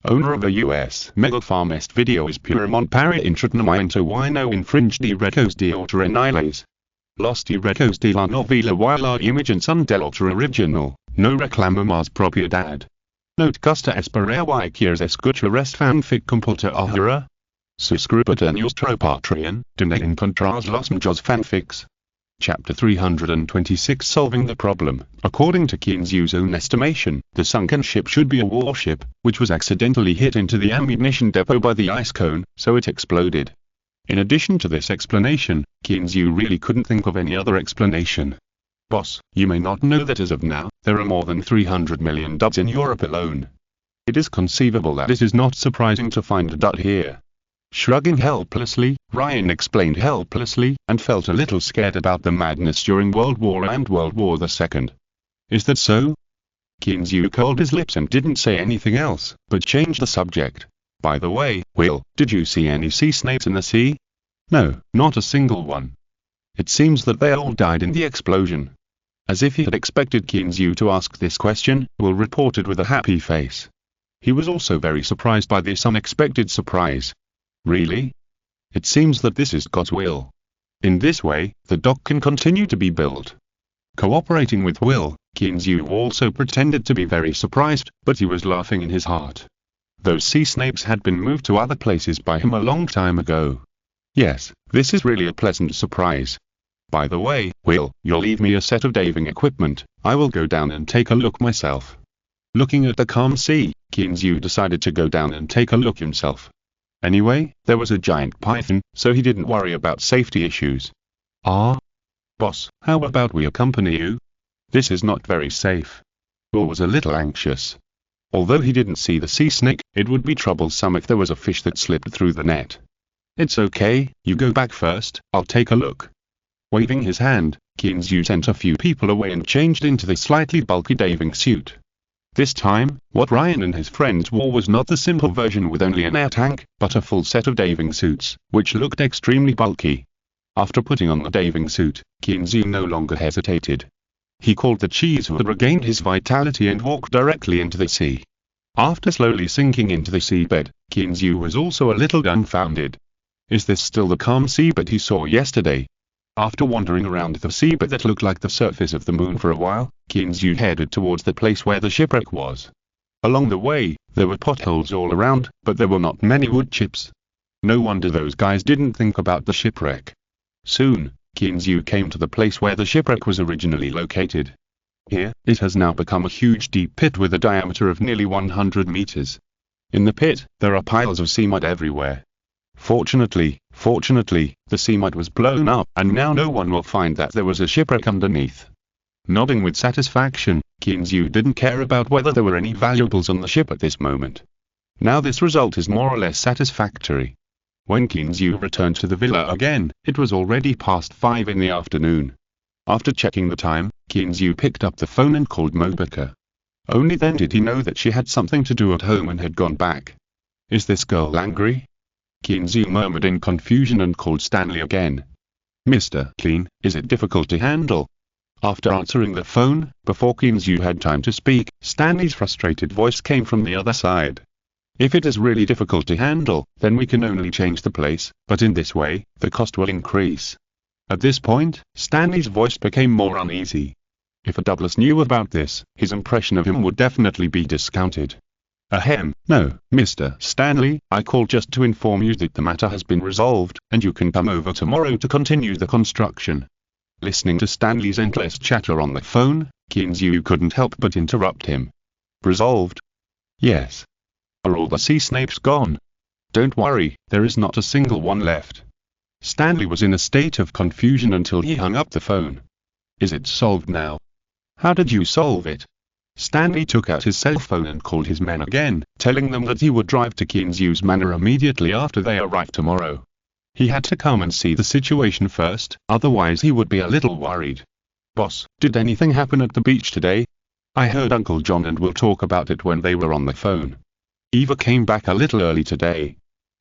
owner of the US Mega Farmest video is Purimont para intratnamiento wino infringe de recos de autoriales. Los derechos de la novela y la imagen son del autor original, no reclamamos propiedad. No te gusta esperar y quieres escuchar este fanfic completo ahora? Suscríbete a nuestro Patreon, donde encontrarás los mejores fanfics. Chapter 326 Solving the Problem. According to Kiinzu's own estimation, the sunken ship should be a warship, which was accidentally hit into the ammunition depot by the ice cone, so it exploded. In addition to this explanation, Kiinzu really couldn't think of any other explanation. Boss, you may not know that as of now, there are more than 300 million duds in Europe alone. It is conceivable that it is not surprising to find a dud here. Shrugging helplessly, Ryan explained helplessly, and felt a little scared about the madness during World War and World War II. Is that so? Kiinzu curled his lips and didn't say anything else, but changed the subject. By the way, Will, did you see any sea snakes in the sea? No, not a single one. It seems that they all died in the explosion. As if he had expected Kiinzu to ask this question, Will reported with a happy face. He was also very surprised by this unexpected surprise. Really? It seems that this is God's will. In this way, the dock can continue to be built. Cooperating with Will, Kiinzu also pretended to be very surprised, but he was laughing in his heart. Those sea snakes had been moved to other places by him a long time ago. Yes, this is really a pleasant surprise. By the way, Will, you'll leave me a set of diving equipment. I will go down and take a look myself. Looking at the calm sea, Kiinzu decided to go down and take a look himself. Anyway, there was a giant python, so he didn't worry about safety issues. Ah? Boss, how about we accompany you? This is not very safe. Will was a little anxious. Although he didn't see the sea snake, it would be troublesome if there was a fish that slipped through the net. It's okay, you go back first, I'll take a look. Waving his hand, Kiinzu sent a few people away and changed into the slightly bulky diving suit. This time, what Ryan and his friends wore was not the simple version with only an air tank, but a full set of diving suits, which looked extremely bulky. After putting on the diving suit, Kiinzu no longer hesitated. He called the cheese who had regained his vitality and walked directly into the sea. After slowly sinking into the seabed, Kiinzu was also a little dumbfounded. Is this still the calm seabed he saw yesterday? After wandering around the seabed that looked like the surface of the moon for a while, Kiinzu headed towards the place where the shipwreck was. Along the way, there were potholes all around, but there were not many wood chips. No wonder those guys didn't think about the shipwreck. Soon, Kiinzu came to the place where the shipwreck was originally located. Here, it has now become a huge deep pit with a diameter of nearly 100 meters. In the pit, there are piles of sea mud everywhere. Fortunately, the sea mud was blown up, and now no one will find that there was a shipwreck underneath. Nodding with satisfaction, Kiinzu didn't care about whether there were any valuables on the ship at this moment. Now this result is more or less satisfactory. When Kiinzu returned to the villa again, it was already past 5 in the afternoon. After checking the time, Kiinzu picked up the phone and called Mobika. Only then did he know that she had something to do at home and had gone back. Is this girl angry? Kiinzu murmured in confusion and called Stanley again. Mr. Clean, is it difficult to handle? After answering the phone, before Kiinzu had time to speak, Stanley's frustrated voice came from the other side. If it is really difficult to handle, then we can only change the place, but in this way, the cost will increase. At this point, Stanley's voice became more uneasy. If a Douglas knew about this, his impression of him would definitely be discounted. Ahem, no, Mr. Stanley, I called just to inform you that the matter has been resolved, and you can come over tomorrow to continue the construction. Listening to Stanley's endless chatter on the phone, Kiinzu couldn't help but interrupt him. Resolved? Yes. Are all the sea snakes gone? Don't worry, there is not a single one left. Stanley was in a state of confusion until he hung up the phone. Is it solved now? How did you solve it? Stanley took out his cell phone and called his men again, telling them that he would drive to Kiinzu's manor immediately after they arrived tomorrow. He had to come and see the situation first, otherwise he would be a little worried. Boss, did anything happen at the beach today? I heard Uncle John and Will talk about it when they were on the phone. Eva came back a little early today.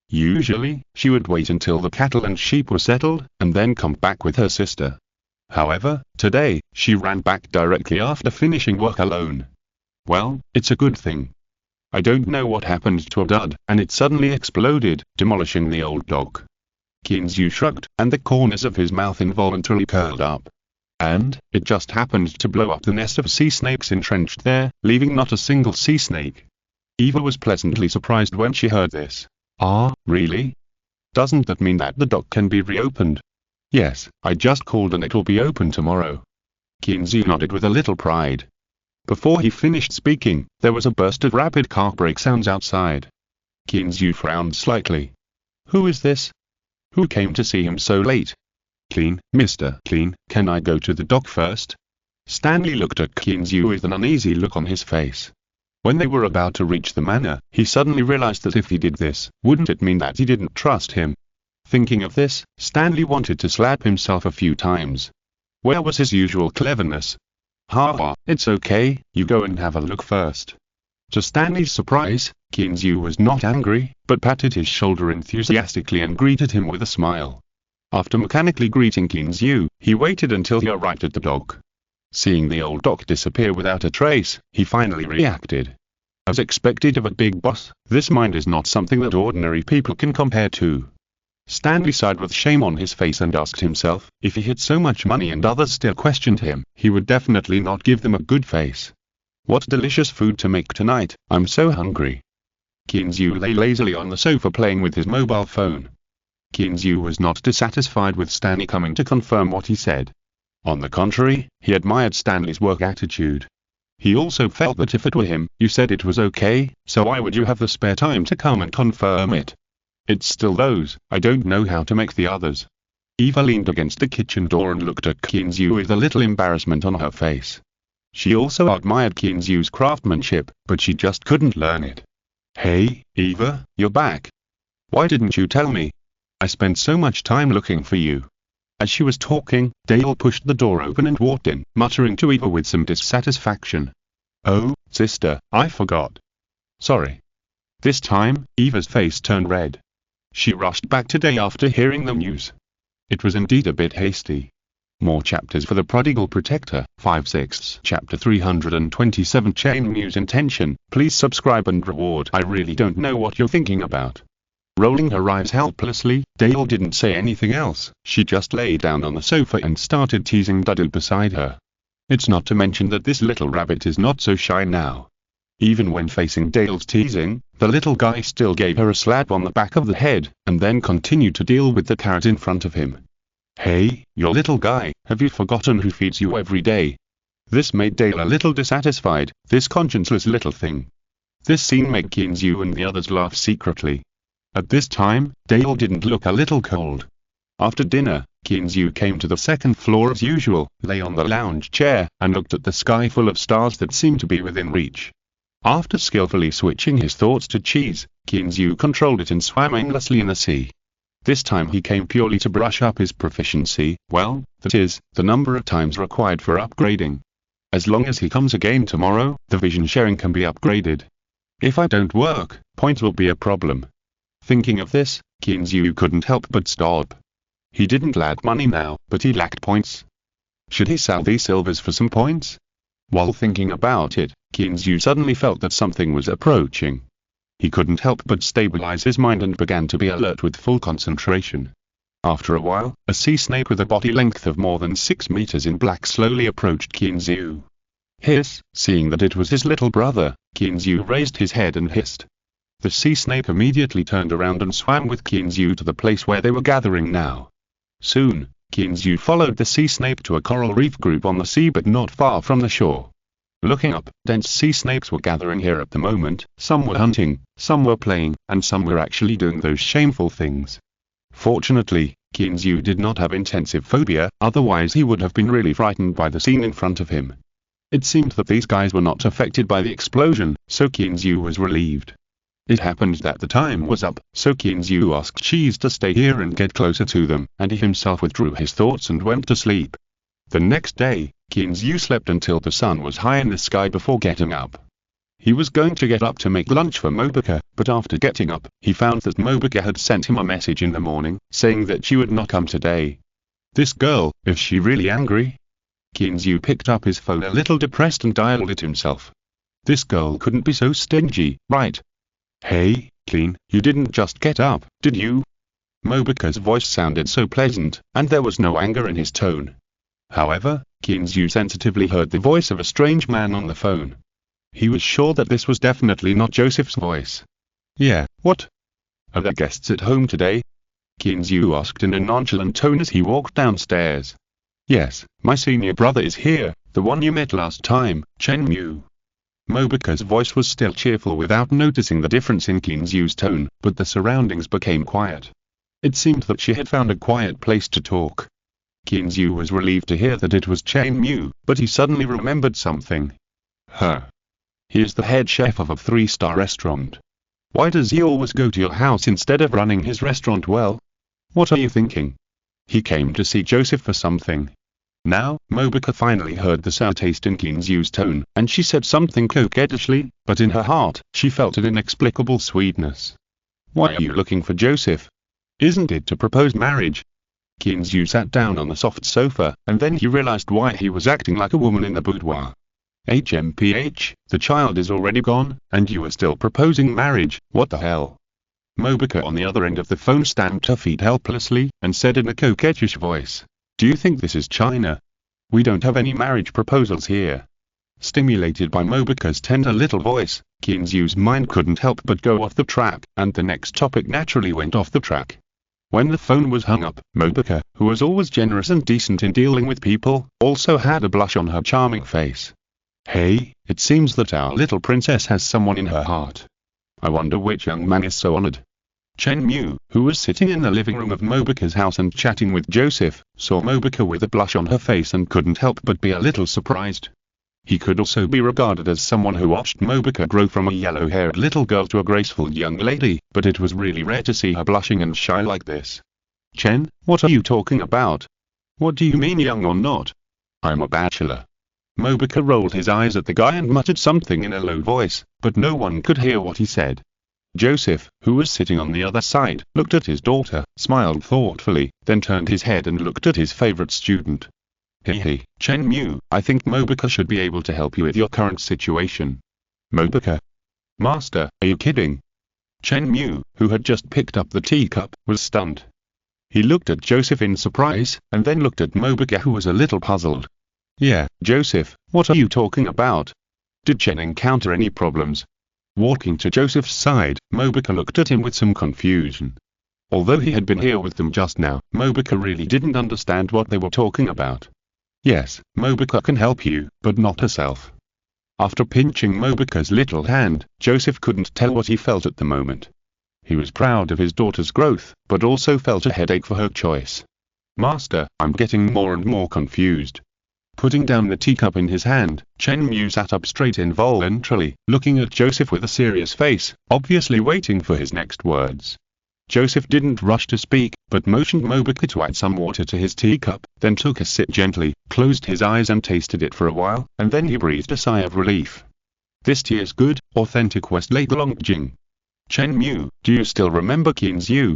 Usually, she would wait until the cattle and sheep were settled, and then come back with her sister. However, today, she ran back directly after finishing work alone. Well, it's a good thing. I don't know what happened to a dud, and it suddenly exploded, demolishing the old dog. Kinzu shrugged, and the corners of his mouth involuntarily curled up. And it just happened to blow up the nest of sea snakes entrenched there, leaving not a single sea snake. Eva was pleasantly surprised when she heard this. Ah, really? Doesn't that mean that the dock can be reopened? Yes, I just called and it will be open tomorrow. Kinzu nodded with a little pride. Before he finished speaking, there was a burst of rapid car brake sounds outside. Kinzu frowned slightly. Who is this? Who came to see him so late? Clean, Mr. Clean, can I go to the dock first? Stanley looked at Kinzu with an uneasy look on his face. When they were about to reach the manor, he suddenly realized that if he did this, wouldn't it mean that he didn't trust him? Thinking of this, Stanley wanted to slap himself a few times. Where was his usual cleverness? Ha, it's okay, you go and have a look first. To Stanley's surprise, Kinzu was not angry, but patted his shoulder enthusiastically and greeted him with a smile. After mechanically greeting Kinzu, he waited until he arrived at the dock. Seeing the old dock disappear without a trace, he finally reacted. As expected of a big boss, this mind is not something that ordinary people can compare to. Stanley sighed with shame on his face and asked himself, if he had so much money and others still questioned him, he would definitely not give them a good face. What delicious food to make tonight, I'm so hungry. Kinzu lay lazily on the sofa playing with his mobile phone. Kinzu was not dissatisfied with Stanley coming to confirm what he said. On the contrary, he admired Stanley's work attitude. He also felt that if it were him, you said it was okay, so why would you have the spare time to come and confirm it? It's still those, I don't know how to make the others. Eva leaned against the kitchen door and looked at Kinzu with a little embarrassment on her face. She also admired Kinzu's craftsmanship, but she just couldn't learn it. Hey, Eva, you're back. Why didn't you tell me? I spent so much time looking for you. As she was talking, Dale pushed the door open and walked in, muttering to Eva with some dissatisfaction. Oh, sister, I forgot. Sorry. This time, Eva's face turned red. She rushed back to Dale after hearing the news. It was indeed a bit hasty. More chapters for the Prodigal Protector, 5/6, Chapter 327 Chain News Intention, please subscribe and reward. I really don't know what you're thinking about. Rolling her eyes helplessly, Dale didn't say anything else, she just lay down on the sofa and started teasing Dudu beside her. It's not to mention that this little rabbit is not so shy now. Even when facing Dale's teasing, the little guy still gave her a slap on the back of the head, and then continued to deal with the carrot in front of him. Hey, you little guy, have you forgotten who feeds you every day? This made Dale a little dissatisfied, this conscienceless little thing. This scene made Kinzu and the others laugh secretly. At this time, Dale didn't look a little cold. After dinner, Kinzu came to the second floor as usual, lay on the lounge chair, and looked at the sky full of stars that seemed to be within reach. After skillfully switching his thoughts to cheese, Kinzu controlled it and swam aimlessly in the sea. This time he came purely to brush up his proficiency, well, that is, the number of times required for upgrading. As long as he comes again tomorrow, the vision sharing can be upgraded. If I don't work, points will be a problem. Thinking of this, Kinzu couldn't help but stop. He didn't lack money now, but he lacked points. Should he sell these silvers for some points? While thinking about it, Kinzu suddenly felt that something was approaching. He couldn't help but stabilize his mind and began to be alert with full concentration. After a while, a sea snake with a body length of more than 6 meters in black slowly approached Kinzu. Hiss, seeing that it was his little brother, Kinzu raised his head and hissed. The sea snake immediately turned around and swam with Kinzu to the place where they were gathering now. Soon, Kinzu followed the sea snake to a coral reef group on the sea but not far from the shore. Looking up, dense sea snakes were gathering here at the moment, some were hunting, some were playing, and some were actually doing those shameful things. Fortunately, Kinzu did not have intensive phobia, otherwise he would have been really frightened by the scene in front of him. It seemed that these guys were not affected by the explosion, so Kinzu was relieved. It happened that the time was up, so Kinzu asked Cheese to stay here and get closer to them, and he himself withdrew his thoughts and went to sleep. The next day, Kinzu slept until the sun was high in the sky before getting up. He was going to get up to make lunch for Mobuka, but after getting up, he found that Mobuka had sent him a message in the morning, saying that she would not come today. This girl, is she really angry? Kinzu picked up his phone a little depressed and dialed it himself. This girl couldn't be so stingy, right? Hey, Clean, you didn't just get up, did you? Mobika's voice sounded so pleasant, and there was no anger in his tone. However, Kinzu sensitively heard the voice of a strange man on the phone. He was sure that this was definitely not Joseph's voice. Yeah, what? Are there guests at home today? Kinzu asked in a nonchalant tone as he walked downstairs. Yes, my senior brother is here, the one you met last time, Chen Mu. Mobika's voice was still cheerful without noticing the difference in Kinzu's tone, but the surroundings became quiet. It seemed that she had found a quiet place to talk. Kinzu was relieved to hear that it was Chen Mu, but he suddenly remembered something. He is the head chef of a 3-star restaurant. Why does he always go to your house instead of running his restaurant well? What are you thinking? He came to see Joseph for something. Now, Mobika finally heard the sour taste in Kinzu's tone, and she said something coquettishly, but in her heart, she felt an inexplicable sweetness. Why are you looking for Joseph? Isn't it to propose marriage? Kinzu sat down on the soft sofa, and then he realized why he was acting like a woman in the boudoir. HMPH, the child is already gone, and you are still proposing marriage, what the hell? Mobika on the other end of the phone stamped her feet helplessly, and said in a coquettish voice, do you think this is China? We don't have any marriage proposals here. Stimulated by Mobika's tender little voice, Kinzu's mind couldn't help but go off the track, and the next topic naturally went off the track. When the phone was hung up, Mobika, who was always generous and decent in dealing with people, also had a blush on her charming face. Hey, it seems that our little princess has someone in her heart. I wonder which young man is so honored. Chen Mu, who was sitting in the living room of Mobika's house and chatting with Joseph, saw Mobika with a blush on her face and couldn't help but be a little surprised. He could also be regarded as someone who watched Mobika grow from a yellow-haired little girl to a graceful young lady, but it was really rare to see her blushing and shy like this. Chen, what are you talking about? What do you mean young or not? I'm a bachelor. Mobika rolled his eyes at the guy and muttered something in a low voice, but no one could hear what he said. Joseph, who was sitting on the other side, looked at his daughter, smiled thoughtfully, then turned his head and looked at his favorite student. Hey, Chen Mu, I think Mobika should be able to help you with your current situation. Mobika? Master, are you kidding? Chen Mu, who had just picked up the teacup, was stunned. He looked at Joseph in surprise, and then looked at Mobika who was a little puzzled. Yeah, Joseph, what are you talking about? Did Chen encounter any problems? Walking to Joseph's side, Mobika looked at him with some confusion. Although he had been here with them just now, Mobika really didn't understand what they were talking about. Yes, Mobika can help you, but not herself. After pinching Mobika's little hand, Joseph couldn't tell what he felt at the moment. He was proud of his daughter's growth, but also felt a headache for her choice. Master, I'm getting more and more confused. Putting down the teacup in his hand, Chen Mu sat up straight involuntarily, looking at Joseph with a serious face, obviously waiting for his next words. Joseph didn't rush to speak, but motioned Mobika to add some water to his teacup, then took a sip gently, closed his eyes and tasted it for a while, and then he breathed a sigh of relief. This tea is good, authentic Westlake Longjing. Chen Mu, do you still remember Kinzu?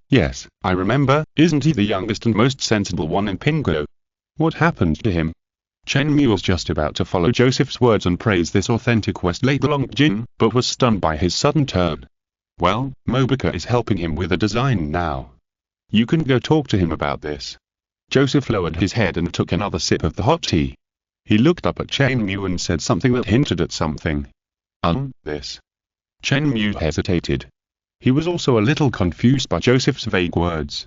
Yes, I remember, isn't he the youngest and most sensible one in Pingo? What happened to him? Chen Mu was just about to follow Joseph's words and praise this authentic Westlake Longjing, but was stunned by his sudden turn. Well, Mobika is helping him with a design now. You can go talk to him about this. Joseph lowered his head and took another sip of the hot tea. He looked up at Chen Mu and said something that hinted at something. This. Chen Mu hesitated. He was also a little confused by Joseph's vague words.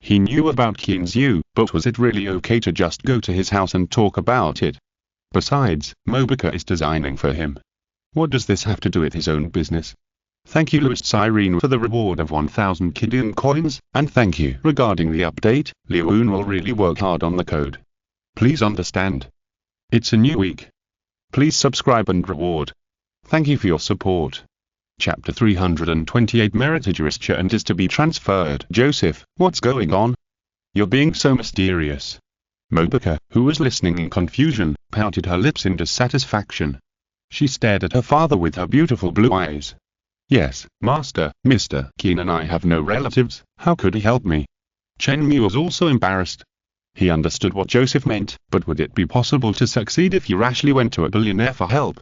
He knew about Kinzu, but was it really okay to just go to his house and talk about it? Besides, Mobika is designing for him. What does this have to do with his own business? Thank you Louis Cyrene for the reward of 1000 Kidian coins, and thank you regarding the update. Liuun will really work hard on the code. Please understand. It's a new week. Please subscribe and reward. Thank you for your support. Chapter 328 Meritagristia and is to be transferred. Joseph, what's going on? You're being so mysterious. Mobika, who was listening in confusion, pouted her lips in dissatisfaction. She stared at her father with her beautiful blue eyes. Yes, Master, Mr. Keen and I have no relatives, how could he help me? Chen Mu was also embarrassed. He understood what Joseph meant, but would it be possible to succeed if he rashly went to a billionaire for help?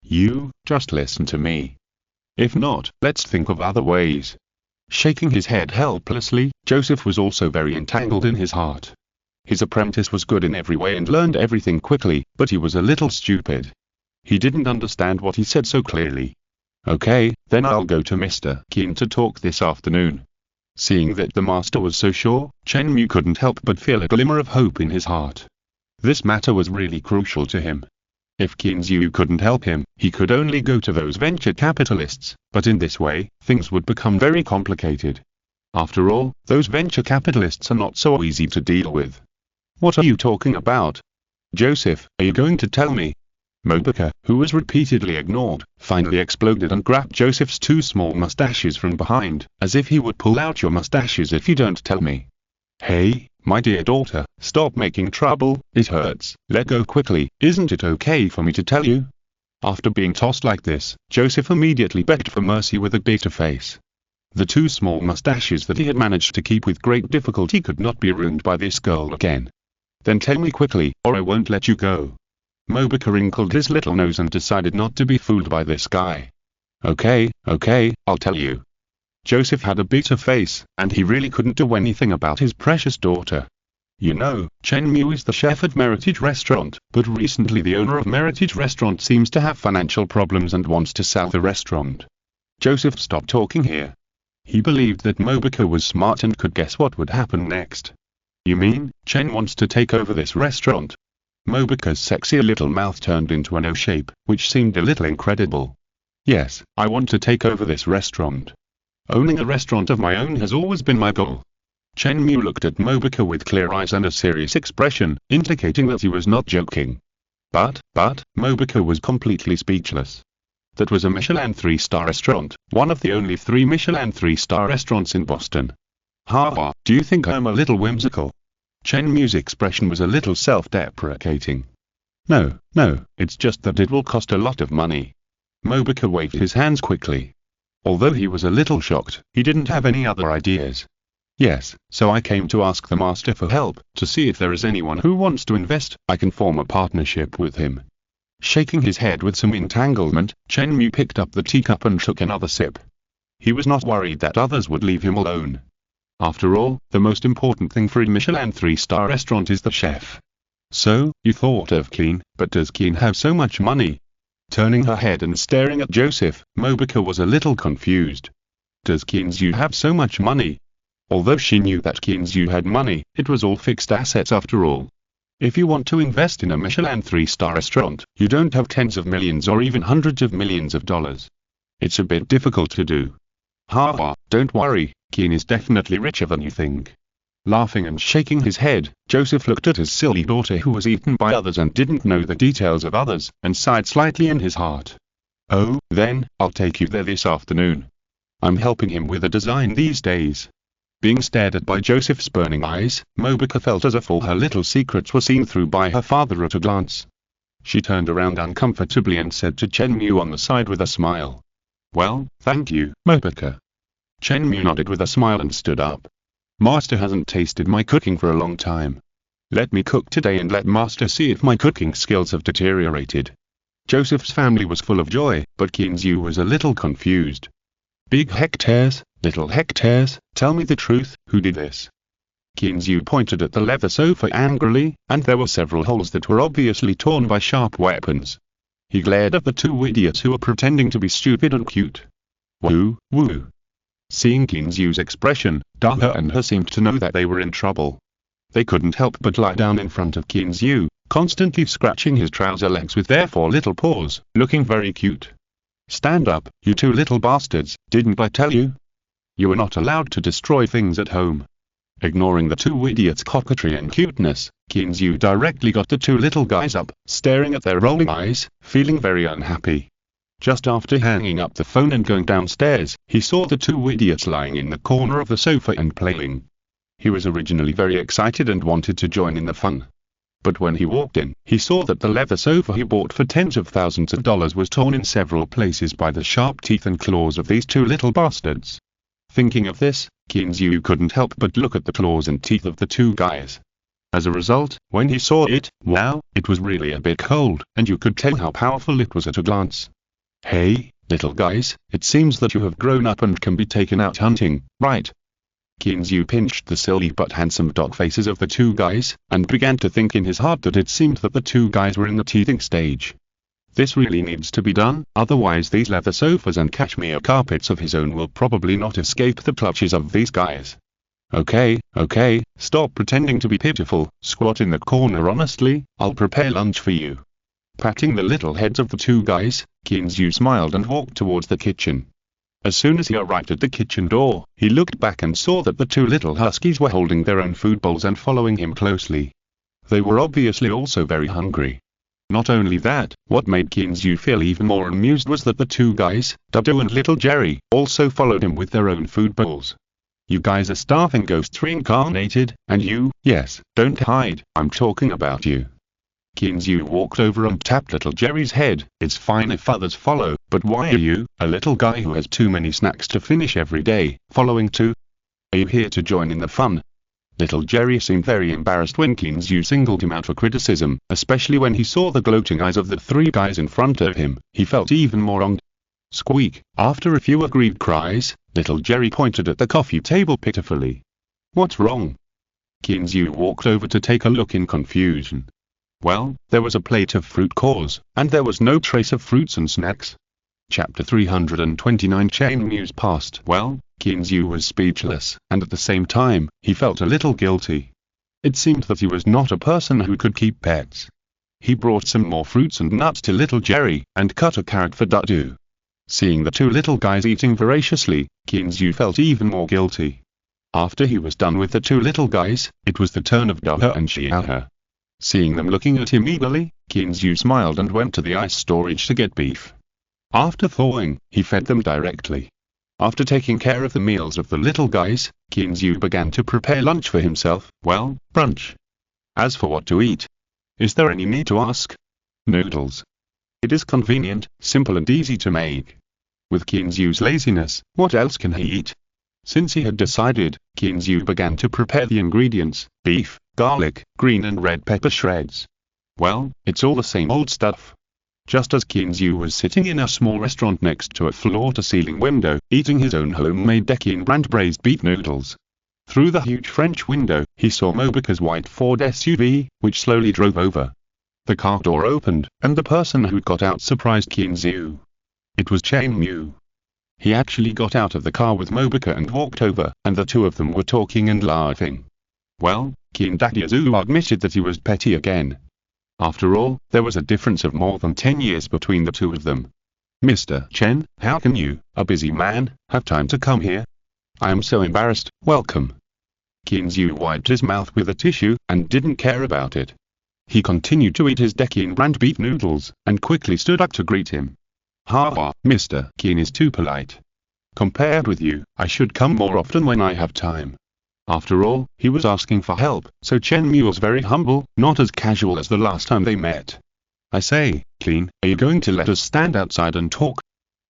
You, just listen to me. If not, let's think of other ways. Shaking his head helplessly, Joseph was also very entangled in his heart. His apprentice was good in every way and learned everything quickly, but he was a little stupid. He didn't understand what he said so clearly. Okay, then I'll go to Mr. Keen to talk this afternoon. Seeing that the master was so sure, Chenmu couldn't help but feel a glimmer of hope in his heart. This matter was really crucial to him. If Qinzhou couldn't help him, he could only go to those venture capitalists, but in this way, things would become very complicated. After all, those venture capitalists are not so easy to deal with. What are you talking about? Joseph, are you going to tell me? Mobuka, who was repeatedly ignored, finally exploded and grabbed Joseph's two small mustaches from behind, as if he would pull out your mustaches if you don't tell me. Hey, my dear daughter, stop making trouble, it hurts, let go quickly, isn't it okay for me to tell you? After being tossed like this, Joseph immediately begged for mercy with a bitter face. The two small mustaches that he had managed to keep with great difficulty could not be ruined by this girl again. Then tell me quickly, or I won't let you go. Mobuka wrinkled his little nose and decided not to be fooled by this guy. Okay, I'll tell you. Joseph had a bitter face, and he really couldn't do anything about his precious daughter. You know, Chenmu is the chef at Meritage Restaurant, but recently the owner of Meritage Restaurant seems to have financial problems and wants to sell the restaurant. Joseph stopped talking here. He believed that Mobuka was smart and could guess what would happen next. You mean, Chen wants to take over this restaurant? Mobuka's sexy little mouth turned into an O shape, which seemed a little incredible. Yes, I want to take over this restaurant. Owning a restaurant of my own has always been my goal. Chenmu looked at Mobuka with clear eyes and a serious expression, indicating that he was not joking. But, Mobuka was completely speechless. That was a Michelin 3-star restaurant, one of the only 3 Michelin 3-star restaurants in Boston. Ha, do you think I'm a little whimsical? Chenmu's expression was a little self-deprecating. No, it's just that it will cost a lot of money. Mobuka waved his hands quickly. Although he was a little shocked, he didn't have any other ideas. Yes, so I came to ask the master for help, to see if there is anyone who wants to invest, I can form a partnership with him. Shaking his head with some entanglement, Chenmu picked up the teacup and took another sip. He was not worried that others would leave him alone. After all, the most important thing for a Michelin 3-star restaurant is the chef. So, you thought of Keen, but does Keen have so much money? Turning her head and staring at Joseph, Mobuka was a little confused. Does Qinzhou have so much money? Although she knew that Qinzhou had money, it was all fixed assets after all. If you want to invest in a Michelin 3-star restaurant, you don't have tens of millions or even hundreds of millions of dollars. It's a bit difficult to do. Ha, don't worry, Keen is definitely richer than you think. Laughing and shaking his head, Joseph looked at his silly daughter who was eaten by others and didn't know the details of others, and sighed slightly in his heart. Oh, then, I'll take you there this afternoon. I'm helping him with a design these days. Being stared at by Joseph's burning eyes, Mobuka felt as if all her little secrets were seen through by her father at a glance. She turned around uncomfortably and said to Chenmu on the side with a smile. Well, thank you, Mobuka. Chenmu nodded with a smile and stood up. Master hasn't tasted my cooking for a long time. Let me cook today and let Master see if my cooking skills have deteriorated. Joseph's family was full of joy, but Qinzhou was a little confused. Big hectares, little hectares, tell me the truth, who did this? Qinzhou pointed at the leather sofa angrily, and there were several holes that were obviously torn by sharp weapons. He glared at the two idiots who were pretending to be stupid and cute. Woo. Seeing Qinzhou's expression, Daha and her seemed to know that they were in trouble. They couldn't help but lie down in front of Qinzhou, constantly scratching his trouser legs with their 4 little paws, looking very cute. Stand up, you 2 little bastards, didn't I tell you? You were not allowed to destroy things at home. Ignoring the 2 idiots' coquetry and cuteness, Qinzhou directly got the 2 little guys up, staring at their rolling eyes, feeling very unhappy. Just after hanging up the phone and going downstairs, he saw the 2 idiots lying in the corner of the sofa and playing. He was originally very excited and wanted to join in the fun. But when he walked in, he saw that the leather sofa he bought for tens of thousands of dollars was torn in several places by the sharp teeth and claws of these 2 little bastards. Thinking of this, Qinzhou couldn't help but look at the claws and teeth of the 2 guys. As a result, when he saw it, wow, it was really a bit cold, and you could tell how powerful it was at a glance. Hey, little guys, it seems that you have grown up and can be taken out hunting, right? Kinzu pinched the silly but handsome dog faces of the two guys, and began to think in his heart that it seemed that the two guys were in the teething stage. This really needs to be done, otherwise these leather sofas and cashmere carpets of his own will probably not escape the clutches of these guys. Okay, stop pretending to be pitiful, squat in the corner honestly, I'll prepare lunch for you. Patting the little heads of the two guys, Kinzu smiled and walked towards the kitchen. As soon as he arrived at the kitchen door, he looked back and saw that the two little huskies were holding their own food bowls and following him closely. They were obviously also very hungry. Not only that, what made Kinzu feel even more amused was that the two guys, Dodo and Little Jerry, also followed him with their own food bowls. You guys are starving ghosts reincarnated, and you, yes, don't hide, I'm talking about you. Kinzu walked over and tapped Little Jerry's head. It's fine if others follow, but why are you, a little guy who has too many snacks to finish every day, following too? Are you here to join in the fun? Little Jerry seemed very embarrassed when Kinzu singled him out for criticism, especially when he saw the gloating eyes of the three guys in front of him. He felt even more wronged. Squeak. After a few aggrieved cries, Little Jerry pointed at the coffee table pitifully. What's wrong? Kinzu walked over to take a look in confusion. Well, there was a plate of fruit cores, and there was no trace of fruits and snacks. Chapter 329 Chain mused past. Well, Kinzu was speechless, and at the same time, he felt a little guilty. It seemed that he was not a person who could keep pets. He brought some more fruits and nuts to Little Jerry, and cut a carrot for Dudu. Seeing the two little guys eating voraciously, Kinzu felt even more guilty. After he was done with the two little guys, it was the turn of Dudu and Xiaohe. Seeing them looking at him eagerly, Kinzu smiled and went to the ice storage to get beef. After thawing, he fed them directly. After taking care of the meals of the little guys, Kinzu began to prepare lunch for himself, well, brunch. As for what to eat, is there any need to ask? Noodles. It is convenient, simple and easy to make. With Kinzu's laziness, what else can he eat? Since he had decided, Kinzu began to prepare the ingredients: beef, garlic, green and red pepper shreds. Well, it's all the same old stuff. Just as Kinzu was sitting in a small restaurant next to a floor-to-ceiling window, eating his own homemade Tycoon brand braised beef noodles. Through the huge French window, he saw Mobika's white Ford SUV, which slowly drove over. The car door opened, and the person who got out surprised Kinzu. It was Chain Mew. He actually got out of the car with Mobika and walked over, and the two of them were talking and laughing. Well, Kindakiazu admitted that he was petty again. After all, there was a difference of more than 10 years between the two of them. Mr. Chen, how can you, a busy man, have time to come here? I am so embarrassed, welcome. Kinzu wiped his mouth with a tissue, and didn't care about it. He continued to eat his Tycoon brand beef noodles, and quickly stood up to greet him. Ha, Mr. Kin is too polite. Compared with you, I should come more often when I have time. After all, he was asking for help, so Chen Mu was very humble, not as casual as the last time they met. I say, Clean, are you going to let us stand outside and talk?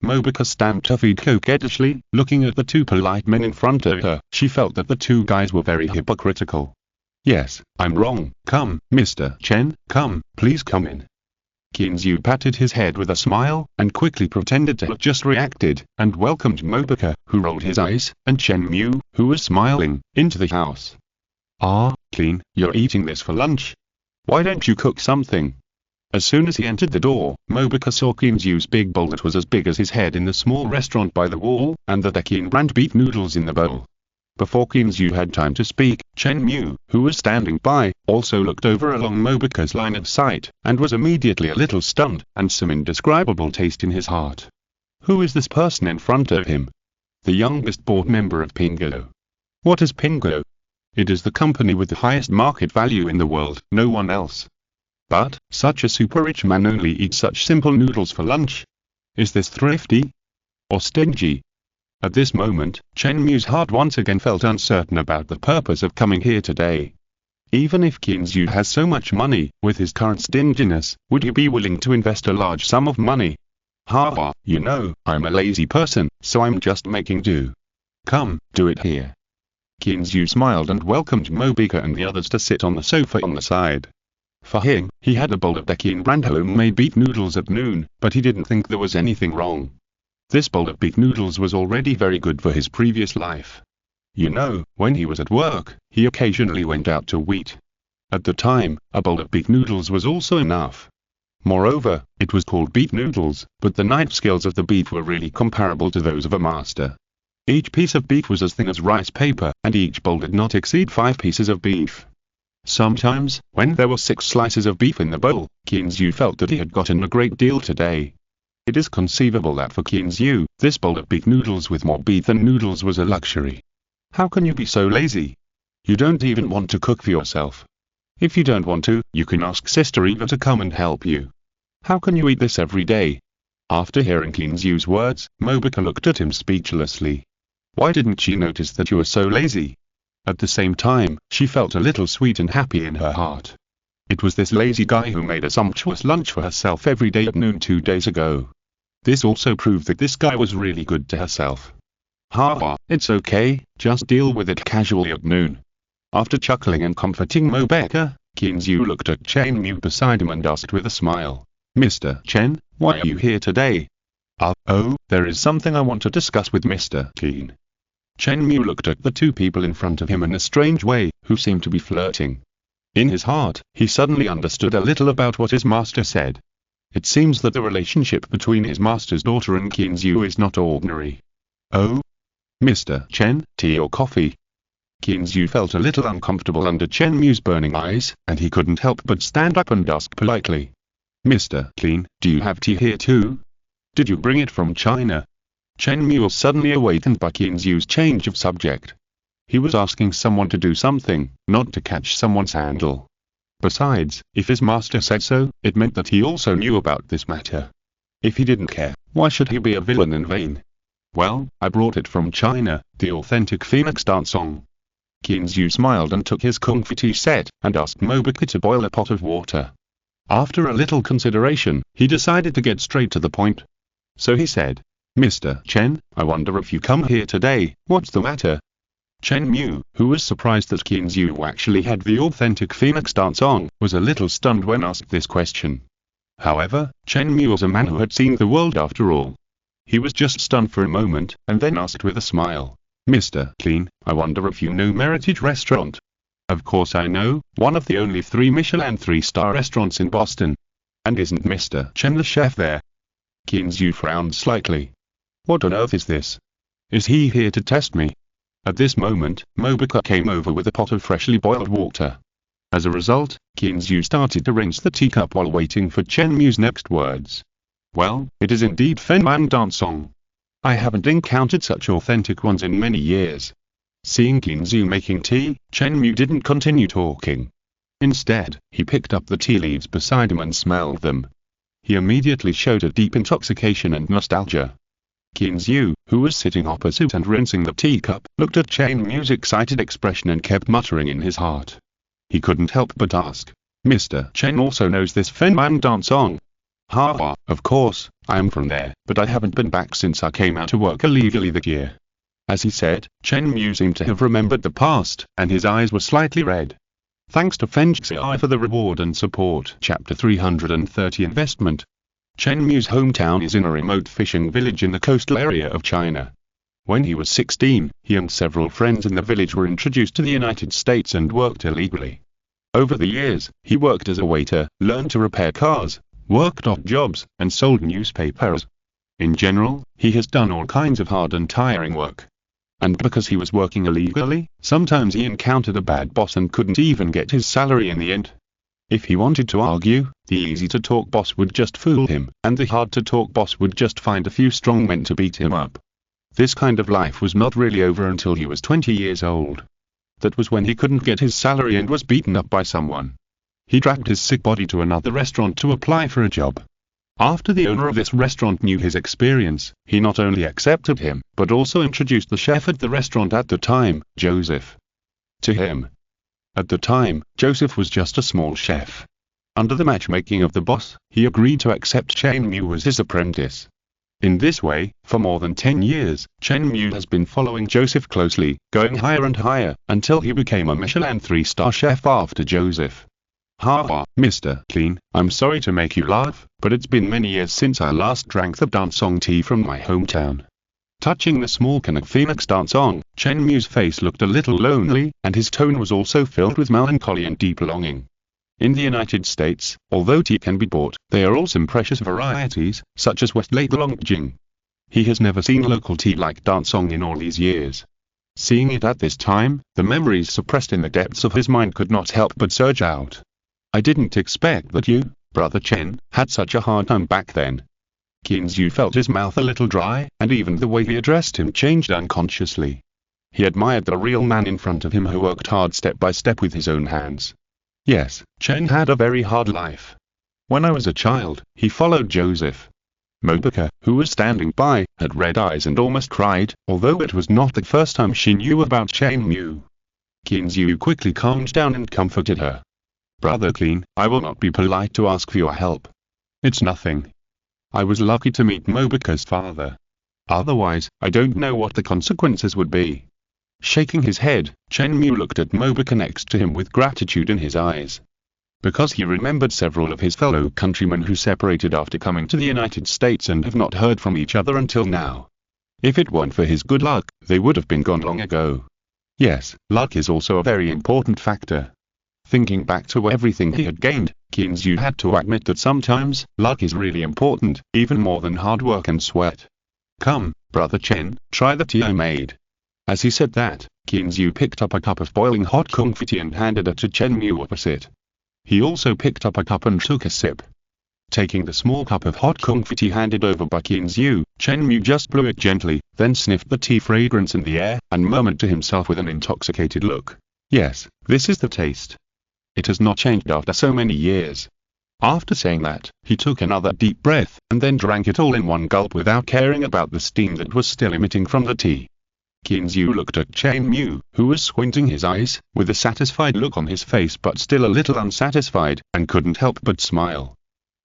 Mobika stamped her feet coquettishly, looking at the two polite men in front of her. She felt that the two guys were very hypocritical. Yes, I'm wrong. Come, Mr. Chen, come, please come in. Kinzu patted his head with a smile, and quickly pretended to have just reacted, and welcomed Mobika, who rolled his eyes, and Chen Mu, who was smiling, into the house. Ah, Clean, you're eating this for lunch? Why don't you cook something? As soon as he entered the door, Mobika saw Kinzu's big bowl that was as big as his head in the small restaurant by the wall, and the Tycoon brand beef noodles in the bowl. Before Kinzu had time to speak, Chen Mu, who was standing by, also looked over along Mobika's line of sight, and was immediately a little stunned, and some indescribable taste in his heart. Who is this person in front of him? The youngest board member of Pingo. What is Pingo? It is the company with the highest market value in the world, no one else. But, such a super rich man only eats such simple noodles for lunch. Is this thrifty? Or stingy? At this moment, Chen Mu's heart once again felt uncertain about the purpose of coming here today. Even if Kinzu has so much money, with his current stinginess, would he be willing to invest a large sum of money? You know, I'm a lazy person, so I'm just making do. Come, do it here. Kinzu smiled and welcomed Mobika and the others to sit on the sofa on the side. For him, he had a bowl of Tycoon brand homemade beef noodles at noon, but he didn't think there was anything wrong. This bowl of beef noodles was already very good for his previous life. You know, when he was at work, he occasionally went out to eat. At the time, a bowl of beef noodles was also enough. Moreover, it was called beef noodles, but the knife skills of the beef were really comparable to those of a master. Each piece of beef was as thin as rice paper, and each bowl did not exceed 5 pieces of beef. Sometimes, when there were 6 slices of beef in the bowl, Qinzhou felt that he had gotten a great deal today. It is conceivable that for Qinzhou, this bowl of beef noodles with more beef than noodles was a luxury. How can you be so lazy? You don't even want to cook for yourself. If you don't want to, you can ask Sister Eva to come and help you. How can you eat this every day? After hearing Qinzhou's words, Mobica looked at him speechlessly. Why didn't she notice that you were so lazy? At the same time, she felt a little sweet and happy in her heart. It was this lazy guy who made a sumptuous lunch for herself every day at noon 2 days ago. This also proved that this guy was really good to herself. Ha, it's okay, just deal with it casually at noon. After chuckling and comforting Mobica, Qinzhou looked at Chen Mu beside him and asked with a smile, Mr. Chen, why are you here today? Oh, there is something I want to discuss with Mr. Qin. Chen Mu looked at the 2 people in front of him in a strange way, who seemed to be flirting. In his heart, he suddenly understood a little about what his master said. It seems that the relationship between his master's daughter and Qinzhou is not ordinary. Oh? Mr. Chen, tea or coffee? Qinzhou felt a little uncomfortable under Chen Mu's burning eyes, and he couldn't help but stand up and ask politely. Mr. Qin, do you have tea here too? Did you bring it from China? Chen Mu was suddenly awakened by Qinzhou's change of subject. He was asking someone to do something, not to catch someone's handle. Besides, if his master said so, it meant that he also knew about this matter. If he didn't care, why should he be a villain in vain? Well, I brought it from China, the authentic phoenix dance song. Qinzhou smiled and took his kung fu tea set, and asked Mobica to boil a pot of water. After a little consideration, he decided to get straight to the point. So he said, Mr. Chen, I wonder if you come here today, what's the matter? Chen Mu, who was surprised that Qinzhou actually had the authentic phoenix dance on, was a little stunned when asked this question. However, Chen Mu was a man who had seen the world after all. He was just stunned for a moment, and then asked with a smile, Mr. Qin, I wonder if you know Meritage Restaurant? Of course I know, one of the only 3 Michelin 3-star restaurants in Boston. And isn't Mr. Chen the chef there? Qinzhou frowned slightly. What on earth is this? Is he here to test me? At this moment, Mobica came over with a pot of freshly boiled water. As a result, Qinzhou started to rinse the teacup while waiting for Chen Mu's next words. Well, it is indeed Fenman dance song. I haven't encountered such authentic ones in many years. Seeing Qinzhou making tea, Chen Mu didn't continue talking. Instead, he picked up the tea leaves beside him and smelled them. He immediately showed a deep intoxication and nostalgia. Qinzhou, who was sitting opposite and rinsing the teacup, looked at Chen Mu's excited expression and kept muttering in his heart. He couldn't help but ask, Mr. Chen also knows this Fenman dance song? Ha, of course, I am from there, but I haven't been back since I came out to work illegally that year. As he said, Chen Mu seemed to have remembered the past, and his eyes were slightly red. Thanks to Feng Xiai for the reward and support. Chapter 330 Investment. Chen Mu's hometown is in a remote fishing village in the coastal area of China. When he was 16, he and several friends in the village were introduced to the United States and worked illegally. Over the years, he worked as a waiter, learned to repair cars, worked odd jobs, and sold newspapers. In general, he has done all kinds of hard and tiring work. And because he was working illegally, sometimes he encountered a bad boss and couldn't even get his salary in the end. If he wanted to argue, the easy-to-talk boss would just fool him, and the hard-to-talk boss would just find a few strong men to beat him up. This kind of life was not really over until he was 20 years old. That was when he couldn't get his salary and was beaten up by someone. He dragged his sick body to another restaurant to apply for a job. After the owner of this restaurant knew his experience, he not only accepted him, but also introduced the chef at the restaurant at the time, Joseph, to him. At the time, Joseph was just a small chef. Under the matchmaking of the boss, he agreed to accept Chen Mu as his apprentice. In this way, for more than 10 years, Chen Mu has been following Joseph closely, going higher and higher, until he became a Michelin 3-star chef after Joseph. Ha ha, Mr. Clean, I'm sorry to make you laugh, but it's been many years since I last drank the dancong tea from my hometown. Touching the small can of Phoenix dancong, Chen Mu's face looked a little lonely, and his tone was also filled with melancholy and deep longing. In the United States, although tea can be bought, there are also some precious varieties, such as Westlake Longjing. He has never seen local tea like dancong in all these years. Seeing it at this time, the memories suppressed in the depths of his mind could not help but surge out. I didn't expect that you, Brother Chen, had such a hard time back then. Qinzu felt his mouth a little dry, and even the way he addressed him changed unconsciously. He admired the real man in front of him who worked hard step by step with his own hands. Yes, Chen had a very hard life. When I was a child, he followed Joseph. Mobuka, who was standing by, had red eyes and almost cried, although it was not the first time she knew about Chen Mu. Qinzu quickly calmed down and comforted her. Brother Clean, I will not be polite to ask for your help. It's nothing. I was lucky to meet Mobuka's father. Otherwise, I don't know what the consequences would be. Shaking his head, Chen Mu looked at Mobuka next to him with gratitude in his eyes. Because he remembered several of his fellow countrymen who separated after coming to the United States and have not heard from each other until now. If it weren't for his good luck, they would have been gone long ago. Yes, luck is also a very important factor. Thinking back to everything he had gained, Qinzu had to admit that sometimes, luck is really important, even more than hard work and sweat. Come, Brother Chen, try the tea I made. As he said that, Qinzu picked up a cup of boiling hot confit tea and handed it to Chen Mu opposite. He also picked up a cup and took a sip. Taking the small cup of hot confit tea handed over by Qinzu, Chen Mu just blew it gently, then sniffed the tea fragrance in the air, and murmured to himself with an intoxicated look. Yes, this is the taste. It has not changed after so many years. After saying that, he took another deep breath, and then drank it all in one gulp without caring about the steam that was still emitting from the tea. Qinzu looked at Chen Mu, who was squinting his eyes, with a satisfied look on his face but still a little unsatisfied, and couldn't help but smile.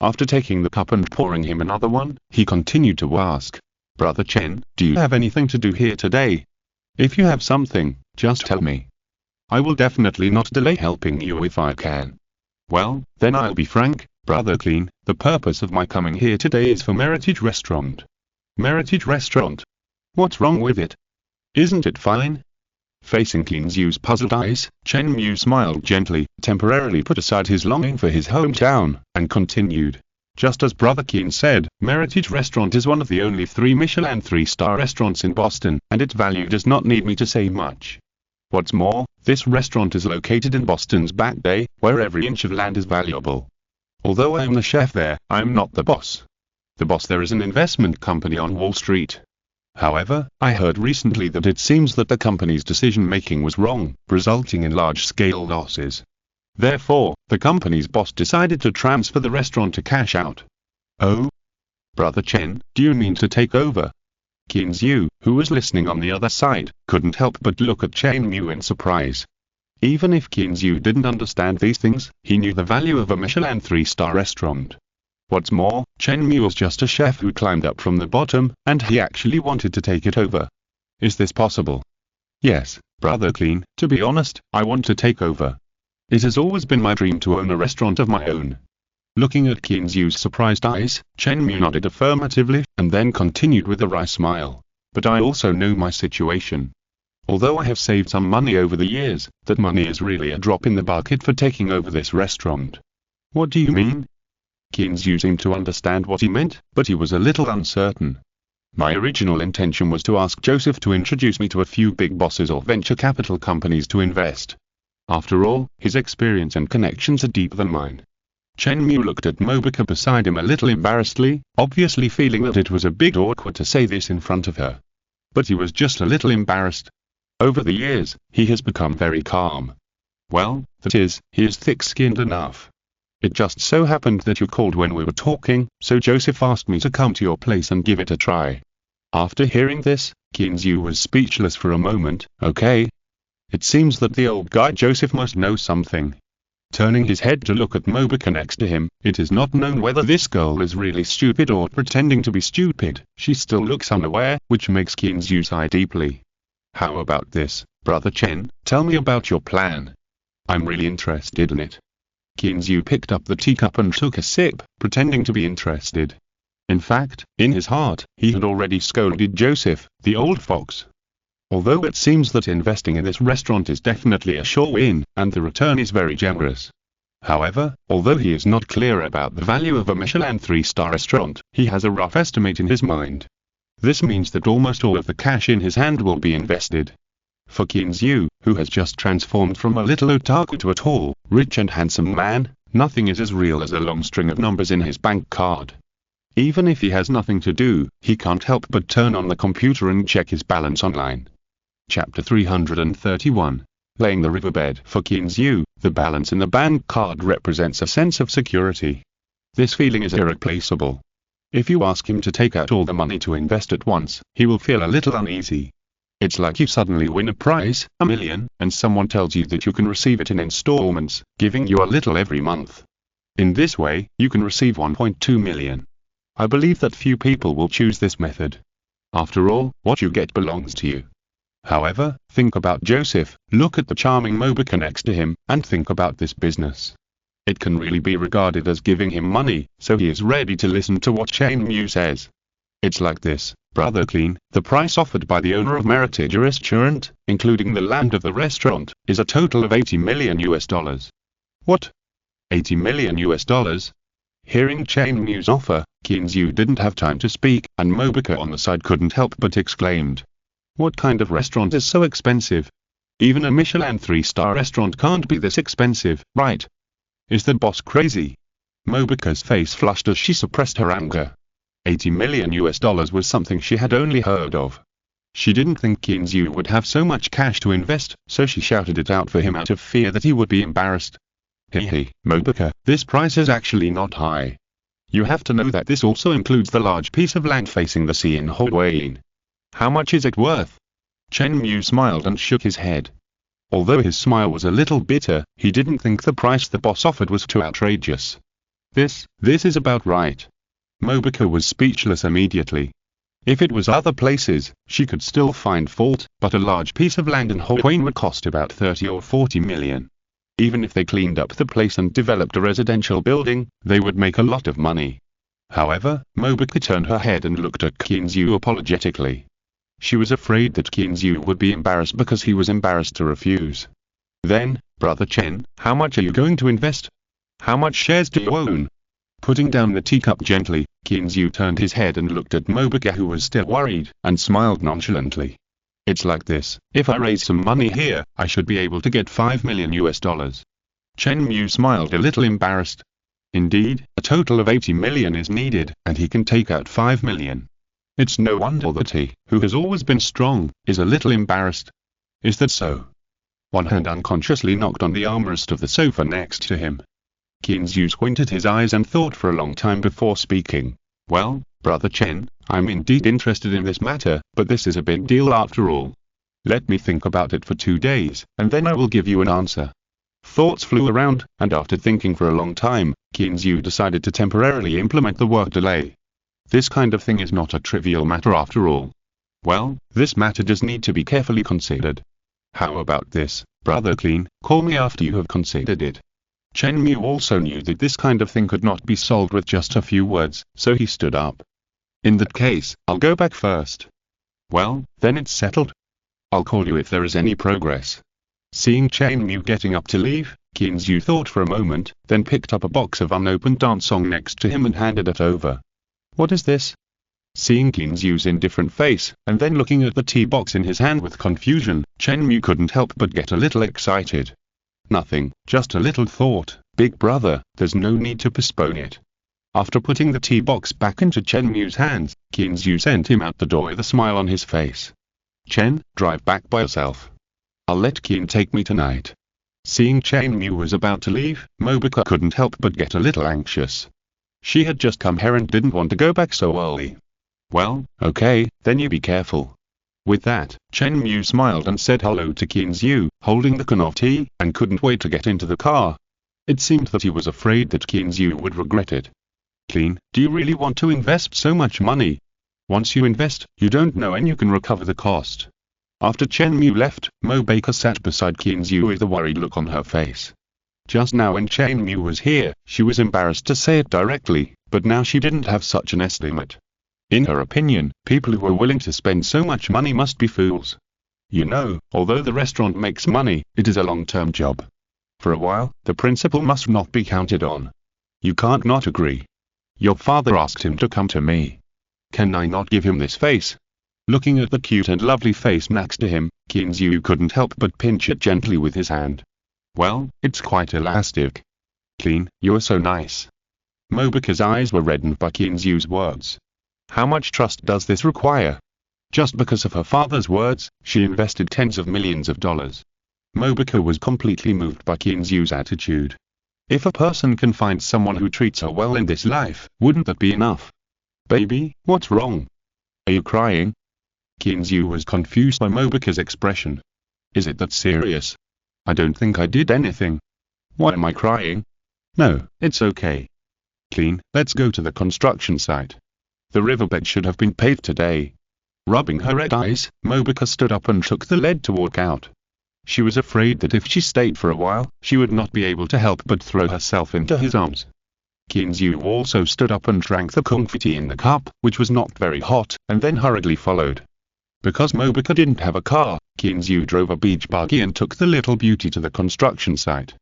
After taking the cup and pouring him another one, he continued to ask, Brother Chen, do you have anything to do here today? If you have something, just tell me. I will definitely not delay helping you if I can. Well, then I'll be frank, Brother Clean, the purpose of my coming here today is for Meritage Restaurant. Meritage Restaurant? What's wrong with it? Isn't it fine? Facing Qinzu's puzzled eyes, Chen Mu smiled gently, temporarily put aside his longing for his hometown, and continued. Just as Brother Qin said, Meritage Restaurant is one of the only 3 Michelin 3-star restaurants in Boston, and its value does not need me to say much. What's more, this restaurant is located in Boston's Back Bay, where every inch of land is valuable. Although I am the chef there, I am not the boss. The boss there is an investment company on Wall Street. However, I heard recently that it seems that the company's decision-making was wrong, resulting in large-scale losses. Therefore, the company's boss decided to transfer the restaurant to cash out. Oh? Brother Chen, do you mean to take over? Qinzu, who was listening on the other side, couldn't help but look at Chen Mu in surprise. Even if Qinzu didn't understand these things, he knew the value of a Michelin 3-star restaurant. What's more, Chen Mu was just a chef who climbed up from the bottom, and he actually wanted to take it over. Is this possible? Yes, Brother Clean, to be honest, I want to take over. It has always been my dream to own a restaurant of my own. Looking at Qinzu's surprised eyes, Chen Mu nodded affirmatively, and then continued with a wry smile. But I also know my situation. Although I have saved some money over the years, that money is really a drop in the bucket for taking over this restaurant. What do you mean? Qinzu seemed to understand what he meant, but he was a little uncertain. My original intention was to ask Joseph to introduce me to a few big bosses or venture capital companies to invest. After all, his experience and connections are deeper than mine. Chen Mu looked at Mobuka beside him a little embarrassedly, obviously feeling that it was a bit awkward to say this in front of her. But he was just a little embarrassed. Over the years, he has become very calm. Well, that is, he is thick-skinned enough. It just so happened that you called when we were talking, so Joseph asked me to come to your place and give it a try. After hearing this, Qinzu was speechless for a moment. Okay. It seems that the old guy Joseph must know something. Turning his head to look at Mobuka next to him, it is not known whether this girl is really stupid or pretending to be stupid. She still looks unaware, which makes Qinzu sigh deeply. How about this, Brother Chen, tell me about your plan. I'm really interested in it. Qinzu picked up the teacup and took a sip, pretending to be interested. In fact, in his heart, he had already scolded Joseph, the old fox. Although it seems that investing in this restaurant is definitely a sure win, and the return is very generous. However, although he is not clear about the value of a Michelin 3-star restaurant, he has a rough estimate in his mind. This means that almost all of the cash in his hand will be invested. For Qinzu, who has just transformed from a little otaku to a tall, rich and handsome man, nothing is as real as a long string of numbers in his bank card. Even if he has nothing to do, he can't help but turn on the computer and check his balance online. Chapter 331. Laying the riverbed. For Qinzu, the balance in the bank card represents a sense of security. This feeling is irreplaceable. If you ask him to take out all the money to invest at once, he will feel a little uneasy. It's like you suddenly win a prize, $1 million, and someone tells you that you can receive it in installments, giving you a little every month. In this way, you can receive 1.2 million. I believe that few people will choose this method. After all, what you get belongs to you. However, think about Joseph, look at the charming Mobica next to him, and think about this business. It can really be regarded as giving him money, so he is ready to listen to what Chen Mu says. It's like this, Brother Clean, the price offered by the owner of Meritage Restaurant, including the land of the restaurant, is a total of $80 million. What? $80 million? Hearing Chen Mu's offer, Qinzu didn't have time to speak, and Mobica on the side couldn't help but exclaimed. What kind of restaurant is so expensive? Even a Michelin 3-star restaurant can't be this expensive, right? Is the boss crazy? Mobica's face flushed as she suppressed her anger. $80 million was something she had only heard of. She didn't think Qinzu would have so much cash to invest, so she shouted it out for him out of fear that he would be embarrassed. Hey, Mobica, this price is actually not high. You have to know that this also includes the large piece of land facing the sea in Hawaii. How much is it worth? Chen Mu smiled and shook his head. Although his smile was a little bitter, he didn't think the price the boss offered was too outrageous. This is about right. Mobica was speechless immediately. If it was other places, she could still find fault, but a large piece of land in Hawaii would cost about 30 or 40 million. Even if they cleaned up the place and developed a residential building, they would make a lot of money. However, Mobica turned her head and looked at Qinzu apologetically. She was afraid that Qinzu would be embarrassed because he was embarrassed to refuse. Then, Brother Chen, how much are you going to invest? How much shares do you own? Putting down the teacup gently, Qinzu turned his head and looked at Mobica, who was still worried, and smiled nonchalantly. It's like this, if I raise some money here, I should be able to get $5 million. Chen Mu smiled a little embarrassed. Indeed, a total of 80 million is needed, and he can take out 5 million. It's no wonder that he, who has always been strong, is a little embarrassed. Is that so? One hand unconsciously knocked on the armrest of the sofa next to him. Qinzu squinted his eyes and thought for a long time before speaking. Well, Brother Chen, I'm indeed interested in this matter, but this is a big deal after all. Let me think about it for 2 days, and then I will give you an answer. Thoughts flew around, and after thinking for a long time, Qinzu decided to temporarily implement the work delay. This kind of thing is not a trivial matter after all. Well, this matter does need to be carefully considered. How about this, Brother Clean, call me after you have considered it. Chen Mu also knew that this kind of thing could not be solved with just a few words, so he stood up. In that case, I'll go back first. Well, then it's settled. I'll call you if there is any progress. Seeing Chen Mu getting up to leave, Qinzu thought for a moment, then picked up a box of unopened dancong next to him and handed it over. What is this? Seeing Qinzu's indifferent face, and then looking at the tea box in his hand with confusion, Chen Mu couldn't help but get a little excited. Nothing, just a little thought, big brother, there's no need to postpone it. After putting the tea box back into Chen Mu's hands, Qinzu sent him out the door with a smile on his face. Chen, drive back by yourself. I'll let Qin take me tonight. Seeing Chen Mu was about to leave, Mobica couldn't help but get a little anxious. She had just come here and didn't want to go back so early. Well, okay, then you be careful. With that, Chen Mu smiled and said hello to Qinzu, holding the can of tea, and couldn't wait to get into the car. It seemed that he was afraid that Qinzu would regret it. Qin, do you really want to invest so much money? Once you invest, you don't know when you can recover the cost. After Chen Mu left, Mobica sat beside Qinzu with a worried look on her face. Just now when Chain Mew was here, she was embarrassed to say it directly, but now she didn't have such an estimate. In her opinion, people who are willing to spend so much money must be fools. You know, although the restaurant makes money, it is a long-term job. For a while, the principal must not be counted on. You can't not agree. Your father asked him to come to me. Can I not give him this face? Looking at the cute and lovely face next to him, Kinzu couldn't help but pinch it gently with his hand. Well, it's quite elastic. Clean, you're so nice. Mobuka's eyes were reddened by Kinzu's words. How much trust does this require? Just because of her father's words, she invested tens of millions of dollars. Mobuka was completely moved by Kinzu's attitude. If a person can find someone who treats her well in this life, wouldn't that be enough? Baby, what's wrong? Are you crying? Kinzu was confused by Mobuka's expression. Is it that serious? I don't think I did anything. Why am I crying? No, it's okay. Clean, let's go to the construction site. The riverbed should have been paved today. Rubbing her red eyes, Mobuka stood up and took the lead to walk out. She was afraid that if she stayed for a while, she would not be able to help but throw herself into his arms. Kinzu also stood up and drank the confetti in the cup, which was not very hot, and then hurriedly followed. Because Mobuka didn't have a car, Kinzu drove a beach buggy and took the little beauty to the construction site.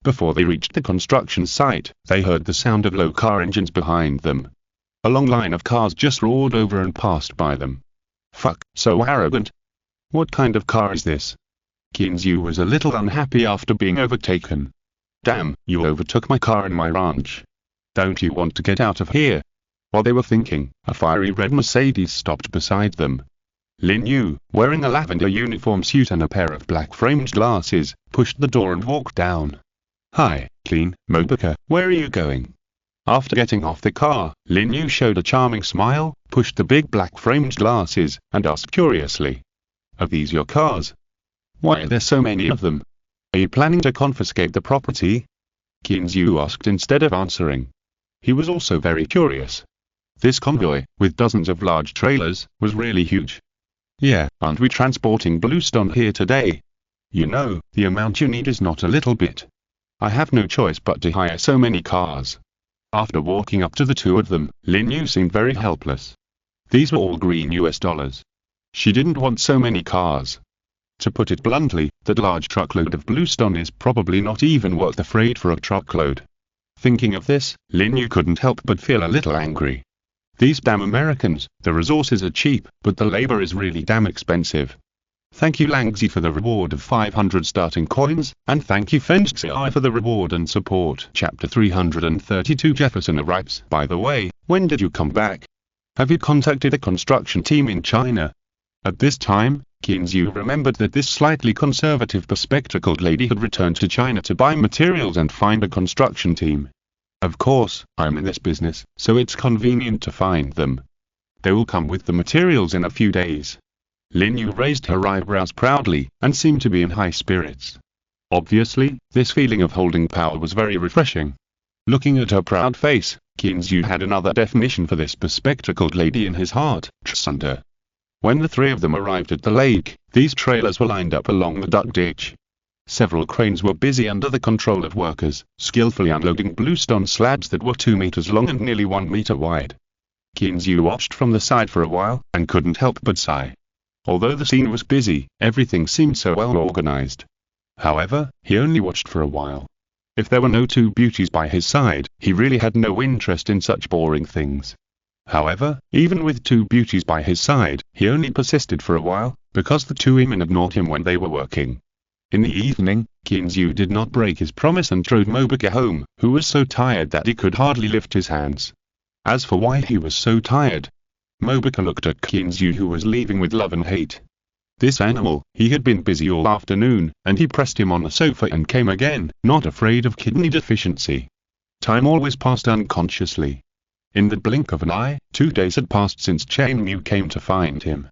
Before they reached the construction site, they heard the sound of low car engines behind them. A long line of cars just roared over and passed by them. Fuck, so arrogant. What kind of car is this? Kinzu was a little unhappy after being overtaken. Damn, you overtook my car in my ranch. Don't you want to get out of here? While they were thinking, a fiery red Mercedes stopped beside them. Lin Yu, wearing a lavender uniform suit and a pair of black framed glasses, pushed the door and walked down. Hi, Clean, Mobuka, where are you going? After getting off the car, Lin Yu showed a charming smile, pushed the big black framed glasses, and asked curiously. Are these your cars? Why are there so many of them? Are you planning to confiscate the property? Kinzu asked instead of answering. He was also very curious. This convoy, with dozens of large trailers, was really huge. Yeah, aren't we transporting bluestone here today? You know, the amount you need is not a little bit. I have no choice but to hire so many cars. After walking up to the two of them, Lin Yu seemed very helpless. These were all green US dollars. She didn't want so many cars. To put it bluntly, that large truckload of bluestone is probably not even worth the freight for a truckload. Thinking of this, Lin Yu couldn't help but feel a little angry. These damn Americans, the resources are cheap, but the labor is really damn expensive. Thank you Langzi for the reward of 500 starting coins, and thank you Fenxi for the reward and support. Chapter 332 Jefferson arrives. By the way, when did you come back? Have you contacted the construction team in China? At this time, Kinzu remembered that this slightly conservative bespectacled lady had returned to China to buy materials and find a construction team. Of course, I'm in this business, so it's convenient to find them. They will come with the materials in a few days. Lin Yu raised her eyebrows proudly, and seemed to be in high spirits. Obviously, this feeling of holding power was very refreshing. Looking at her proud face, Kinzu had another definition for this bespectacled lady in his heart, Tsunder. When the three of them arrived at the lake, these trailers were lined up along the duck ditch. Several cranes were busy under the control of workers, skillfully unloading bluestone slabs that were 2 meters long and nearly 1 meter wide. Kinzu watched from the side for a while, and couldn't help but sigh. Although the scene was busy, everything seemed so well organized. However, he only watched for a while. If there were no two beauties by his side, he really had no interest in such boring things. However, even with two beauties by his side, he only persisted for a while, because the two women ignored him when they were working. In the evening, Kinzu did not break his promise and drove Mobuka home, who was so tired that he could hardly lift his hands. As for why he was so tired, Mobuka looked at Kinzu who was leaving with love and hate. This animal, he had been busy all afternoon, and he pressed him on the sofa and came again, not afraid of kidney deficiency. Time always passed unconsciously. In the blink of an eye, 2 days had passed since Chain Mew came to find him.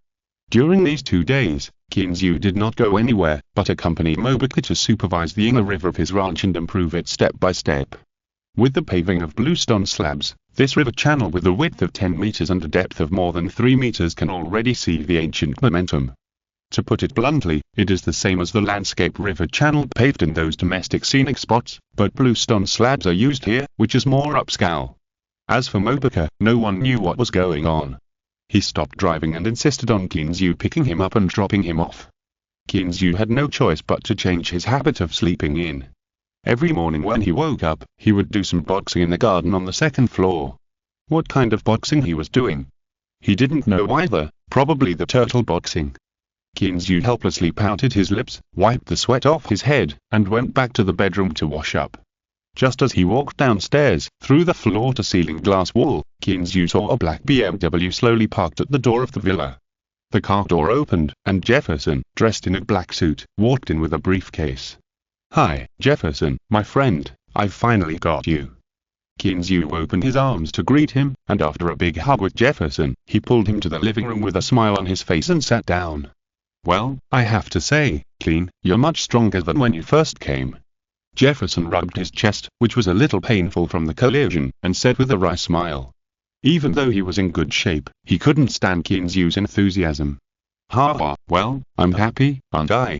During these 2 days, Kinzu did not go anywhere, but accompanied Mobuka to supervise the inner river of his ranch and improve it step by step. With the paving of bluestone slabs, this river channel with a width of 10 meters and a depth of more than 3 meters can already see the ancient momentum. To put it bluntly, it is the same as the landscape river channel paved in those domestic scenic spots, but bluestone slabs are used here, which is more upscale. As for Mobica, no one knew what was going on. He stopped driving and insisted on Kinzu picking him up and dropping him off. Kinzu had no choice but to change his habit of sleeping in. Every morning when he woke up, he would do some boxing in the garden on the second floor. What kind of boxing he was doing? He didn't know either, probably the turtle boxing. Kinzu helplessly pouted his lips, wiped the sweat off his head, and went back to the bedroom to wash up. Just as he walked downstairs, through the floor-to-ceiling glass wall, Kinzu saw a black BMW slowly parked at the door of the villa. The car door opened, and Jefferson, dressed in a black suit, walked in with a briefcase. "Hi, Jefferson, my friend, I've finally got you." Kinzu opened his arms to greet him, and after a big hug with Jefferson, he pulled him to the living room with a smile on his face and sat down. "Well, I have to say, Clean, you're much stronger than when you first came." Jefferson rubbed his chest, which was a little painful from the collision, and said with a wry smile. Even though he was in good shape, he couldn't stand Kinzu's enthusiasm. "Ha, well, I'm happy, aren't I?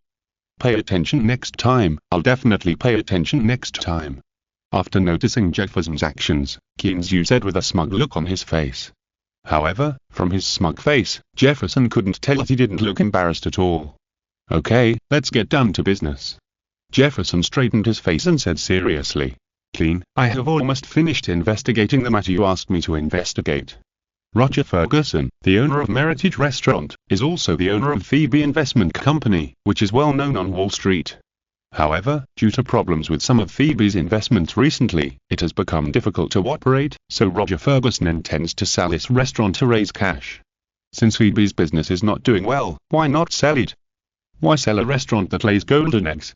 Pay attention next time, I'll definitely pay attention next time." After noticing Jefferson's actions, Kinzu said with a smug look on his face. However, from his smug face, Jefferson couldn't tell that he didn't look embarrassed at all. "Okay, let's get down to business." Jefferson straightened his face and said seriously, "Clean, I have almost finished investigating the matter you asked me to investigate. Roger Ferguson, the owner of Meritage Restaurant, is also the owner of Phoebe Investment Company, which is well known on Wall Street. However, due to problems with some of Phoebe's investments recently, it has become difficult to operate, so Roger Ferguson intends to sell this restaurant to raise cash. Since Phoebe's business is not doing well, why not sell it? Why sell a restaurant that lays golden eggs?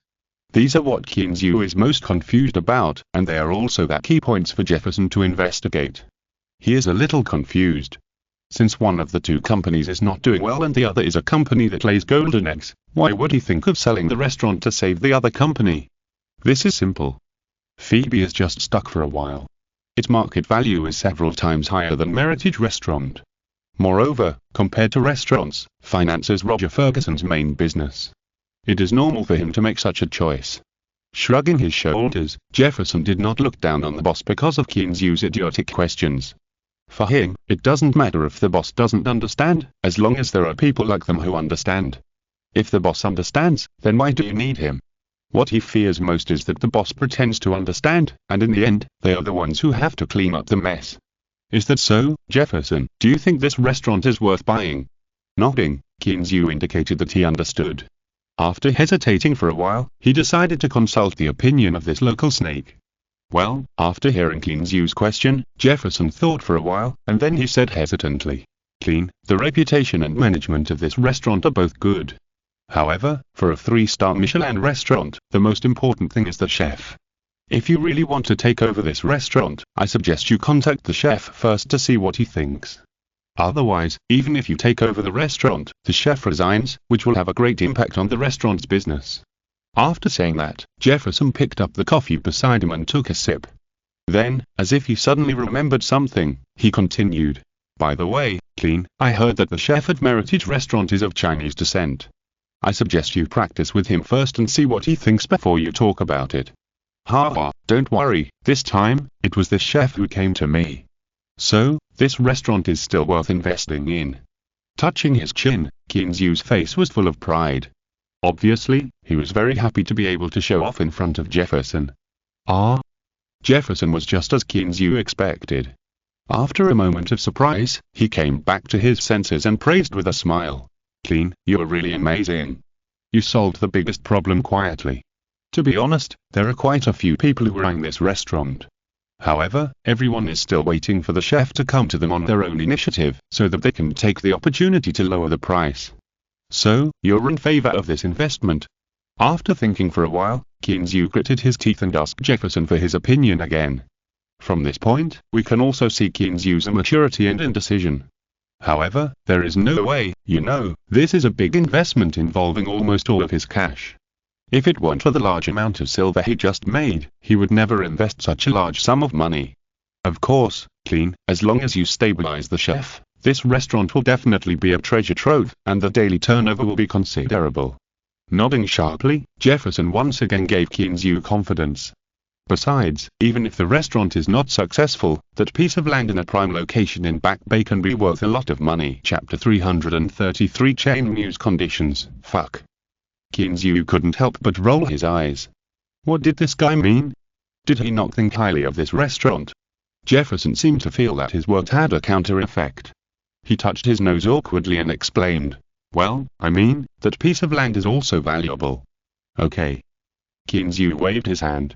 These are what Kinzu is most confused about, and they are also the key points for Jefferson to investigate. He is a little confused. Since one of the two companies is not doing well and the other is a company that lays golden eggs, why would he think of selling the restaurant to save the other company? This is simple. Phoebe is just stuck for a while. Its market value is several times higher than Meritage Restaurant. Moreover, compared to restaurants, finance is Roger Ferguson's main business. It is normal for him to make such a choice. Shrugging his shoulders, Jefferson did not look down on the boss because of Kinzu's idiotic questions. For him, it doesn't matter if the boss doesn't understand, as long as there are people like them who understand. If the boss understands, then why do you need him? What he fears most is that the boss pretends to understand, and in the end, they are the ones who have to clean up the mess. Is that so, Jefferson? Do you think this restaurant is worth buying? Nodding, Kinzu indicated that he understood. After hesitating for a while, he decided to consult the opinion of this local snake. Well, after hearing Kinzu's question, Jefferson thought for a while, and then he said hesitantly, "Clean, the reputation and management of this restaurant are both good. However, for a 3-star Michelin restaurant, the most important thing is the chef. If you really want to take over this restaurant, I suggest you contact the chef first to see what he thinks. Otherwise, even if you take over the restaurant, the chef resigns, which will have a great impact on the restaurant's business." After saying that, Jefferson picked up the coffee beside him and took a sip. Then, as if he suddenly remembered something, he continued, "By the way, Clean, I heard that the chef at Meritage Restaurant is of Chinese descent. I suggest you practice with him first and see what he thinks before you talk about it." "Ha, don't worry, this time, it was the chef who came to me. So, this restaurant is still worth investing in." Touching his chin, Kinzu's face was full of pride. Obviously, he was very happy to be able to show off in front of Jefferson. Jefferson was just as Kinzu expected. After a moment of surprise, he came back to his senses and praised with a smile, "Clean, you're really amazing. You solved the biggest problem quietly. To be honest, there are quite a few people who run this restaurant. However, everyone is still waiting for the chef to come to them on their own initiative, so that they can take the opportunity to lower the price. So, you're in favor of this investment?" After thinking for a while, Kinzu gritted his teeth and asked Jefferson for his opinion again. From this point, we can also see Kinzu's immaturity and indecision. However, there is no way, this is a big investment involving almost all of his cash. If it weren't for the large amount of silver he just made, he would never invest such a large sum of money. Of course, Clean, as long as you stabilize the chef, This restaurant will definitely be a treasure trove, and the daily turnover will be considerable. Nodding sharply, Jefferson once again gave Kinzu confidence. Besides, even if the restaurant is not successful, that piece of land in a prime location in Back Bay can be worth a lot of money. Chapter 333 Chain News Conditions. Fuck. Kinzu couldn't help but roll his eyes. What did this guy mean? Did he not think highly of this restaurant? Jefferson seemed to feel that his words had a counter effect. He touched his nose awkwardly and explained, "Well, I mean, that piece of land is also valuable." "Okay." Kinzu waved his hand.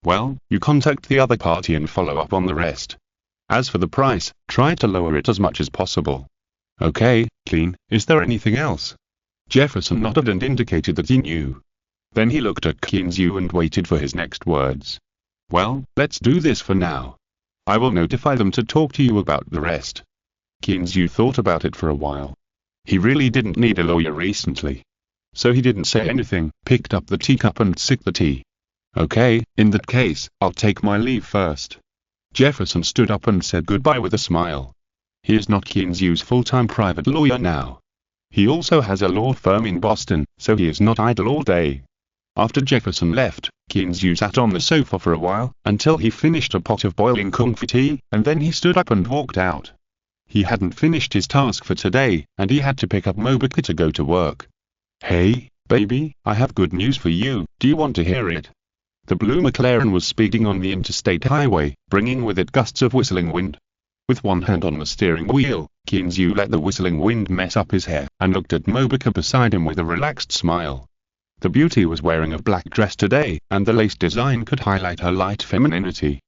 "Well, you contact the other party and follow up on the rest. As for the price, try to lower it as much as possible." "Okay, Clean, is there anything else?" Jefferson nodded and indicated that he knew. Then he looked at Kinzu and waited for his next words. "Well, let's do this for now. I will notify them to talk to you about the rest." Kinzu thought about it for a while. He really didn't need a lawyer recently. So he didn't say anything, picked up the teacup and sipped the tea. "Okay, in that case, I'll take my leave first." Jefferson stood up and said goodbye with a smile. He is not Kinzu's full-time private lawyer now. He also has a law firm in Boston, so he is not idle all day. After Jefferson left, Kinzu sat on the sofa for a while, until he finished a pot of boiling comfy tea, and then he stood up and walked out. He hadn't finished his task for today, and he had to pick up Mobika to go to work. "Hey, baby, I have good news for you, do you want to hear it?" The blue McLaren was speeding on the interstate highway, bringing with it gusts of whistling wind. With one hand on the steering wheel, Kinzu let the whistling wind mess up his hair, and looked at Mobika beside him with a relaxed smile. The beauty was wearing a black dress today, and the lace design could highlight her light femininity.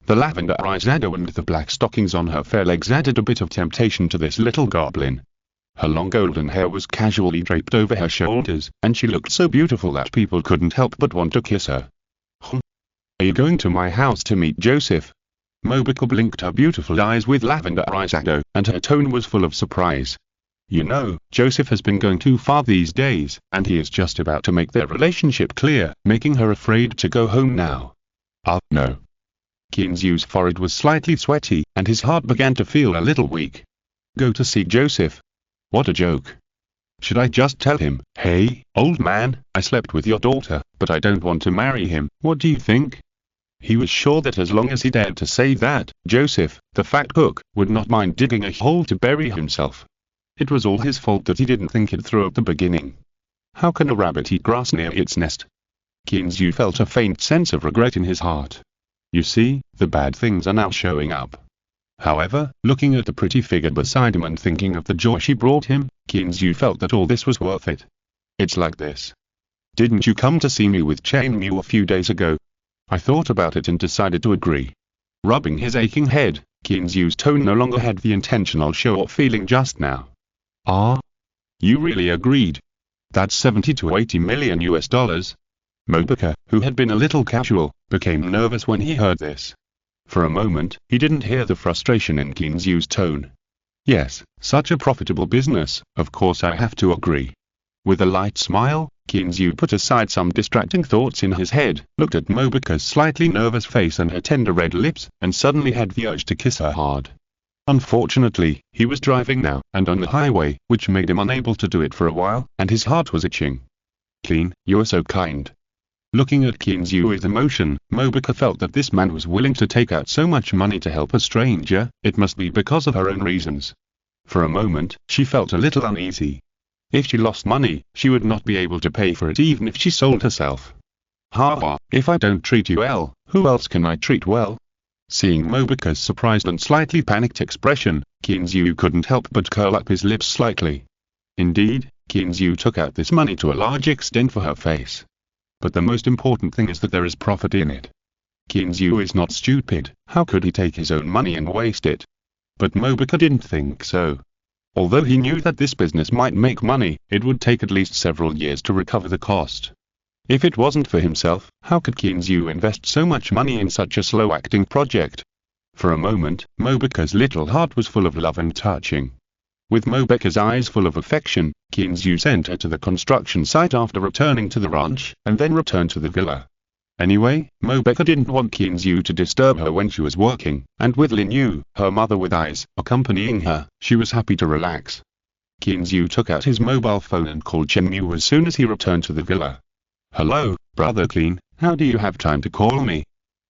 The lavender eyeshadow and the black stockings on her fair legs added a bit of temptation to this little goblin. Her long golden hair was casually draped over her shoulders, and she looked so beautiful that people couldn't help but want to kiss her. "Are you going to my house to meet Joseph?" Mobika blinked her beautiful eyes with lavender eyeshadow, and her tone was full of surprise. "You know, Joseph has been going too far these days, and he is just about to make their relationship clear, making her afraid to go home now." No." Kinzu's forehead was slightly sweaty, and his heart began to feel a little weak. "Go to see Joseph? What a joke. Should I just tell him, 'Hey, old man, I slept with your daughter, but I don't want to marry him, what do you think?'" He was sure that as long as he dared to say that, Joseph, the fat cook, would not mind digging a hole to bury himself. It was all his fault that he didn't think it through at the beginning. How can a rabbit eat grass near its nest? Kinzu felt a faint sense of regret in his heart. You see, the bad things are now showing up. However, looking at the pretty figure beside him and thinking of the joy she brought him, Kinzu felt that all this was worth it. "It's like this. Didn't you come to see me with Chain Mew a few days ago?" I thought about it and decided to agree. Rubbing his aching head, Kinzu's tone no longer had the intentional show-off feeling just now. "Ah? You really agreed? That's 70 to 80 million US dollars? Mobika, who had been a little casual, became nervous when he heard this. For a moment, he didn't hear the frustration in Kinzu's tone. "Yes, such a profitable business, of course I have to agree." With a light smile, Kinzu put aside some distracting thoughts in his head, looked at Mobika's slightly nervous face and her tender red lips, and suddenly had the urge to kiss her hard. Unfortunately, he was driving now, and on the highway, which made him unable to do it for a while, and his heart was itching. "Clean, you are so kind." Looking at Kinzu with emotion, Mobika felt that this man was willing to take out so much money to help a stranger, it must be because of her own reasons. For a moment, she felt a little uneasy. If she lost money, she would not be able to pay for it even if she sold herself. "Ha, if I don't treat you well, who else can I treat well?" Seeing Mobika's surprised and slightly panicked expression, Kinzu couldn't help but curl up his lips slightly. Indeed, Kinzu took out this money to a large extent for her face. But the most important thing is that there is profit in it. Kinzu is not stupid, how could he take his own money and waste it? But Mobika didn't think so. Although he knew that this business might make money, it would take at least several years to recover the cost. If it wasn't for himself, how could Kinzu invest so much money in such a slow-acting project? For a moment, Mobika's little heart was full of love and touching. With Mobika's eyes full of affection, Kinzu sent her to the construction site after returning to the ranch, and then returned to the villa. Anyway, Rebecca didn't want Qinzhu to disturb her when she was working, and with Lin Yu, her mother with eyes, accompanying her, she was happy to relax. Qinzhu took out his mobile phone and called Chen Mu as soon as he returned to the villa. "Hello, Brother Clean, how do you have time to call me?"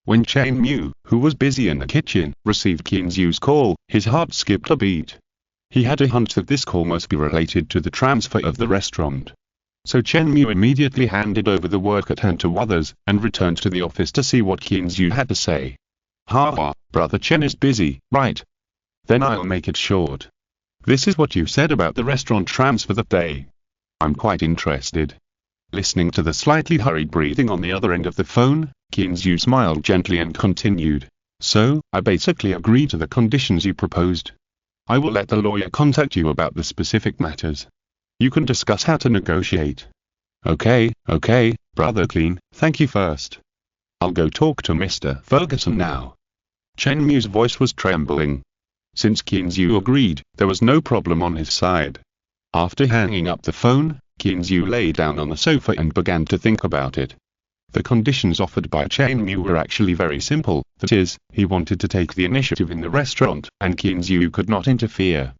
When Chen Mu, who was busy in the kitchen, received Qinzhu's call, his heart skipped a beat. He had a hunch that this call must be related to the transfer of the restaurant. So Chen Mu immediately handed over the work at hand to others, and returned to the office to see what Qinzhu had to say. "Ha, Brother Chen is busy, right? Then I'll make it short. This is what you said about the restaurant transfer that day. I'm quite interested." Listening to the slightly hurried breathing on the other end of the phone, Qinzhu smiled gently and continued. "So, I basically agree to the conditions you proposed. I will let the lawyer contact you about the specific matters. You can discuss how to negotiate." Okay, Brother Clean, thank you first. I'll go talk to Mr. Ferguson now." Chen Mu's voice was trembling. Since Qinzhu agreed, there was no problem on his side. After hanging up the phone, Qinzhu lay down on the sofa and began to think about it. The conditions offered by Chen Mu were actually very simple, that is, he wanted to take the initiative in the restaurant, and Qinzhu could not interfere.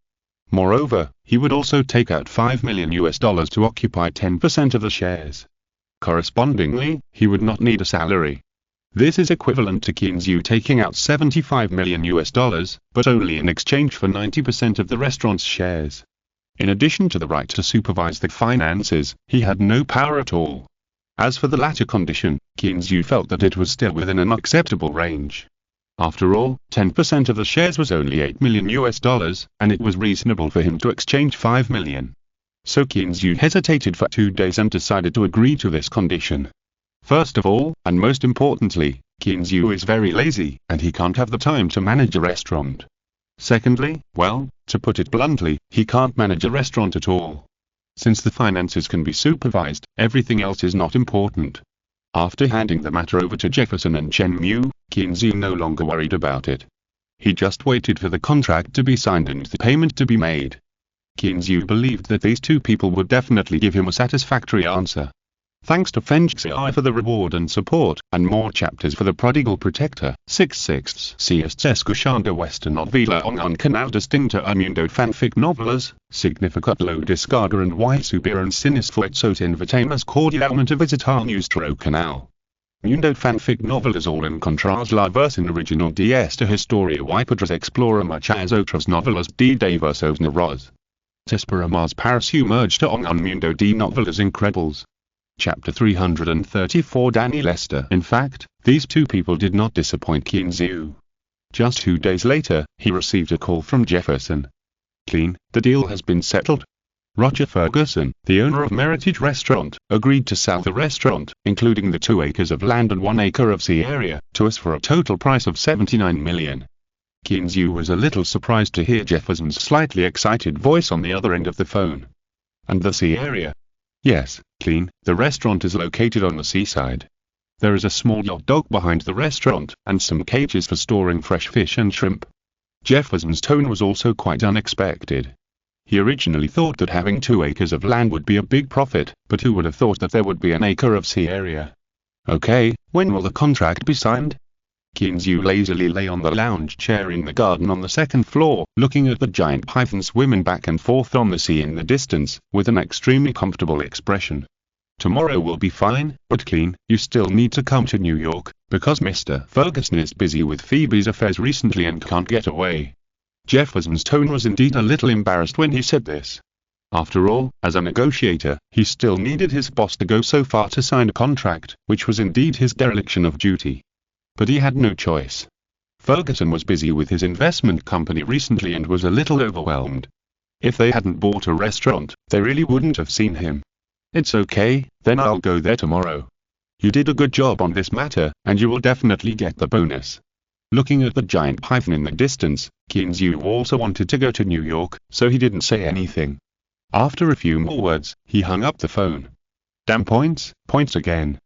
Moreover, he would also take out $5 million to occupy 10% of the shares. Correspondingly, he would not need a salary. This is equivalent to Qinzhu taking out $75 million, but only in exchange for 90% of the restaurant's shares. In addition to the right to supervise the finances, he had no power at all. As for the latter condition, Qinzhu felt that it was still within an acceptable range. After all, 10% of the shares was only $8 million, and it was reasonable for him to exchange $5 million. So Qinzhu hesitated for 2 days and decided to agree to this condition. First of all, and most importantly, Qinzhu is very lazy, and he can't have the time to manage a restaurant. Secondly, well, to put it bluntly, he can't manage a restaurant at all. Since the finances can be supervised, everything else is not important. After handing the matter over to Jefferson and Chen Mu, Qinzhu no longer worried about it. He just waited for the contract to be signed and the payment to be made. Qinzhu believed that these two people would definitely give him a satisfactory answer. Thanks to Feng Xiai for the reward and support, and more chapters for the Prodigal Protector, 6/6 CSS Kushanda Western Novela on Canal Distinta Mundo Fanfic Novelas, Significat Lo Descarga and Y Subir and Sinisfuetzos Invitamos Cordialmente Visitar Nuestro Canal. Mundo Fanfic Novelas all encontradas la versión original de esta historia y podrás explorar muchas otras novelas de diversos narradores. Te esperamos para sumergirte en un mundo de novelas incredibles. Chapter 334 Danny Lester. In fact, these two people did not disappoint Qinzhu. Just 2 days later, he received a call from Jefferson. "Clean, the deal has been settled. Roger Ferguson, the owner of Meritage Restaurant, agreed to sell the restaurant, including the 2 acres of land and 1 acre of sea area, to us for a total price of $79 million. Qinzhu was a little surprised to hear Jefferson's slightly excited voice on the other end of the phone. "And the sea area?" "Yes, Clean, the restaurant is located on the seaside. There is a small yacht dock behind the restaurant, and some cages for storing fresh fish and shrimp." Jefferson's tone was also quite unexpected. He originally thought that having 2 acres of land would be a big profit, but who would have thought that there would be an acre of sea area? "Okay, when will the contract be signed?" Qinzhu lazily lay on the lounge chair in the garden on the 2nd floor, looking at the giant python swimming back and forth on the sea in the distance, with an extremely comfortable expression. "Tomorrow will be fine, but Clean, you still need to come to New York, because Mr. Ferguson is busy with Phoebe's affairs recently and can't get away." Jefferson's tone was indeed a little embarrassed when he said this. After all, as a negotiator, he still needed his boss to go so far to sign a contract, which was indeed his dereliction of duty. But he had no choice. Ferguson was busy with his investment company recently and was a little overwhelmed. If they hadn't bought a restaurant, they really wouldn't have seen him. "It's okay, then I'll go there tomorrow. You did a good job on this matter, and you will definitely get the bonus." Looking at the giant python in the distance, Qinzhu also wanted to go to New York, so he didn't say anything. After a few more words, he hung up the phone. "Damn points again."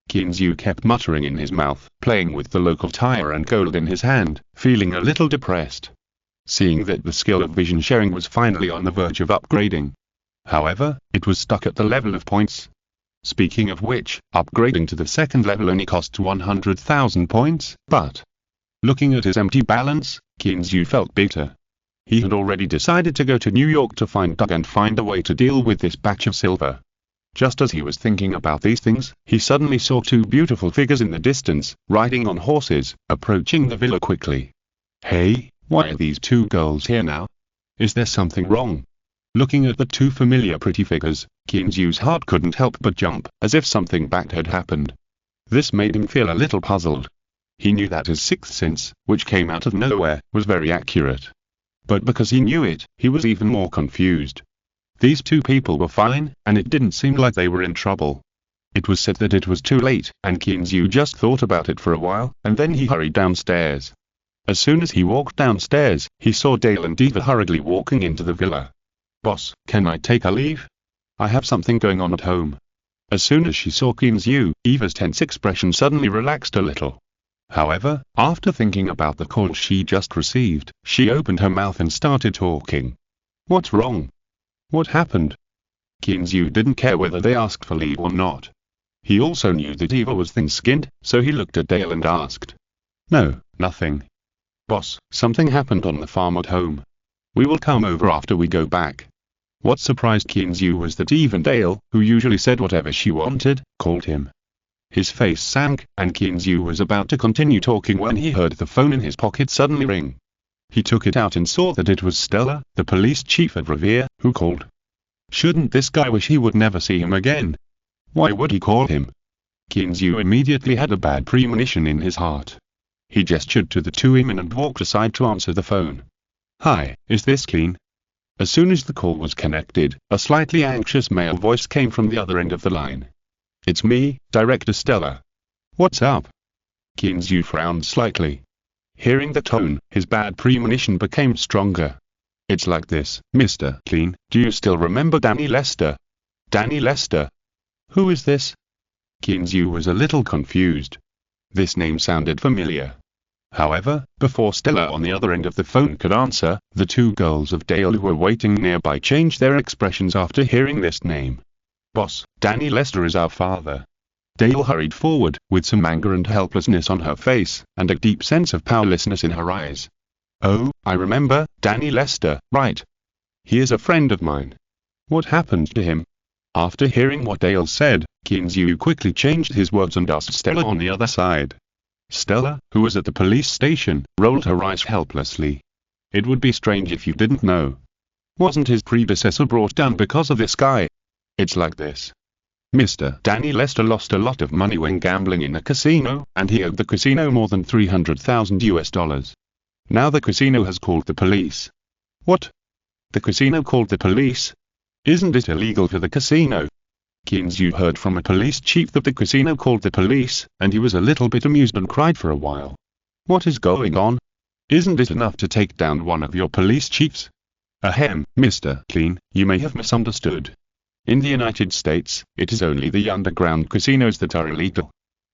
Qinzhu kept muttering in his mouth, playing with the local tire and gold in his hand, feeling a little depressed. Seeing that the skill of vision sharing was finally on the verge of upgrading. However, it was stuck at the level of points. Speaking of which, upgrading to the second level only costs 100,000 points, but looking at his empty balance, Kinzu felt bitter. He had already decided to go to New York to find Doug and find a way to deal with this batch of silver. Just as he was thinking about these things, he suddenly saw two beautiful figures in the distance, riding on horses, approaching the villa quickly. Hey, why are these two girls here now? Is there something wrong? Looking at the two familiar pretty figures, Kinzu's heart couldn't help but jump, as if something bad had happened. This made him feel a little puzzled. He knew that his sixth sense, which came out of nowhere, was very accurate. But because he knew it, he was even more confused. These two people were fine, and it didn't seem like they were in trouble. It was said that it was too late, and Kinzu just thought about it for a while, and then he hurried downstairs. As soon as he walked downstairs, he saw Dale and Eva hurriedly walking into the villa. "Boss, can I take a leave? I have something going on at home." As soon as she saw Kinzu, Eva's tense expression suddenly relaxed a little. However, after thinking about the call she just received, she opened her mouth and started talking. "What's wrong? What happened?" Kinzu didn't care whether they asked for leave or not. He also knew that Eva was thin-skinned, so he looked at Dale and asked. "No, nothing. Boss, something happened on the farm at home. We will come over after we go back." What surprised Kinzu was that even Dale, who usually said whatever she wanted, called him. His face sank, and Kinzu was about to continue talking when he heard the phone in his pocket suddenly ring. He took it out and saw that it was Stella, the police chief at Revere, who called. Shouldn't this guy wish he would never see him again? Why would he call him? Kinzu immediately had a bad premonition in his heart. He gestured to the two women and walked aside to answer the phone. "Hi, is this Keen?" As soon as the call was connected, a slightly anxious male voice came from the other end of the line. "It's me, Director Stella. What's up?" Kinzu frowned slightly. Hearing the tone, his bad premonition became stronger. "It's like this, Mr. Clean, do you still remember Danny Lester?" "Danny Lester? Who is this?" Kinzu was a little confused. This name sounded familiar. However, before Stella on the other end of the phone could answer, the two girls of Dale who were waiting nearby changed their expressions after hearing this name. "Boss, Danny Lester is our father." Dale hurried forward, with some anger and helplessness on her face, and a deep sense of powerlessness in her eyes. "Oh, I remember, Danny Lester, right. He is a friend of mine. What happened to him?" After hearing what Dale said, Kinzu quickly changed his words and asked Stella on the other side. Stella, who was at the police station, rolled her eyes helplessly. "It would be strange if you didn't know. Wasn't his predecessor brought down because of this guy? It's like this. Mr. Danny Lester lost a lot of money when gambling in a casino, and he owed the casino more than $300,000. Now the casino has called the police." "What? The casino called the police? Isn't it illegal for the casino?" Kinzu heard from a police chief that the casino called the police, and he was a little bit amused and cried for a while. "What is going on? Isn't it enough to take down one of your police chiefs?" "Ahem, Mr. Clean, you may have misunderstood. In the United States, it is only the underground casinos that are illegal.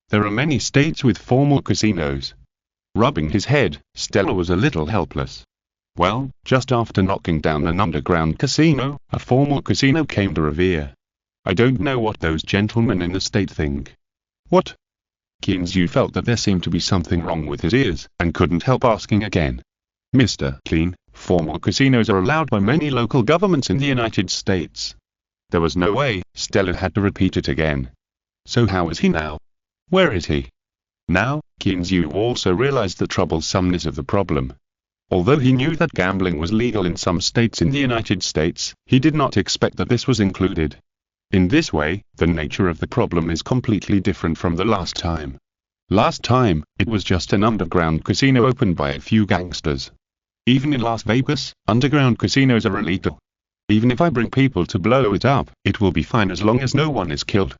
There are many states with formal casinos." Rubbing his head, Stella was a little helpless. "Well, just after knocking down an underground casino, a formal casino came to Revere. I don't know what those gentlemen in the state think." "What?" Kinzu felt that there seemed to be something wrong with his ears, and couldn't help asking again. "Mr. Clean, formal casinos are allowed by many local governments in the United States." There was no way, Stella had to repeat it again. "So how is he now? Where is he?" Now, Kinzu also realized the troublesomeness of the problem. Although he knew that gambling was legal in some states in the United States, he did not expect that this was included. In this way, the nature of the problem is completely different from the last time. Last time, it was just an underground casino opened by a few gangsters. Even in Las Vegas, underground casinos are illegal. Even if I bring people to blow it up, it will be fine as long as no one is killed.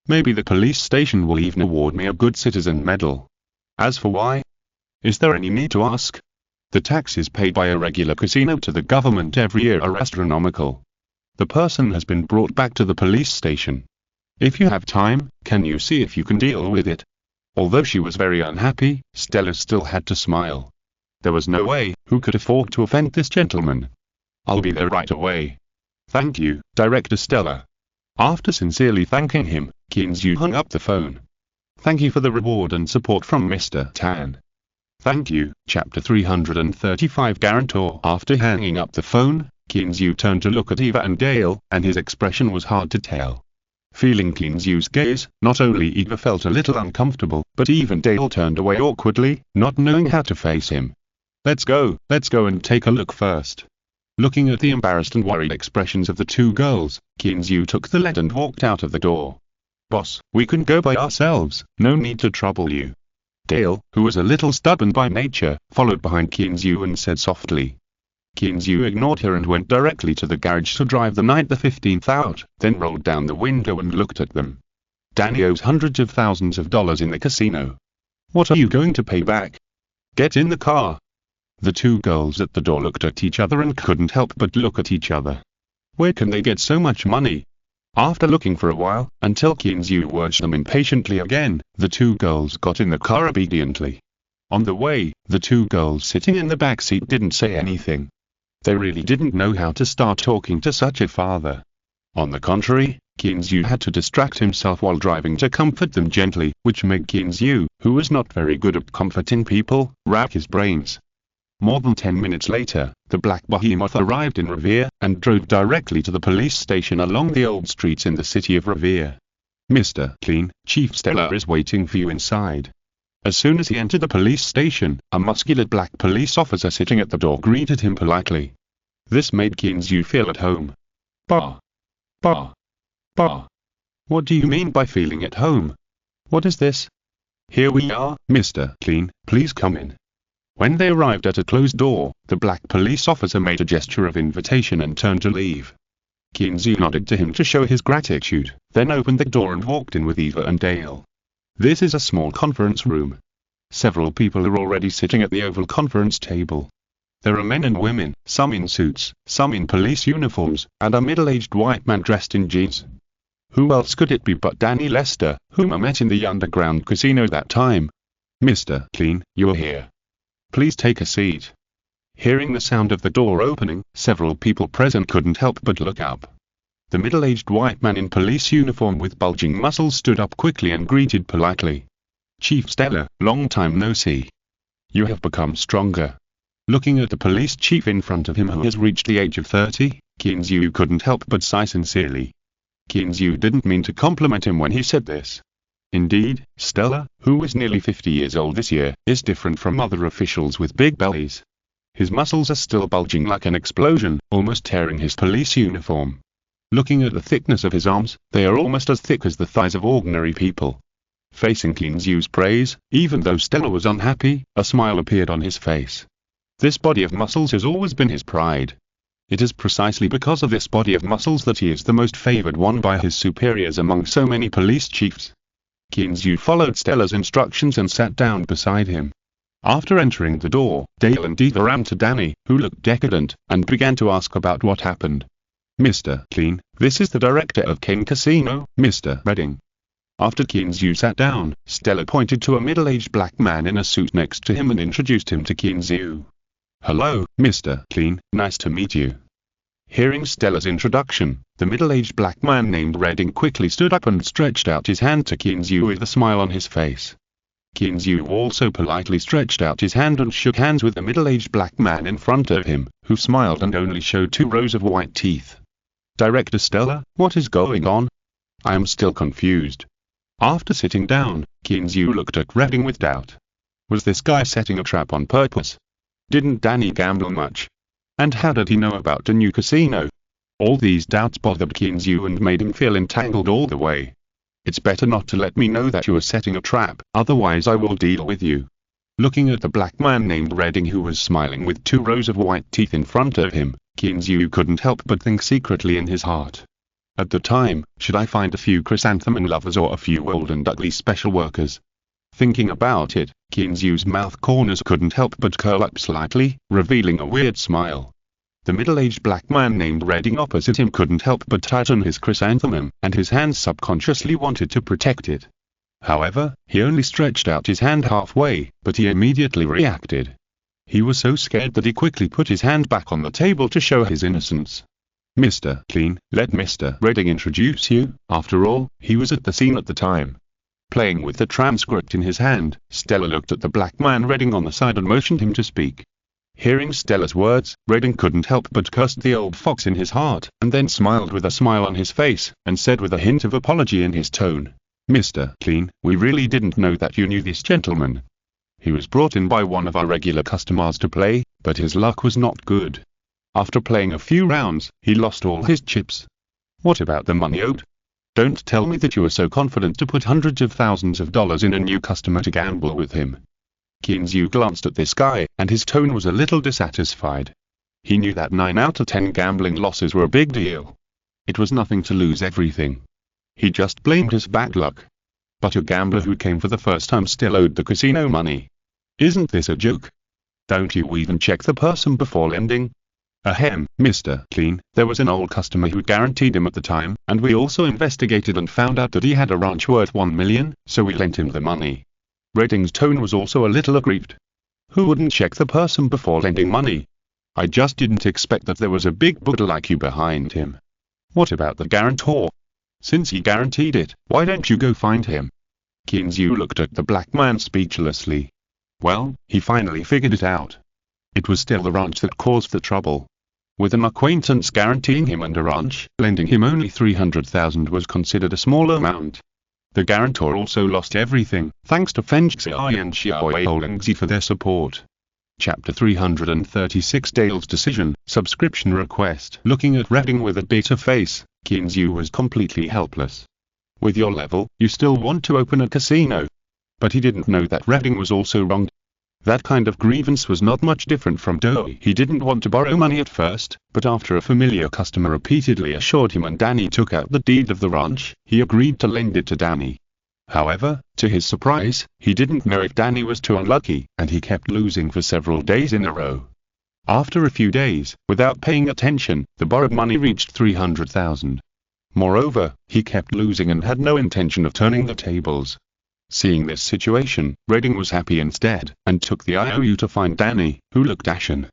Maybe the police station will even award me a good citizen medal. As for why? Is there any need to ask? The taxes paid by a regular casino to the government every year are astronomical. The person has been brought back to the police station. If you have time, can you see if you can deal with it? Although she was very unhappy, Stella still had to smile. There was no way, who could afford to offend this gentleman? "I'll be there right away. Thank you, Director Stella." After sincerely thanking him, Kinzu hung up the phone. Thank you for the reward and support from Mr. Tan. Thank you. Chapter 335 Guarantor. After hanging up the phone, Kinzu turned to look at Eva and Dale, and his expression was hard to tell. Feeling Kinzu's gaze, not only Eva felt a little uncomfortable, but even Dale turned away awkwardly, not knowing how to face him. Let's go and take a look first. Looking at the embarrassed and worried expressions of the two girls, Kinzu took the lead and walked out of the door. Boss, we can go by ourselves, no need to trouble you. Dale, who was a little stubborn by nature, followed behind Kinzu and said softly. Kinzu ignored her and went directly to the garage to drive the night the 15th out, then rolled down the window and looked at them. Danny owes hundreds of thousands of dollars in the casino. What are you going to pay back? Get in the car. The two girls at the door looked at each other and couldn't help but look at each other. Where can they get so much money? After looking for a while, until Kinzu urged them impatiently again, the two girls got in the car obediently. On the way, the two girls sitting in the back seat didn't say anything. They really didn't know how to start talking to such a father. On the contrary, Kinzu had to distract himself while driving to comfort them gently, which made Kinzu, who was not very good at comforting people, rack his brains. More than 10 minutes later, the black behemoth arrived in Revere, and drove directly to the police station along the old streets in the city of Revere. Mr. Clean, Chief Stellar is waiting for you inside. As soon as he entered the police station, a muscular black police officer sitting at the door greeted him politely. This made Kinzu feel at home. Bah. What do you mean by feeling at home? What is this? Here we are, Mr. Clean, please come in. When they arrived at a closed door, the black police officer made a gesture of invitation and turned to leave. Kinzu nodded to him to show his gratitude, then opened the door and walked in with Eva and Dale. This is a small conference room. Several people are already sitting at the oval conference table. There are men and women, some in suits, some in police uniforms, and a middle-aged white man dressed in jeans. Who else could it be but Danny Lester, whom I met in the underground casino that time? Mr. Clean, you're here. Please take a seat. Hearing the sound of the door opening, several people present couldn't help but look up. The middle-aged white man in police uniform with bulging muscles stood up quickly and greeted politely. Chief Stellar, long time no see. You have become stronger. Looking at the police chief in front of him who has reached the age of 30, Kinzu couldn't help but sigh sincerely. Kinzu didn't mean to compliment him when he said this. Indeed, Stellar, who is nearly 50 years old this year, is different from other officials with big bellies. His muscles are still bulging like an explosion, almost tearing his police uniform. Looking at the thickness of his arms, they are almost as thick as the thighs of ordinary people. Facing Kinzu's praise, even though Stellar was unhappy, a smile appeared on his face. This body of muscles has always been his pride. It is precisely because of this body of muscles that he is the most favored one by his superiors among so many police chiefs. Kinzu followed Stellar's instructions and sat down beside him. After entering the door, Dale and Eva ran to Danny, who looked decadent, and began to ask about what happened. Mr. Clean, this is the director of King Casino, Mr. Redding. After Kinzu sat down, Stellar pointed to a middle-aged black man in a suit next to him and introduced him to Kinzu. Hello, Mr. Clean, nice to meet you. Hearing Stellar's introduction, the middle-aged black man named Redding quickly stood up and stretched out his hand to Kinzu with a smile on his face. Kinzu also politely stretched out his hand and shook hands with the middle-aged black man in front of him, who smiled and only showed 2 rows of white teeth. Director Stellar, what is going on? I am still confused. After sitting down, Kinzu looked at Redding with doubt. Was this guy setting a trap on purpose? Didn't Danny gamble much? And how did he know about the new casino? All these doubts bothered Kinzu and made him feel entangled all the way. It's better not to let me know that you are setting a trap, otherwise I will deal with you. Looking at the black man named Redding who was smiling with 2 rows of white teeth in front of him, Kinzu couldn't help but think secretly in his heart. At the time, should I find a few chrysanthemum lovers or a few old and ugly special workers? Thinking about it, Kinzu's mouth corners couldn't help but curl up slightly, revealing a weird smile. The middle-aged black man named Redding opposite him couldn't help but tighten his chrysanthemum, and his hands subconsciously wanted to protect it. However, he only stretched out his hand halfway, but he immediately reacted. He was so scared that he quickly put his hand back on the table to show his innocence. Mr. Clean, let Mr. Redding introduce you. After all, he was at the scene at the time. Playing with the transcript in his hand, Stella looked at the black man Redding on the side and motioned him to speak. Hearing Stella's words, Redding couldn't help but curse the old fox in his heart, and then smiled with a smile on his face, and said with a hint of apology in his tone, Mr. Clean, we really didn't know that you knew this gentleman. He was brought in by one of our regular customers to play, but his luck was not good. After playing a few rounds, he lost all his chips. What about the money owed? Don't tell me that you were so confident to put hundreds of thousands of dollars in a new customer to gamble with him. Kinzu glanced at this guy, and his tone was a little dissatisfied. He knew that 9 out of 10 gambling losses were a big deal. It was nothing to lose everything. He just blamed his bad luck. But a gambler who came for the first time still owed the casino money. Isn't this a joke? Don't you even check the person before lending? Ahem, Mr. Clean, there was an old customer who guaranteed him at the time, and we also investigated and found out that he had a ranch worth $1 million, so we lent him the money. Redding's tone was also a little aggrieved. Who wouldn't check the person before lending money? I just didn't expect that there was a big Buddha like you behind him. What about the guarantor? Since he guaranteed it, why don't you go find him? Kinzu looked at the black man speechlessly. Well, he finally figured it out. It was still the ranch that caused the trouble. With an acquaintance guaranteeing him and a ranch, lending him only $300,000 was considered a small amount. The guarantor also lost everything, thanks to Fengxiai and Xiaowei Holdingzi for their support. Chapter 336 Dale's Decision, Subscription Request. Looking at Redding with a bitter face, Kinzu was completely helpless. With your level, you still want to open a casino. But he didn't know that Redding was also wronged. That kind of grievance was not much different from Doi. He didn't want to borrow money at first, but after a familiar customer repeatedly assured him and Danny took out the deed of the ranch, he agreed to lend it to Danny. However, to his surprise, he didn't know if Danny was too unlucky, and he kept losing for several days in a row. After a few days, without paying attention, the borrowed money reached $300,000. Moreover, he kept losing and had no intention of turning the tables. Seeing this situation, Redding was happy instead, and took the IOU to find Danny, who looked ashen.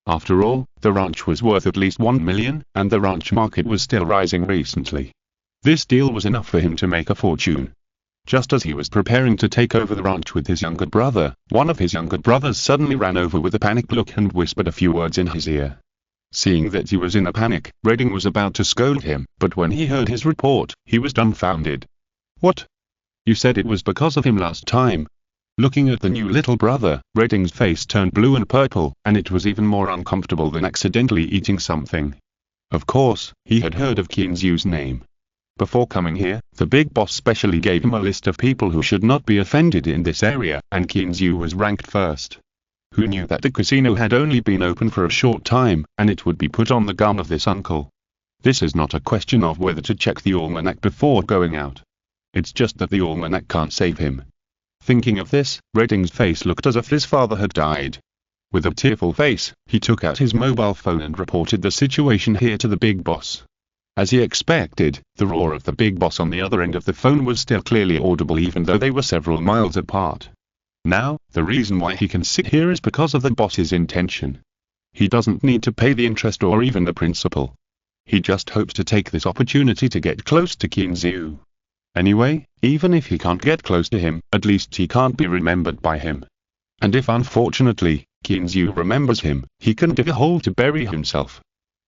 After all, the ranch was worth at least $1 million, and the ranch market was still rising recently. This deal was enough for him to make a fortune. Just as he was preparing to take over the ranch with his younger brother, one of his younger brothers suddenly ran over with a panicked look and whispered a few words in his ear. Seeing that he was in a panic, Redding was about to scold him, but when he heard his report, he was dumbfounded. What? You said it was because of him last time. Looking at the new little brother, Redding's face turned blue and purple, and it was even more uncomfortable than accidentally eating something. Of course, he had heard of Kinzu's name. Before coming here, the big boss specially gave him a list of people who should not be offended in this area, and Kinzu was ranked first. Who knew that the casino had only been open for a short time, and it would be put on the gun of this uncle? This is not a question of whether to check the almanac before going out. It's just that the almanac can't save him. Thinking of this, Redding's face looked as if his father had died. With a tearful face, he took out his mobile phone and reported the situation here to the big boss. As he expected, the roar of the big boss on the other end of the phone was still clearly audible even though they were several miles apart. Now, the reason why he can sit here is because of the boss's intention. He doesn't need to pay the interest or even the principal. He just hopes to take this opportunity to get close to Kinzu. Anyway, even if he can't get close to him, at least he can't be remembered by him. And if unfortunately, Kinzu remembers him, he can dig a hole to bury himself.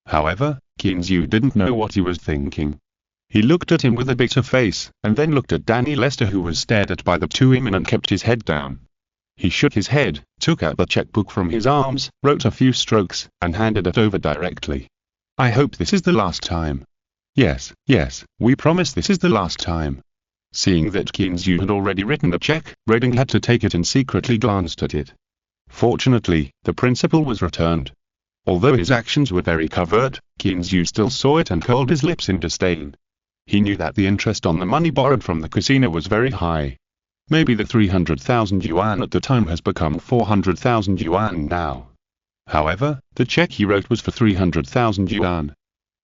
However, Kinzu didn't know what he was thinking. He looked at him with a bitter face, and then looked at Danny Lester who was stared at by the two women and kept his head down. He shook his head, took out the checkbook from his arms, wrote a few strokes, and handed it over directly. I hope this is the last time. Yes, we promise this is the last time. Seeing that Kinzu had already written the check, Redding had to take it and secretly glanced at it. Fortunately, the principal was returned. Although his actions were very covert, Kinzu still saw it and curled his lips in disdain. He knew that the interest on the money borrowed from the casino was very high. Maybe the 300,000 yuan at the time has become 400,000 yuan now. However, the check he wrote was for 300,000 yuan.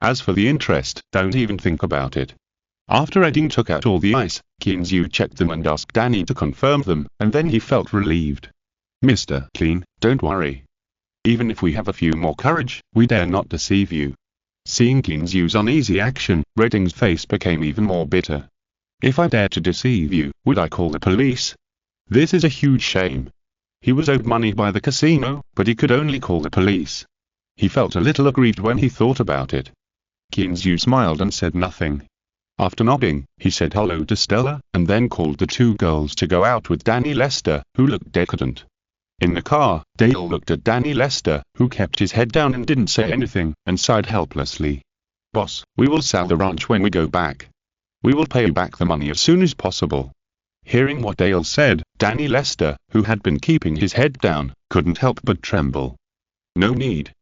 As for the interest, don't even think about it. After Redding took out all the ice, Kinzu checked them and asked Danny to confirm them, and then he felt relieved. Mr. Clean, don't worry. Even if we have a few more courage, we dare not deceive you. Seeing Kinzu's uneasy action, Redding's face became even more bitter. If I dared to deceive you, would I call the police? This is a huge shame. He was owed money by the casino, but he could only call the police. He felt a little aggrieved when he thought about it. Kinzu smiled and said nothing. After nodding, he said hello to Stella, and then called the two girls to go out with Danny Lester, who looked decadent. In the car, Dale looked at Danny Lester, who kept his head down and didn't say anything, and sighed helplessly. "Boss, we will sell the ranch when we go back. We will pay you back the money as soon as possible." Hearing what Dale said, Danny Lester, who had been keeping his head down, couldn't help but tremble. "No need,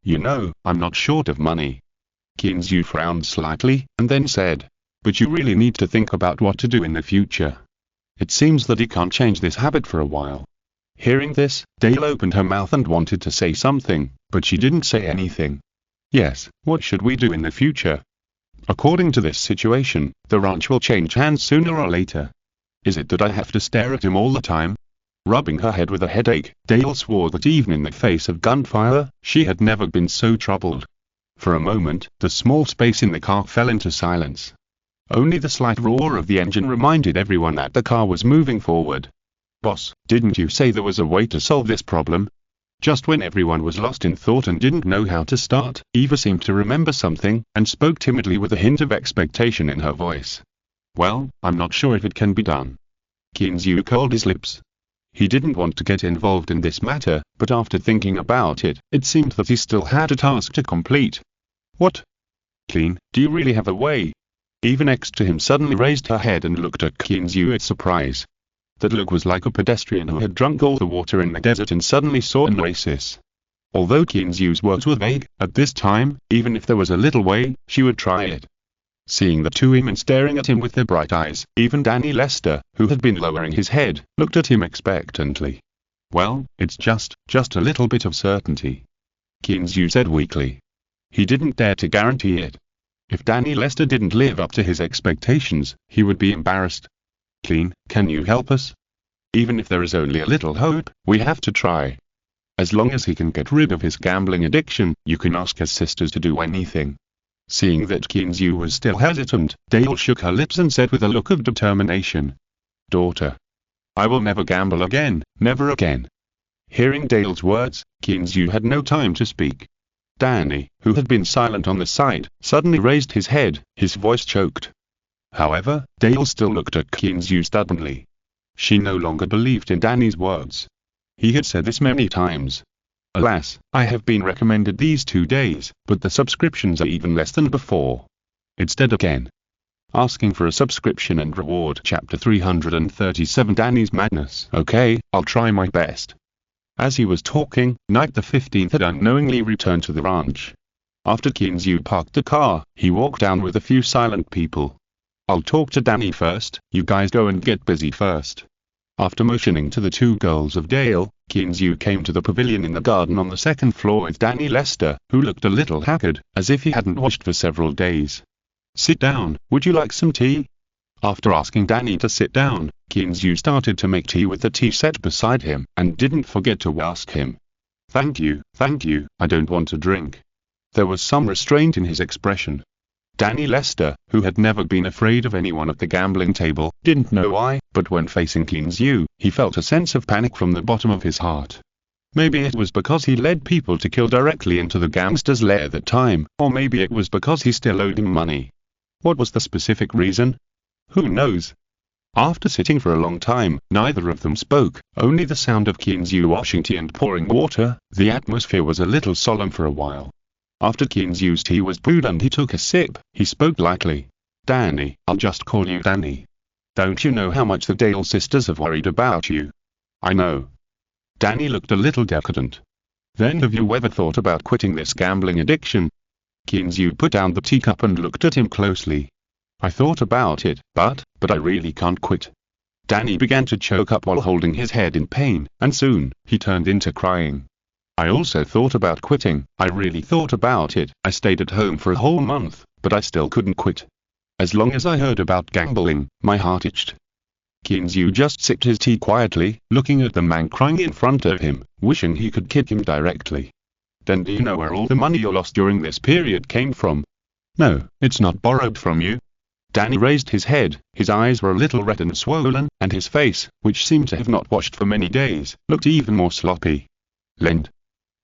I'm not short of money." Kinzu frowned slightly, and then said, "But you really need to think about what to do in the future. It seems that he can't change this habit for a while." Hearing this, Dale opened her mouth and wanted to say something, but she didn't say anything. "Yes, what should we do in the future? According to this situation, the ranch will change hands sooner or later. Is it that I have to stare at him all the time?" Rubbing her head with a headache, Dale swore that even in the face of gunfire, she had never been so troubled. For a moment, the small space in the car fell into silence. Only the slight roar of the engine reminded everyone that the car was moving forward. "Boss, didn't you say there was a way to solve this problem?" Just when everyone was lost in thought and didn't know how to start, Eva seemed to remember something, and spoke timidly with a hint of expectation in her voice. "Well, I'm not sure if it can be done." Kinzu curled his lips. He didn't want to get involved in this matter, but after thinking about it, it seemed that he still had a task to complete. "What? Clean, do you really have a way?" Eva next to him suddenly raised her head and looked at Kinzu in surprise. That look was like a pedestrian who had drunk all the water in the desert and suddenly saw an oasis. Although Kinzu's words were vague, at this time, even if there was a little way, she would try it. Seeing the two women staring at him with their bright eyes, even Danny Lester, who had been lowering his head, looked at him expectantly. "Well, it's just a little bit of certainty," Kinzu said weakly. He didn't dare to guarantee it. If Danny Lester didn't live up to his expectations, he would be embarrassed. "Clean, can you help us? Even if there is only a little hope, we have to try. As long as he can get rid of his gambling addiction, you can ask his sisters to do anything." Seeing that Kinzu was still hesitant, Dale shook her lips and said with a look of determination, "Daughter, I will never gamble again, never again." Hearing Dale's words, Kinzu had no time to speak. Danny, who had been silent on the side, suddenly raised his head, his voice choked. However, Dale still looked at Kinzu stubbornly. She no longer believed in Danny's words. He had said this many times. "Alas, I have been recommended these 2 days, but the subscriptions are even less than before." Instead again. Asking for a subscription and reward. Chapter 337 Danny's Madness. "Okay, I'll try my best." As he was talking, Night the 15th had unknowingly returned to the ranch. After Kinzu parked the car, he walked down with a few silent people. "I'll talk to Danny first, you guys go and get busy first." After motioning to the two girls of Dale, Kinzu came to the pavilion in the garden on the second floor with Danny Lester, who looked a little haggard, as if he hadn't washed for several days. "Sit down, would you like some tea?" After asking Danny to sit down, Kinzu started to make tea with the tea set beside him, and didn't forget to ask him. Thank you, I don't want to drink." There was some restraint in his expression. Danny Lester, who had never been afraid of anyone at the gambling table, didn't know why, but when facing Kinzu, he felt a sense of panic from the bottom of his heart. Maybe it was because he led people to kill directly into the gangster's lair that time, or maybe it was because he still owed him money. What was the specific reason? Who knows? After sitting for a long time, neither of them spoke, only the sound of Kinzu washing tea and pouring water. The atmosphere was a little solemn for a while. After Kinzu's tea was brewed and he took a sip, he spoke lightly. "Danny, I'll just call you Danny. Don't you know how much the Dale sisters have worried about you?" "I know." Danny looked a little decadent. "Then have you ever thought about quitting this gambling addiction?" Kinzu put down the teacup and looked at him closely. "I thought about it, but I really can't quit." Danny began to choke up while holding his head in pain, and soon, he turned into crying. "I also thought about quitting, I really thought about it. I stayed at home for a whole month, but I still couldn't quit. As long as I heard about gambling, my heart itched." Kinzu just sipped his tea quietly, looking at the man crying in front of him, wishing he could kick him directly. "Then do you know where all the money you lost during this period came from?" No, it's not borrowed from you. Danny raised his head, his eyes were a little red and swollen, and his face, which seemed to have not washed for many days, looked even more sloppy. Lend?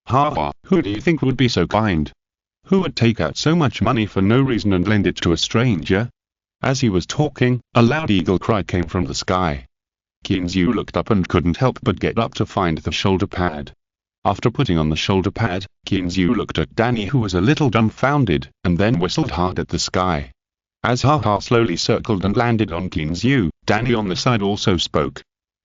Ha ha, who do you think would be so kind? Who would take out so much money for no reason and lend it to a stranger? As he was talking, a loud eagle cry came from the sky. Kinzu looked up and couldn't help but get up to find the shoulder pad. After putting on the shoulder pad, Kinzu looked at Danny, who was a little dumbfounded, and then whistled hard at the sky. As Ha-Ha slowly circled and landed on Kinzu, Danny on the side also spoke.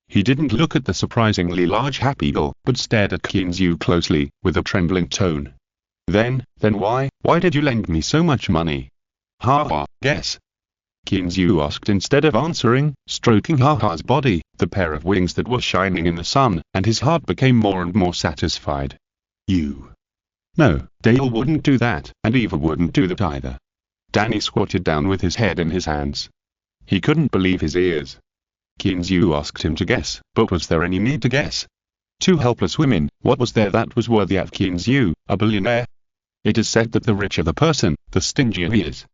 He didn't look at the surprisingly large happy eagle, but stared at Kinzu closely, with a trembling tone. Then why did you lend me so much money? Ha-Ha, guess. Kinzu asked instead of answering, stroking Ha-Ha's body, the pair of wings that were shining in the sun, and his heart became more and more satisfied. You. No, Dale wouldn't do that, and Eva wouldn't do that either. Danny squatted down with his head in his hands. He couldn't believe his ears. Kinzu asked him to guess, but was there any need to guess? Two helpless women, what was there that was worthy of Kinzu, a billionaire? It is said that the richer the person, the stingier he is.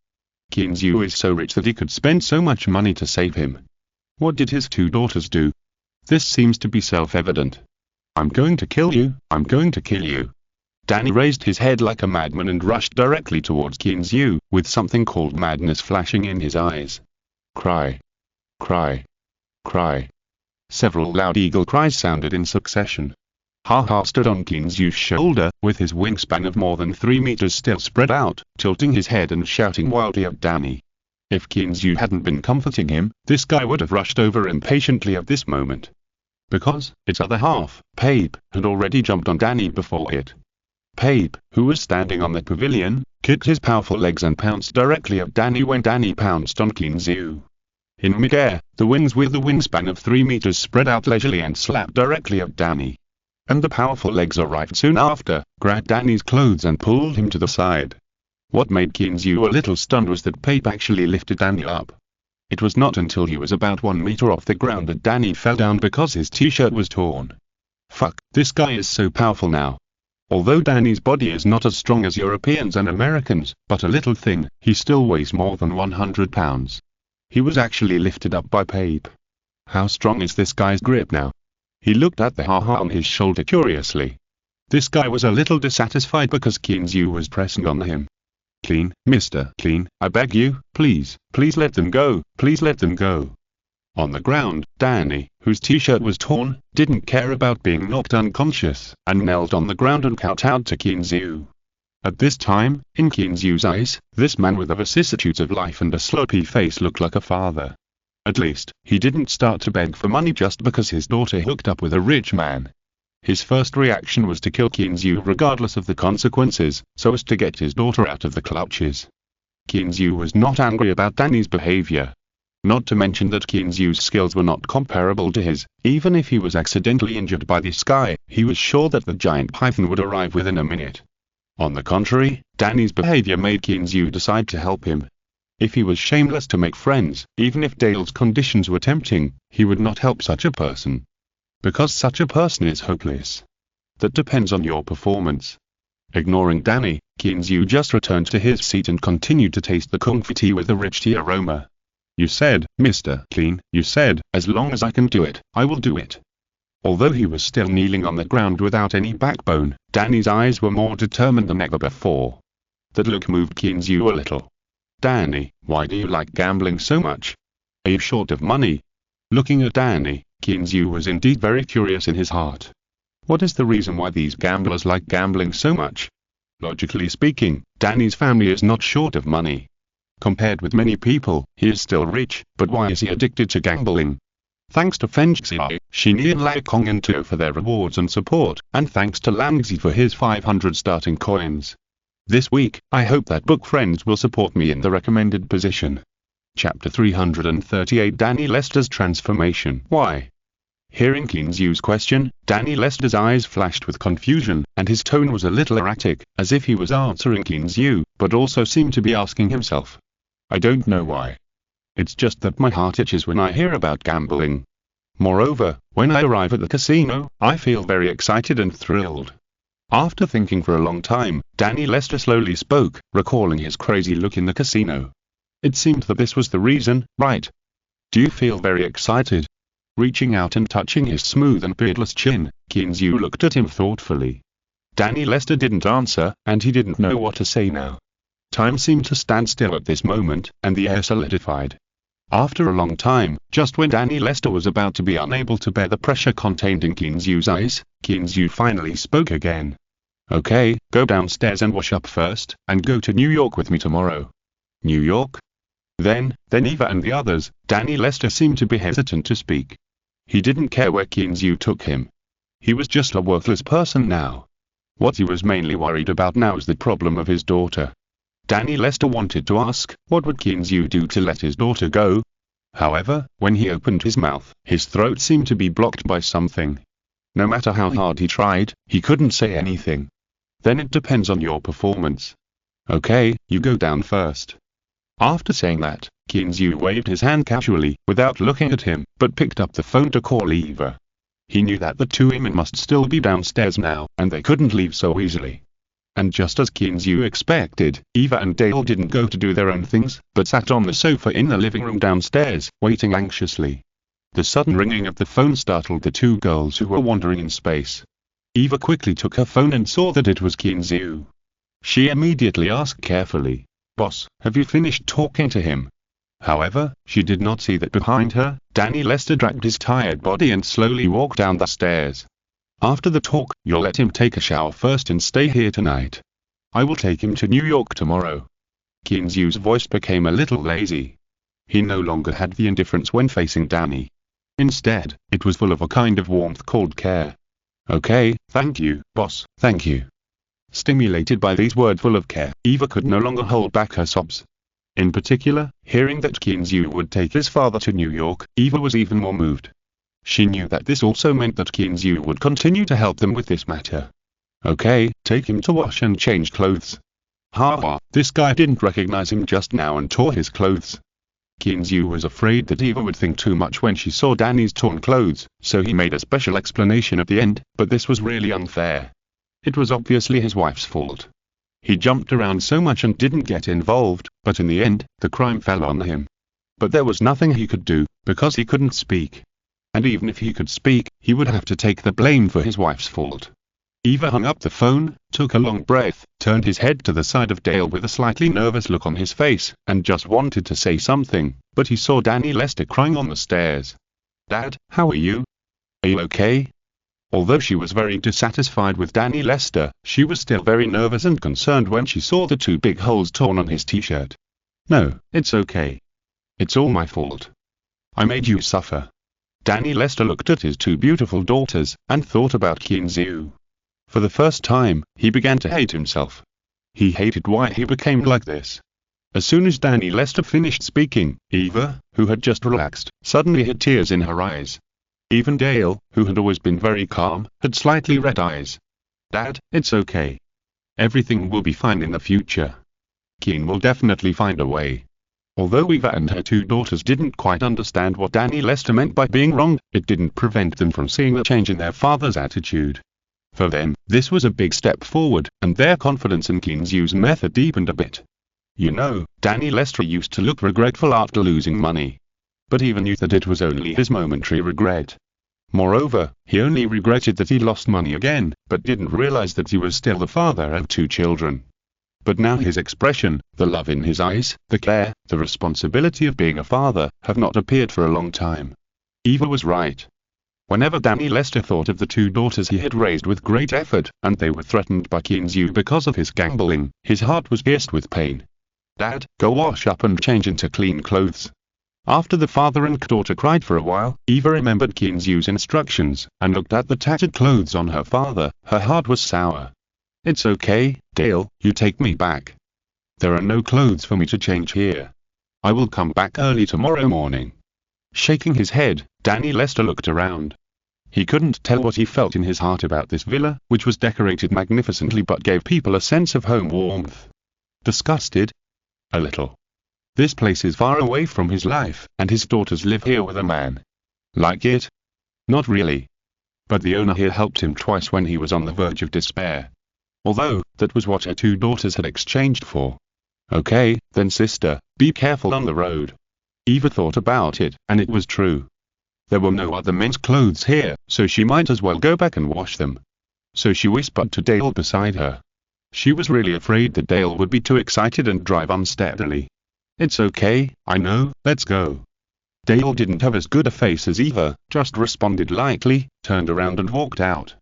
Kinzu is so rich that he could spend so much money to save him. What did his two daughters do? This seems to be self-evident. I'm going to kill you, I'm going to kill you. Danny raised his head like a madman and rushed directly towards Kinzu, with something called madness flashing in his eyes. Cry. Cry. Cry. Several loud eagle cries sounded in succession. Ha-Ha stood on Kinzu's shoulder, with his wingspan of more than 3 meters still spread out, tilting his head and shouting wildly at Danny. If Kinzu hadn't been comforting him, this guy would have rushed over impatiently at this moment. Because, its other half, Pape, had already jumped on Danny before it. Pape, who was standing on the pavilion, kicked his powerful legs and pounced directly at Danny when Danny pounced on Kinzu. In midair, the wings with the wingspan of 3 meters spread out leisurely and slapped directly at Danny. And the powerful legs arrived soon after, grabbed Danny's clothes and pulled him to the side. What made Kinzu a little stunned was that Pape actually lifted Danny up. It was not until he was about 1 meter off the ground that Danny fell down because his t-shirt was torn. Fuck, this guy is so powerful now. Although Danny's body is not as strong as Europeans and Americans, but a little thing, he still weighs more than 100 pounds. He was actually lifted up by Pape. How strong is this guy's grip now? He looked at the Ha-Ha on his shoulder curiously. This guy was a little dissatisfied because Kinzu was pressing on him. Clean, Mr. Clean, I beg you, please let them go, please let them go. On the ground, Danny, whose t-shirt was torn, didn't care about being knocked unconscious, and knelt on the ground and kowtowed to Kinzu. At this time, in Kinzu's eyes, this man with the vicissitudes of life and a sloppy face looked like a father. At least, he didn't start to beg for money just because his daughter hooked up with a rich man. His first reaction was to kill Kinzu regardless of the consequences, so as to get his daughter out of the clutches. Kinzu was not angry about Danny's behavior. Not to mention that Kinzu's skills were not comparable to his. Even if he was accidentally injured by this guy, he was sure that the giant python would arrive within a minute. On the contrary, Danny's behavior made Kinzu decide to help him. If he was shameless to make friends, even if Dale's conditions were tempting, he would not help such a person. Because such a person is hopeless. That depends on your performance. Ignoring Danny, Kinzu just returned to his seat and continued to taste the kung fu tea with the rich tea aroma. You said, Mr. Clean, you said, as long as I can do it, I will do it. Although he was still kneeling on the ground without any backbone, Danny's eyes were more determined than ever before. That look moved Kinzu a little. Danny, why do you like gambling so much? Are you short of money? Looking at Danny, Kinzu was indeed very curious in his heart. What is the reason why these gamblers like gambling so much? Logically speaking, Danny's family is not short of money. Compared with many people, he is still rich, but why is he addicted to gambling? Thanks to Fengxi, Xini and Lai Kong and Tuo for their rewards and support, and thanks to Langzi for his 500 starting coins. This week, I hope that book friends will support me in the recommended position. Chapter 338 Danny Lester's Transformation. Why? Hearing Kinzu's question, Danny Lester's eyes flashed with confusion, and his tone was a little erratic, as if he was answering Kinzu, but also seemed to be asking himself. I don't know why. It's just that my heart itches when I hear about gambling. Moreover, when I arrive at the casino, I feel very excited and thrilled. After thinking for a long time, Danny Lester slowly spoke, recalling his crazy look in the casino. It seemed that this was the reason, right? Do you feel very excited? Reaching out and touching his smooth and beardless chin, Kinzu looked at him thoughtfully. Danny Lester didn't answer, and he didn't know what to say now. Time seemed to stand still at this moment, and the air solidified. After a long time, just when Danny Lester was about to be unable to bear the pressure contained in Kinzu's eyes, Kinzu finally spoke again. Okay, go downstairs and wash up first, and go to New York with me tomorrow. New York? Then Eva and the others, Danny Lester seemed to be hesitant to speak. He didn't care where Kinzu took him. He was just a worthless person now. What he was mainly worried about now was the problem of his daughter. Danny Lester wanted to ask, what would Kinzu do to let his daughter go? However, when he opened his mouth, his throat seemed to be blocked by something. No matter how hard he tried, he couldn't say anything. Then it depends on your performance. Okay, you go down first. After saying that, Kinzu waved his hand casually, without looking at him, but picked up the phone to call Eva. He knew that the two women must still be downstairs now, and they couldn't leave so easily. And just as Kinzu expected, Eva and Dale didn't go to do their own things, but sat on the sofa in the living room downstairs, waiting anxiously. The sudden ringing of the phone startled the two girls who were wandering in space. Eva quickly took her phone and saw that it was Kinzu. She immediately asked carefully, "Boss, have you finished talking to him?" However, she did not see that behind her, Danny Lester dragged his tired body and slowly walked down the stairs. After the talk, you'll let him take a shower first and stay here tonight. I will take him to New York tomorrow. Kinzu's voice became a little lazy. He no longer had the indifference when facing Danny. Instead, it was full of a kind of warmth called care. Okay, thank you, boss, thank you. Stimulated by these words full of care, Eva could no longer hold back her sobs. In particular, hearing that Kinzu would take his father to New York, Eva was even more moved. She knew that this also meant that Kinzu would continue to help them with this matter. Okay, take him to wash and change clothes. Haha, this guy didn't recognize him just now and tore his clothes. Kinzu was afraid that Eva would think too much when she saw Danny's torn clothes, so he made a special explanation at the end, but this was really unfair. It was obviously his wife's fault. He jumped around so much and didn't get involved, but in the end, the crime fell on him. But there was nothing he could do, because he couldn't speak. And even if he could speak, he would have to take the blame for his wife's fault. Eva hung up the phone, took a long breath, turned his head to the side of Dale with a slightly nervous look on his face, and just wanted to say something, but he saw Danny Lester crying on the stairs. Dad, how are you? Are you okay? Although she was very dissatisfied with Danny Lester, she was still very nervous and concerned when she saw the two big holes torn on his t-shirt. No, it's okay. It's all my fault. I made you suffer. Danny Lester looked at his two beautiful daughters, and thought about Kinzu. For the first time, he began to hate himself. He hated why he became like this. As soon as Danny Lester finished speaking, Eva, who had just relaxed, suddenly had tears in her eyes. Even Dale, who had always been very calm, had slightly red eyes. Dad, it's okay. Everything will be fine in the future. Keen will definitely find a way. Although Eva and her two daughters didn't quite understand what Danny Lester meant by being wrong, it didn't prevent them from seeing the change in their father's attitude. For them, this was a big step forward, and their confidence in Kinzu's method deepened a bit. You know, Danny Lester used to look regretful after losing money. But Eva knew that it was only his momentary regret. Moreover, he only regretted that he lost money again, but didn't realize that he was still the father of two children. But now his expression, the love in his eyes, the care, the responsibility of being a father, have not appeared for a long time. Eva was right. Whenever Danny Lester thought of the two daughters he had raised with great effort, and they were threatened by Kinzu because of his gambling, his heart was pierced with pain. Dad, go wash up and change into clean clothes. After the father and daughter cried for a while, Eva remembered Kinzu's instructions, and looked at the tattered clothes on her father. Her heart was sour. It's okay, Dale, you take me back. There are no clothes for me to change here. I will come back early tomorrow morning. Shaking his head, Danny Lester looked around. He couldn't tell what he felt in his heart about this villa, which was decorated magnificently but gave people a sense of home warmth. Disgusted? A little. This place is far away from his life, and his daughters live here with a man. Like it? Not really. But the owner here helped him twice when he was on the verge of despair. Although, that was what her two daughters had exchanged for. Okay, then sister, be careful on the road. Eva thought about it, and it was true. There were no other men's clothes here, so she might as well go back and wash them. So she whispered to Dale beside her. She was really afraid that Dale would be too excited and drive unsteadily. It's okay, I know, let's go. Dale didn't have as good a face as Eva, just responded lightly, turned around and walked out.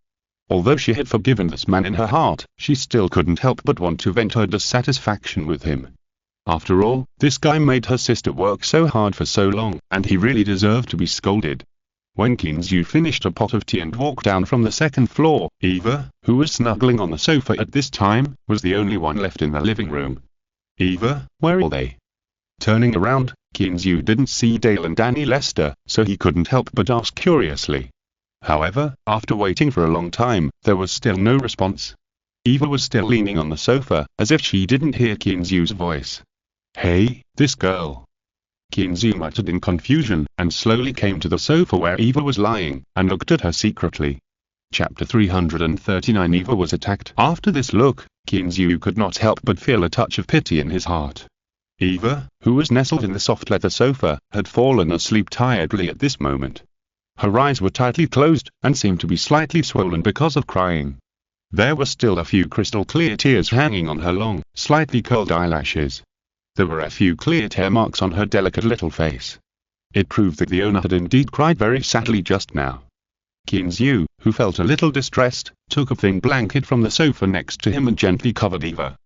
Although she had forgiven this man in her heart, she still couldn't help but want to vent her dissatisfaction with him. After all, this guy made her sister work so hard for so long, and he really deserved to be scolded. When Kinzu finished a pot of tea and walked down from the second floor, Eva, who was snuggling on the sofa at this time, was the only one left in the living room. Eva, where are they? Turning around, Kinzu didn't see Dale and Danny Lester, so he couldn't help but ask curiously. However, after waiting for a long time, there was still no response. Eva was still leaning on the sofa, as if she didn't hear Kinzu's voice. Hey, this girl. Kinzu muttered in confusion, and slowly came to the sofa where Eva was lying, and looked at her secretly. Chapter 339. Eva was attacked. After this look, Kinzu could not help but feel a touch of pity in his heart. Eva, who was nestled in the soft leather sofa, had fallen asleep tiredly at this moment. Her eyes were tightly closed, and seemed to be slightly swollen because of crying. There were still a few crystal clear tears hanging on her long, slightly curled eyelashes. There were a few clear tear marks on her delicate little face. It proved that the owner had indeed cried very sadly just now. Kinzu, who felt a little distressed, took a thin blanket from the sofa next to him and gently covered Eva.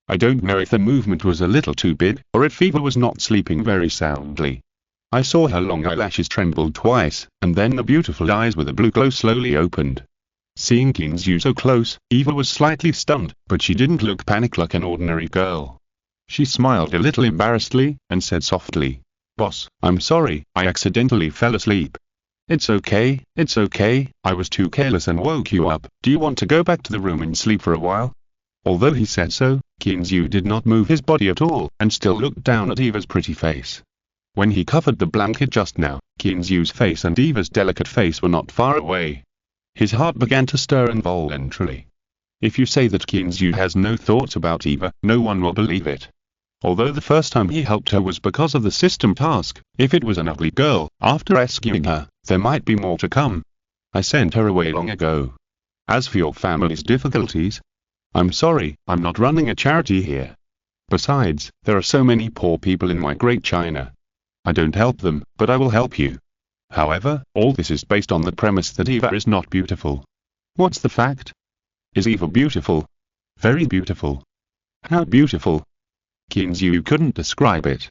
I don't know if the movement was a little too big, or if Eva was not sleeping very soundly. I saw her long eyelashes tremble twice, and then the beautiful eyes with a blue glow slowly opened. Seeing Kinzu so close, Eva was slightly stunned, but she didn't look panicked like an ordinary girl. She smiled a little embarrassedly, and said softly, "Boss, I'm sorry, I accidentally fell asleep." It's okay, I was too careless and woke you up. Do you want to go back to the room and sleep for a while? Although he said so, Kinzu did not move his body at all, and still looked down at Eva's pretty face. When he covered the blanket just now, Kinzu's face and Eva's delicate face were not far away. His heart began to stir involuntarily. If you say that Kinzu has no thoughts about Eva, no one will believe it. Although the first time he helped her was because of the system task, if it was an ugly girl, after rescuing her, there might be more to come. I sent her away long ago. As for your family's difficulties, I'm sorry, I'm not running a charity here. Besides, there are so many poor people in my great China. I don't help them, but I will help you. However, all this is based on the premise that Eva is not beautiful. What's the fact? Is Eva beautiful? Very beautiful. How beautiful? Kinzu couldn't describe it.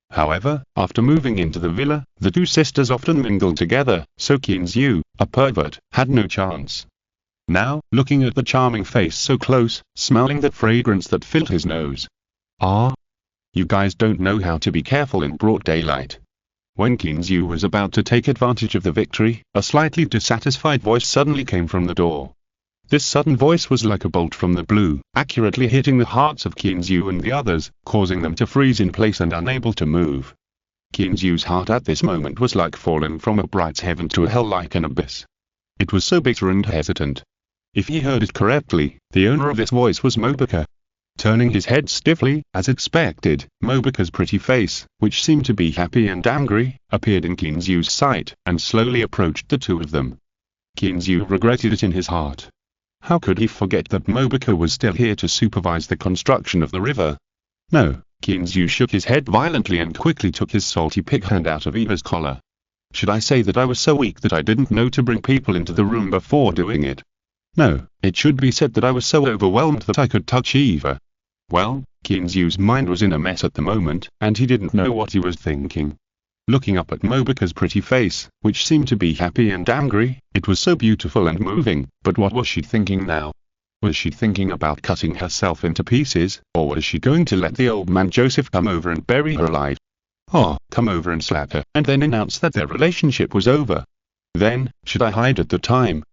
However, after moving into the villa, the two sisters often mingled together, so Kinzu, a pervert, had no chance. Now, looking at the charming face so close, smelling the fragrance that filled his nose. Ah! You guys don't know how to be careful in broad daylight. When Kinzu was about to take advantage of the victory, a slightly dissatisfied voice suddenly came from the door. This sudden voice was like a bolt from the blue, accurately hitting the hearts of Kinzu and the others, causing them to freeze in place and unable to move. Kinzu's heart at this moment was like falling from a bright heaven to a hell like an abyss. It was so bitter and hesitant. If he heard it correctly, the owner of this voice was Mobuka. Turning his head stiffly, as expected, Mobuka's pretty face, which seemed to be happy and angry, appeared in Kinzu's sight, and slowly approached the two of them. Kinzu regretted it in his heart. How could he forget that Mobuka was still here to supervise the construction of the river? No, Kinzu shook his head violently and quickly took his salty pig hand out of Eva's collar. Should I say that I was so weak that I didn't know to bring people into the room before doing it? No, it should be said that I was so overwhelmed that I could touch Eva. Well, Kinzu's mind was in a mess at the moment, and he didn't know what he was thinking. Looking up at Mobuka's pretty face, which seemed to be happy and angry, it was so beautiful and moving, but what was she thinking now? Was she thinking about cutting herself into pieces, or was she going to let the old man Joseph come over and bury her alive? Or, come over and slap her, and then announce that their relationship was over? Then, should I hide at the time?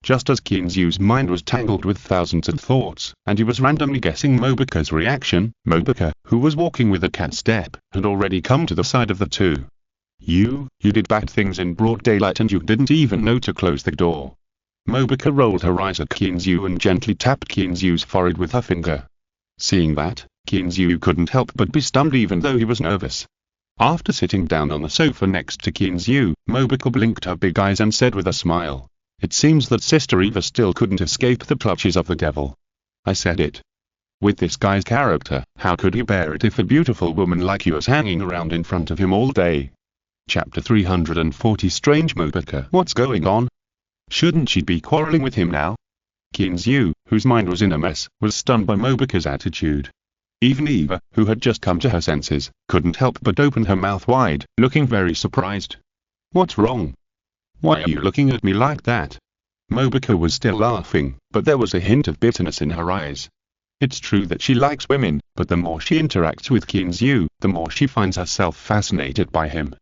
Just as Kinzu's mind was tangled with thousands of thoughts, and he was randomly guessing Mobuka's reaction, Mobuka, who was walking with a cat step, had already come to the side of the two. You did bad things in broad daylight and you didn't even know to close the door. Mobica rolled her eyes at Kinzu and gently tapped Kinzu's forehead with her finger. Seeing that, Kinzu couldn't help but be stunned even though he was nervous. After sitting down on the sofa next to Kinzu, Mobica blinked her big eyes and said with a smile, "It seems that Sister Eva still couldn't escape the clutches of the devil." I said it. With this guy's character, how could he bear it if a beautiful woman like you was hanging around in front of him all day? Chapter 340 Strange Mobica. What's going on? Shouldn't she be quarreling with him now? Kinzu, whose mind was in a mess, was stunned by Mobica's attitude. Even Eva, who had just come to her senses, couldn't help but open her mouth wide, looking very surprised. "What's wrong? Why are you looking at me like that?" Mobica was still laughing, but there was a hint of bitterness in her eyes. It's true that she likes women, but the more she interacts with Kinzu, the more she finds herself fascinated by him.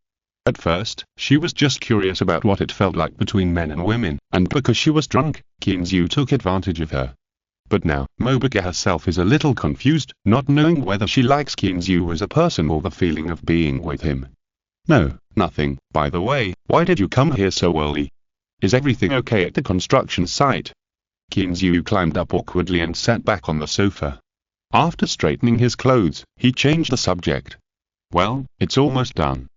At first, she was just curious about what it felt like between men and women, and because she was drunk, Kinzu took advantage of her. But now, Mobica herself is a little confused, not knowing whether she likes Kinzu as a person or the feeling of being with him. "No, nothing. By the way, why did you come here so early? Is everything okay at the construction site?" Kinzu climbed up awkwardly and sat back on the sofa. After straightening his clothes, he changed the subject. "Well, it's almost done.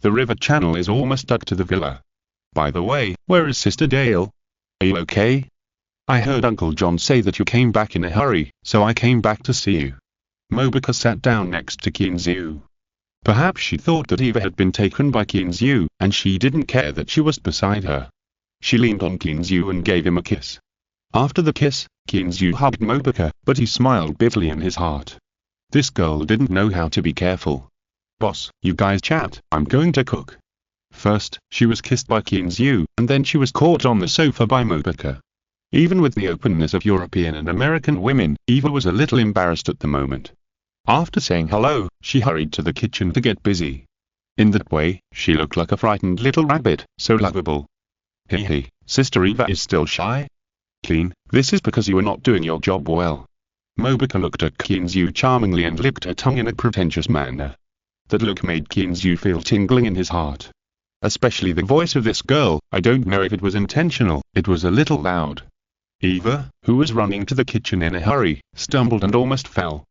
The river channel is almost dug to the villa. By the way, where is Sister Dale? Are you okay? I heard Uncle John say that you came back in a hurry, so I came back to see you." Mobica sat down next to Kinzu. Perhaps she thought that Eva had been taken by Kinzu, and she didn't care that she was beside her. She leaned on Kinzu and gave him a kiss. After the kiss, Kinzu hugged Mobica, but he smiled bitterly in his heart. This girl didn't know how to be careful. "Boss, you guys chat, I'm going to cook." First, she was kissed by Kinzu, and then she was caught on the sofa by Mobica. Even with the openness of European and American women, Eva was a little embarrassed at the moment. After saying hello, she hurried to the kitchen to get busy. In that way, she looked like a frightened little rabbit, so lovable. "Hey, Sister Eva is still shy? Clean, this is because you are not doing your job well." Mobica looked at Kinzu charmingly and licked her tongue in a pretentious manner. That look made Kinzu feel tingling in his heart. Especially the voice of this girl, I don't know if it was intentional, it was a little loud. Eva, who was running to the kitchen in a hurry, stumbled and almost fell.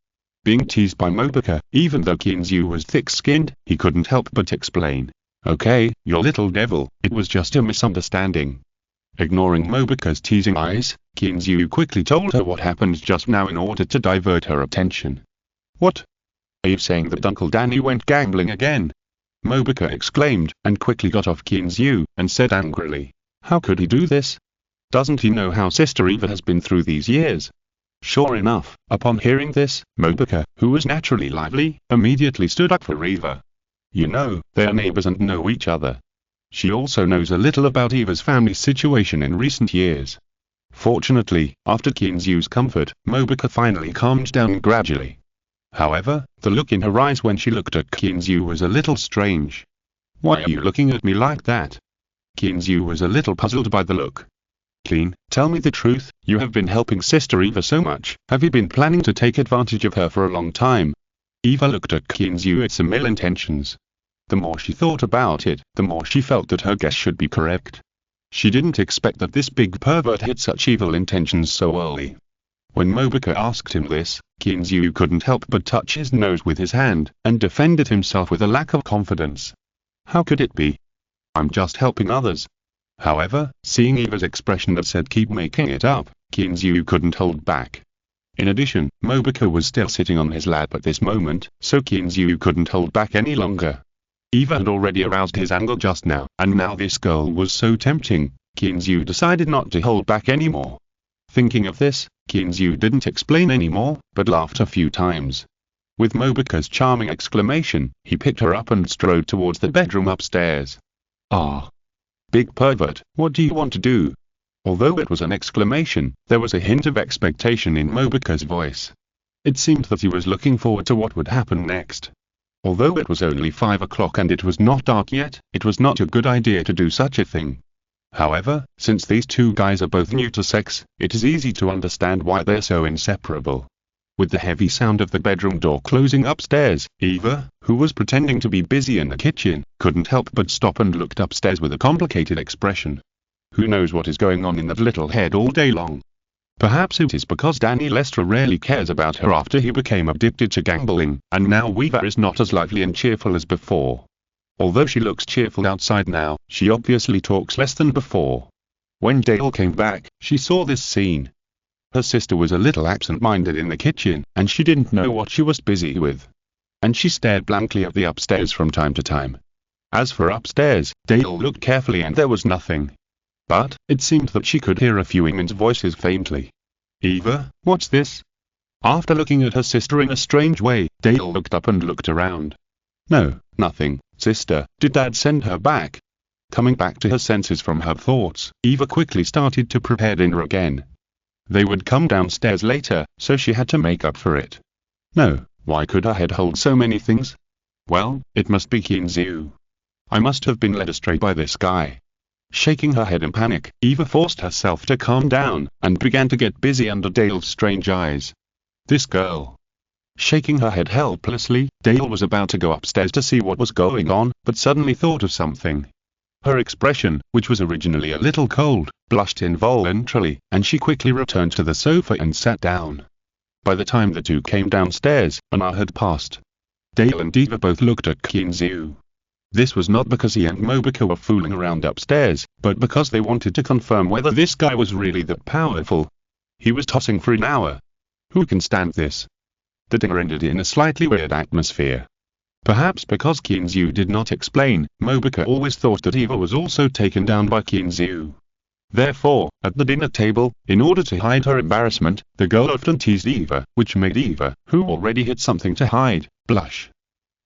Being teased by Mobica, even though Kinzu was thick-skinned, he couldn't help but explain. "Okay, you little devil, it was just a misunderstanding." Ignoring Mobica's teasing eyes, Kinzu quickly told her what happened just now in order to divert her attention. "What? Are you saying that Uncle Danny went gambling again?" Mobica exclaimed, and quickly got off Kinzu, and said angrily, "How could he do this? Doesn't he know how Sister Eva has been through these years?" Sure enough, upon hearing this, Mobica, who was naturally lively, immediately stood up for Eva. You know, they are neighbors and know each other. She also knows a little about Eva's family situation in recent years. Fortunately, after Kinzu's comfort, Mobica finally calmed down gradually. However, the look in her eyes when she looked at Kinzu was a little strange. "Why are you looking at me like that?" Kinzu was a little puzzled by the look. "Clean, tell me the truth, you have been helping Sister Eva so much, have you been planning to take advantage of her for a long time?" Eva looked at Kinzu with some ill intentions. The more she thought about it, the more she felt that her guess should be correct. She didn't expect that this big pervert had such evil intentions so early. When Mobica asked him this, Kinzu couldn't help but touch his nose with his hand, and defended himself with a lack of confidence. How could it be? "I'm just helping others." However, seeing Eva's expression that said keep making it up, Kinzu couldn't hold back. In addition, Mobica was still sitting on his lap at this moment, so Kinzu couldn't hold back any longer. Eva had already aroused his anger just now, and now this girl was so tempting, Kinzu decided not to hold back anymore. Thinking of this, Kinzu didn't explain anymore, but laughed a few times. With Mobica's charming exclamation, he picked her up and strode towards the bedroom upstairs. "Ah! Big pervert, what do you want to do?" Although it was an exclamation, there was a hint of expectation in Mobica's voice. It seemed that he was looking forward to what would happen next. Although it was only 5 o'clock and it was not dark yet, it was not a good idea to do such a thing. However, since these two guys are both new to sex, it is easy to understand why they're so inseparable. With the heavy sound of the bedroom door closing upstairs, Eva, who was pretending to be busy in the kitchen, couldn't help but stop and looked upstairs with a complicated expression. Who knows what is going on in that little head all day long? Perhaps it is because Danny Lester rarely cares about her after he became addicted to gambling, and now Weaver is not as lively and cheerful as before. Although she looks cheerful outside now, she obviously talks less than before. When Dale came back, she saw this scene. Her sister was a little absent-minded in the kitchen, and she didn't know what she was busy with. And she stared blankly at the upstairs from time to time. As for upstairs, Dale looked carefully and there was nothing. But it seemed that she could hear a few women's voices faintly. "Eva, what's this?" After looking at her sister in a strange way, Dale looked up and looked around. "No, nothing, sister. Did Dad send her back?" Coming back to her senses from her thoughts, Eva quickly started to prepare dinner again. They would come downstairs later, so she had to make up for it. No, why could her head hold so many things? Well, it must be Kinzu. I must have been led astray by this guy. Shaking her head in panic, Eva forced herself to calm down, and began to get busy under Dale's strange eyes. This girl. Shaking her head helplessly, Dale was about to go upstairs to see what was going on, but suddenly thought of something. Her expression, which was originally a little cold, blushed involuntarily, and she quickly returned to the sofa and sat down. By the time the two came downstairs, an hour had passed. Dale and Eva both looked at Kinzu. This was not because he and Mobica were fooling around upstairs, but because they wanted to confirm whether this guy was really that powerful. He was tossing for an hour. Who can stand this? The dinner ended in a slightly weird atmosphere. Perhaps because Kinzu did not explain, Mobica always thought that Eva was also taken down by Kinzu. Therefore, at the dinner table, in order to hide her embarrassment, the girl often teased Eva, which made Eva, who already had something to hide, blush.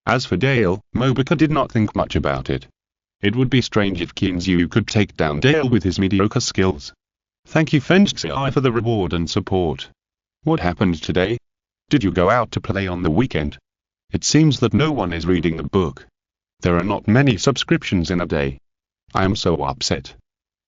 As for Dale, Mobica did not think much about it. It would be strange if Kinzu could take down Dale with his mediocre skills. Thank you Fenxi for the reward and support. What happened today? Did you go out to play on the weekend? It seems that no one is reading the book. There are not many subscriptions in a day. I am so upset.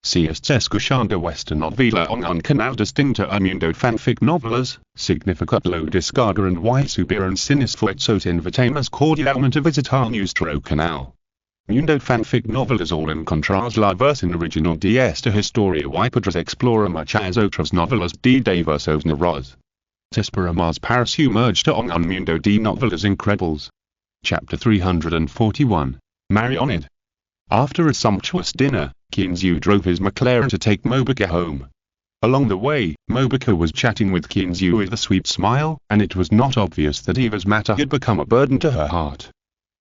Si este escuchando esta novela en un canal distinto al mundo fanfic novelas, significa lo descarga en y subir en esfuerzos invitamos cordialmente a visitar nuestro canal. Mundo fanfic novelas all encontrarás la versión original de esta historia y podrás explorar muchas otras novelas de diversos narradores. Te esperamos para sumergirte en un mundo de novelas increíbles. Chapter 341. Marionette. After a sumptuous dinner, Kinzu drove his McLaren to take Mobica home. Along the way, Mobica was chatting with Kinzu with a sweet smile, and it was not obvious that Eva's matter had become a burden to her heart.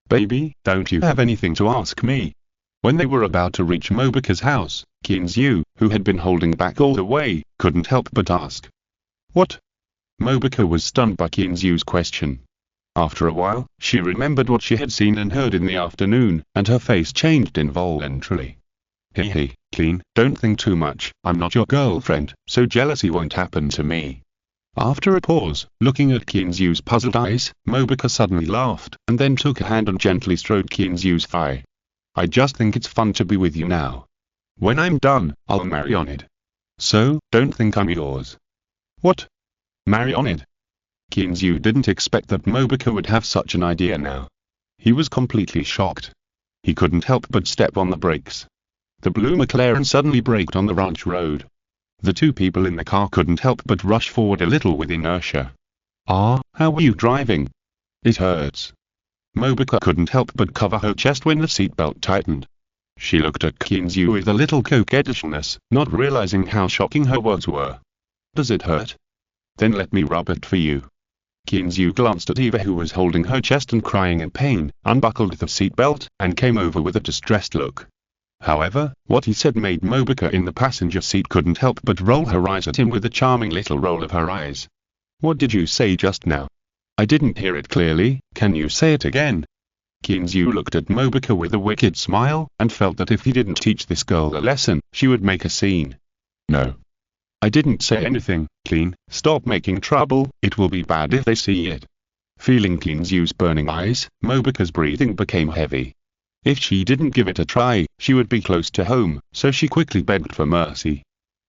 "Baby, don't you have anything to ask me?" When they were about to reach Mobica's house, Kinzu, who had been holding back all the way, couldn't help but ask. "What?" Mobica was stunned by Kinzu's question. After a while, she remembered what she had seen and heard in the afternoon, and her face changed involuntarily. Hee, Clean, don't think too much. I'm not your girlfriend, so jealousy won't happen to me. After a pause, looking at Kinzu's puzzled eyes, Mobica suddenly laughed, and then took a hand and gently stroked Kinzu's thigh. "I just think it's fun to be with you now. When I'm done, I'll marry on it. So, don't think I'm yours." "What? Marry on it?" Kinzu didn't expect that Mobica would have such an idea now. He was completely shocked. He couldn't help but step on the brakes. The blue McLaren suddenly braked on the ranch road. The two people in the car couldn't help but rush forward a little with inertia. "Ah, how were you driving?" "It hurts." Mobica couldn't help but cover her chest when the seatbelt tightened. She looked at Kinzu with a little coquettishness, not realizing how shocking her words were. "Does it hurt? Then let me rub it for you." Kinzu glanced at Eva, who was holding her chest and crying in pain, unbuckled the seatbelt, and came over with a distressed look. However, what he said made Mobica in the passenger seat couldn't help but roll her eyes at him with a charming little roll of her eyes. "What did you say just now? I didn't hear it clearly, can you say it again?" Kinzu looked at Mobica with a wicked smile, and felt that if he didn't teach this girl a lesson, she would make a scene. "No. I didn't say anything, Clean. Stop making trouble, it will be bad if they see it." Feeling Kinzu's burning eyes, Mobica's breathing became heavy. If she didn't give it a try, she would be close to home, so she quickly begged for mercy.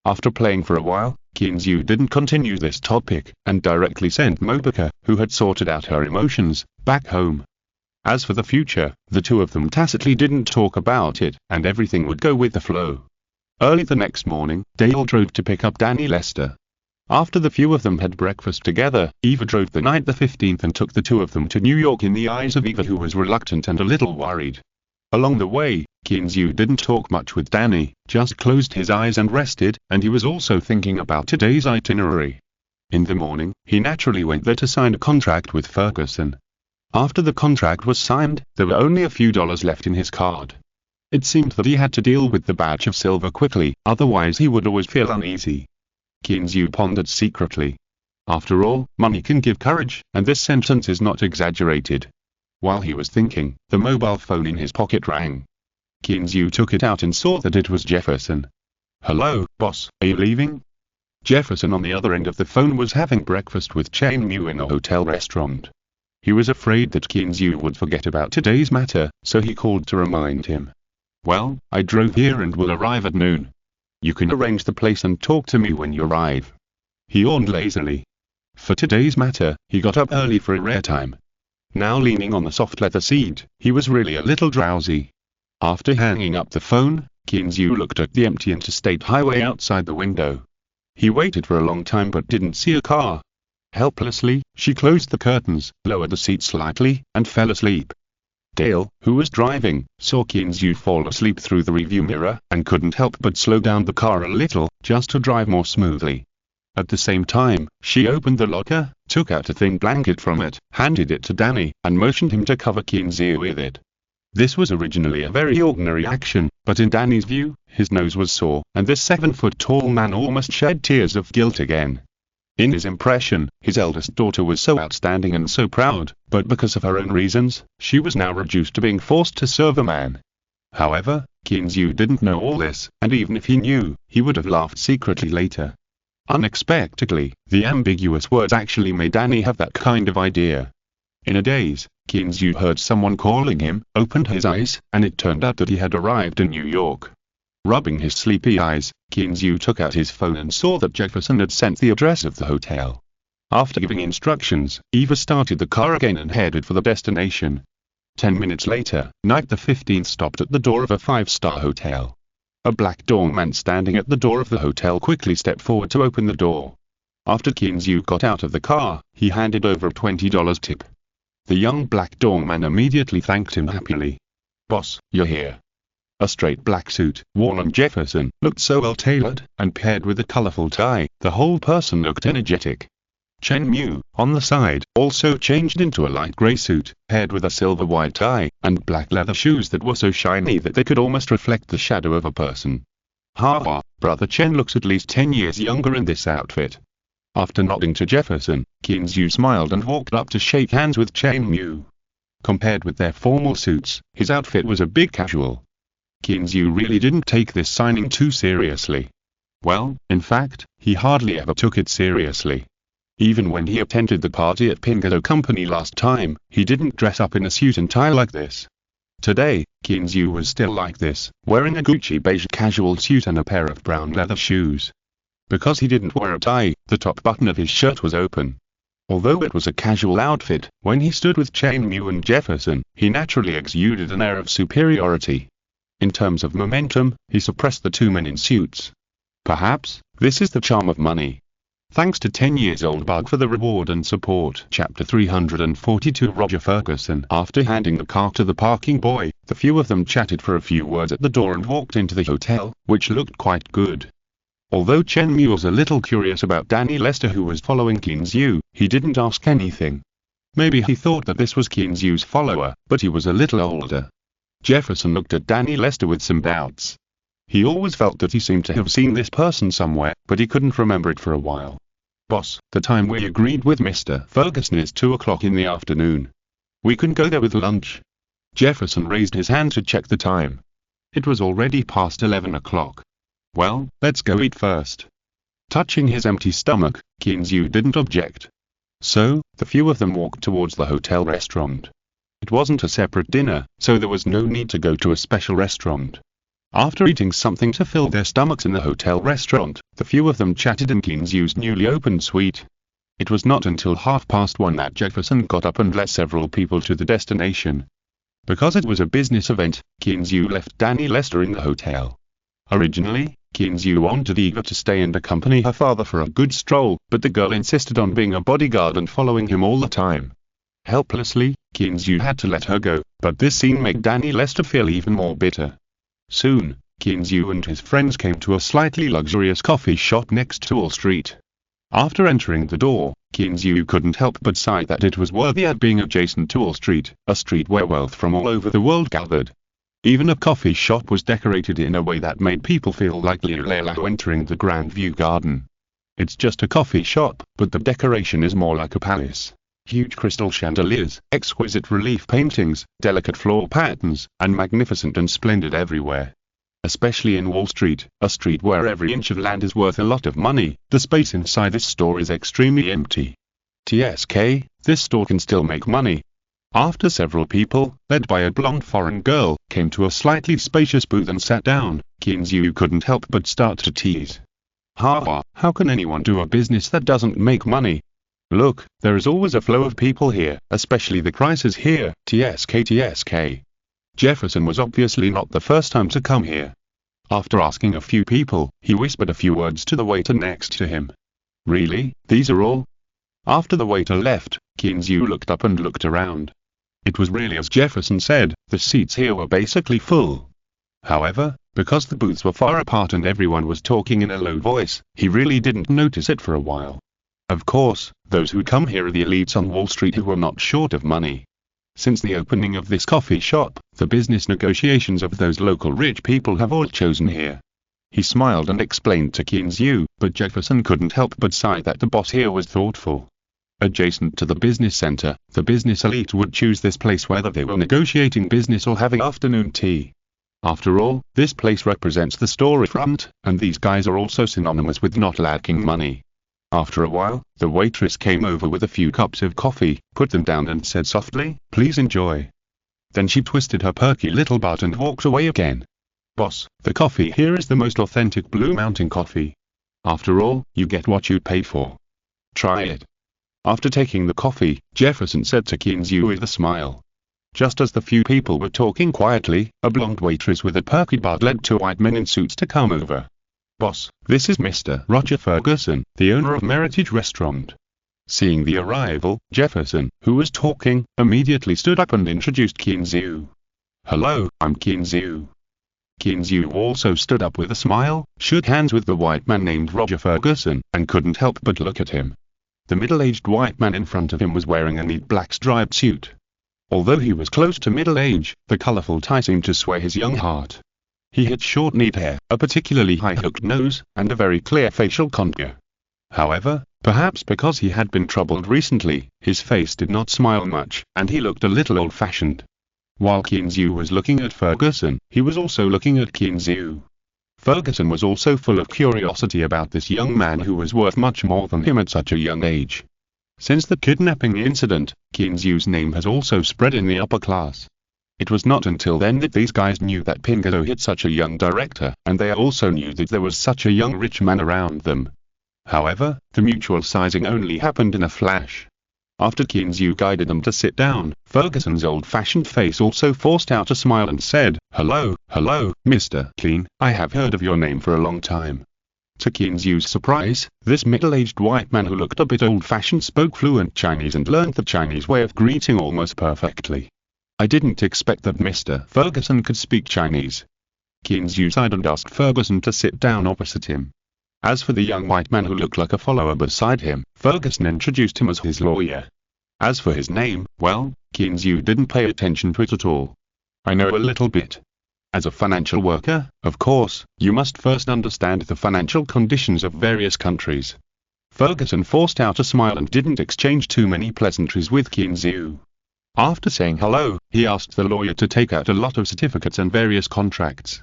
After playing for a while, Kinzu didn't continue this topic, and directly sent Mobica, who had sorted out her emotions, back home. As for the future, the two of them tacitly didn't talk about it, and everything would go with the flow. Early the next morning, Dale drove to pick up Danny Lester. After the few of them had breakfast together, Eva drove the night the 15th and took the two of them to New York in the eyes of Eva, who was reluctant and a little worried. Along the way, Kinzu didn't talk much with Danny, just closed his eyes and rested, and he was also thinking about today's itinerary. In the morning, he naturally went there to sign a contract with Ferguson. After the contract was signed, there were only a few dollars left in his card. It seemed that he had to deal with the batch of silver quickly, otherwise he would always feel uneasy. Kinzu pondered secretly. After all, money can give courage, and this sentence is not exaggerated. While he was thinking, the mobile phone in his pocket rang. Kinzu took it out and saw that it was Jefferson. "Hello, boss, are you leaving?" Jefferson on the other end of the phone was having breakfast with Chain Mu in a hotel restaurant. He was afraid that Kinzu would forget about today's matter, so he called to remind him. "Well, I drove here and will arrive at noon. You can arrange the place and talk to me when you arrive." He yawned lazily. For today's matter, he got up early for a rare time. Now leaning on the soft leather seat, he was really a little drowsy. After hanging up the phone, Kinzu looked at the empty interstate highway outside the window. He waited for a long time but didn't see a car. Helplessly, she closed the curtains, lowered the seat slightly, and fell asleep. Dale, who was driving, saw Kinzu fall asleep through the rearview mirror, and couldn't help but slow down the car a little, just to drive more smoothly. At the same time, she opened the locker, took out a thin blanket from it, handed it to Danny, and motioned him to cover Kinzu with it. This was originally a very ordinary action, but in Danny's view, his nose was sore, and this 7-foot-tall man almost shed tears of guilt again. In his impression, his eldest daughter was so outstanding and so proud, but because of her own reasons, she was now reduced to being forced to serve a man. However, Kinzu didn't know all this, and even if he knew, he would have laughed secretly later. Unexpectedly, the ambiguous words actually made Danny have that kind of idea. In a daze, Kinzu heard someone calling him, opened his eyes, and it turned out that he had arrived in New York. Rubbing his sleepy eyes, Kinzu took out his phone and saw that Jefferson had sent the address of the hotel. After giving instructions, Eva started the car again and headed for the destination. 10 minutes later, night the 15th stopped at the door of a 5-star hotel. A black doorman standing at the door of the hotel quickly stepped forward to open the door. After Kinzu got out of the car, he handed over a $20 tip. The young black doorman immediately thanked him happily. "Boss, you're here." A straight black suit, worn on Jefferson, looked so well tailored, and paired with a colorful tie, the whole person looked energetic. Chen Mu, on the side, also changed into a light gray suit, paired with a silver white tie, and black leather shoes that were so shiny that they could almost reflect the shadow of a person. "Ha, Brother Chen looks at least 10 years younger in this outfit." After nodding to Jefferson, Kinzu smiled and walked up to shake hands with Chen Mu. Compared with their formal suits, his outfit was a bit casual. Kinzu really didn't take this signing too seriously. Well, in fact, he hardly ever took it seriously. Even when he attended the party at Pingato Company last time, he didn't dress up in a suit and tie like this. Today, Kinzu was still like this, wearing a Gucci beige casual suit and a pair of brown leather shoes. Because he didn't wear a tie, the top button of his shirt was open. Although it was a casual outfit, when he stood with Chain Mu and Jefferson, he naturally exuded an air of superiority. In terms of momentum, he suppressed the two men in suits. Perhaps, this is the charm of money. Thanks to 10-year-old Bug for the reward and support. Chapter 342 Roger Ferguson. After handing the car to the parking boy, the few of them chatted for a few words at the door and walked into the hotel, which looked quite good. Although Chen Mu was a little curious about Danny Lester who was following Kinzu, he didn't ask anything. Maybe he thought that this was Kinzu's follower, but he was a little older. Jefferson looked at Danny Lester with some doubts. He always felt that he seemed to have seen this person somewhere, but he couldn't remember it for a while. "Boss, the time we agreed with Mr. Ferguson is 2 o'clock in the afternoon. We can go there with lunch." Jefferson raised his hand to check the time. It was already past 11 o'clock. "Well, let's go eat first." Touching his empty stomach, Kinzu didn't object. So, the few of them walked towards the hotel restaurant. It wasn't a separate dinner, so there was no need to go to a special restaurant. After eating something to fill their stomachs in the hotel restaurant, the few of them chatted in Kinzu's newly opened suite. It was not until 1:30 that Jefferson got up and led several people to the destination. Because it was a business event, Kinzu left Danny Lester in the hotel. Originally, Qinzu wanted eager to stay and accompany her father for a good stroll, but the girl insisted on being a bodyguard and following him all the time. Helplessly, Qinzu had to let her go, but this scene made Danny Lester feel even more bitter. Soon, Qinzu and his friends came to a slightly luxurious coffee shop next to Wall Street. After entering the door, Qinzu couldn't help but sigh that it was worthy at being adjacent to Wall Street, a street where wealth from all over the world gathered. Even a coffee shop was decorated in a way that made people feel like Leela entering the Grand View Garden. It's just a coffee shop, but the decoration is more like a palace. Huge crystal chandeliers, exquisite relief paintings, delicate floor patterns, and magnificent and splendid everywhere. Especially in Wall Street, a street where every inch of land is worth a lot of money, the space inside this store is extremely empty. TSK, this store can still make money. After several people, led by a blonde foreign girl, came to a slightly spacious booth and sat down, Qinzu couldn't help but start to tease. Haha, how can anyone do a business that doesn't make money? Look, there is always a flow of people here, especially the prices here, TSK. Jefferson was obviously not the first time to come here. After asking a few people, he whispered a few words to the waiter next to him. Really, these are all? After the waiter left, Qinzu looked up and looked around. It was really as Jefferson said, the seats here were basically full. However, because the booths were far apart and everyone was talking in a low voice, he really didn't notice it for a while. Of course, those who come here are the elites on Wall Street who were not short of money. Since the opening of this coffee shop, the business negotiations of those local rich people have all chosen here. He smiled and explained to Qinzu, but Jefferson couldn't help but sigh that the boss here was thoughtful. Adjacent to the business center, the business elite would choose this place whether they were negotiating business or having afternoon tea. After all, this place represents the storefront, and these guys are also synonymous with not lacking money. After a while, the waitress came over with a few cups of coffee, put them down and said softly, "Please enjoy." Then she twisted her perky little butt and walked away again. "Boss, the coffee here is the most authentic Blue Mountain coffee. After all, you get what you paid for. Try it." After taking the coffee, Jefferson said to Qinzu with a smile. Just as the few people were talking quietly, a blonde waitress with a perky butt led two white men in suits to come over. "Boss, this is Mr. Roger Ferguson, the owner of Meritage Restaurant." Seeing the arrival, Jefferson, who was talking, immediately stood up and introduced Qinzu. "Hello, I'm Qinzu." Qinzu also stood up with a smile, shook hands with the white man named Roger Ferguson, and couldn't help but look at him. The middle-aged white man in front of him was wearing a neat black striped suit. Although he was close to middle age, the colorful tie seemed to sway his young heart. He had short neat hair, a particularly high-hooked nose, and a very clear facial contour. However, perhaps because he had been troubled recently, his face did not smile much, and he looked a little old-fashioned. While Qinzu was looking at Ferguson, he was also looking at Qinzu. Ferguson was also full of curiosity about this young man who was worth much more than him at such a young age. Since the kidnapping incident, Qinzu's name has also spread in the upper class. It was not until then that these guys knew that Pingo hit such a young director, and they also knew that there was such a young rich man around them. However, the mutual sizing only happened in a flash. After Qinzu guided them to sit down, Ferguson's old-fashioned face also forced out a smile and said, hello, Mr. Clean, I have heard of your name for a long time." To Qinzu's surprise, this middle-aged white man who looked a bit old-fashioned spoke fluent Chinese and learned the Chinese way of greeting almost perfectly. "I didn't expect that Mr. Ferguson could speak Chinese." Qinzu sighed and asked Ferguson to sit down opposite him. As for the young white man who looked like a follower beside him, Ferguson introduced him as his lawyer. As for his name, well, Qinzu didn't pay attention to it at all. "I know a little bit. As a financial worker, of course, you must first understand the financial conditions of various countries." Ferguson forced out a smile and didn't exchange too many pleasantries with Qinzu. After saying hello, he asked the lawyer to take out a lot of certificates and various contracts.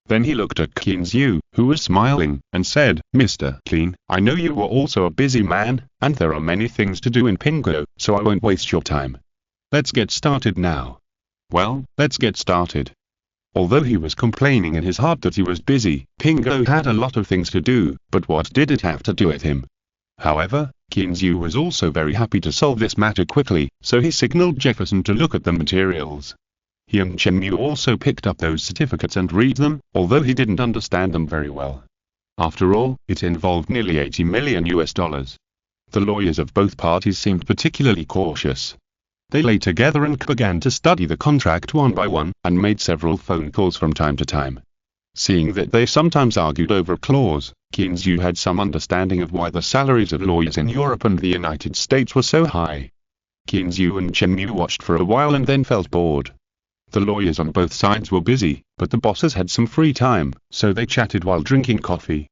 Then he looked at Qinzu, who was smiling, and said, "Mr. Clean, I know you are also a busy man, and there are many things to do in Pingo, so I won't waste your time. Let's get started now." Well, let's get started. Although he was complaining in his heart that he was busy, Pingo had a lot of things to do, but what did it have to do with him? However, Qinzu was also very happy to solve this matter quickly, so he signaled Jefferson to look at the materials. He and Chenmu also picked up those certificates and read them, although he didn't understand them very well. After all, it involved nearly $80 million. The lawyers of both parties seemed particularly cautious. They lay together and began to study the contract one by one, and made several phone calls from time to time. Seeing that they sometimes argued over a clause, Qinzhou had some understanding of why the salaries of lawyers in Europe and the United States were so high. Qinzhou and Chen Mu watched for a while and then felt bored. The lawyers on both sides were busy, but the bosses had some free time, so they chatted while drinking coffee.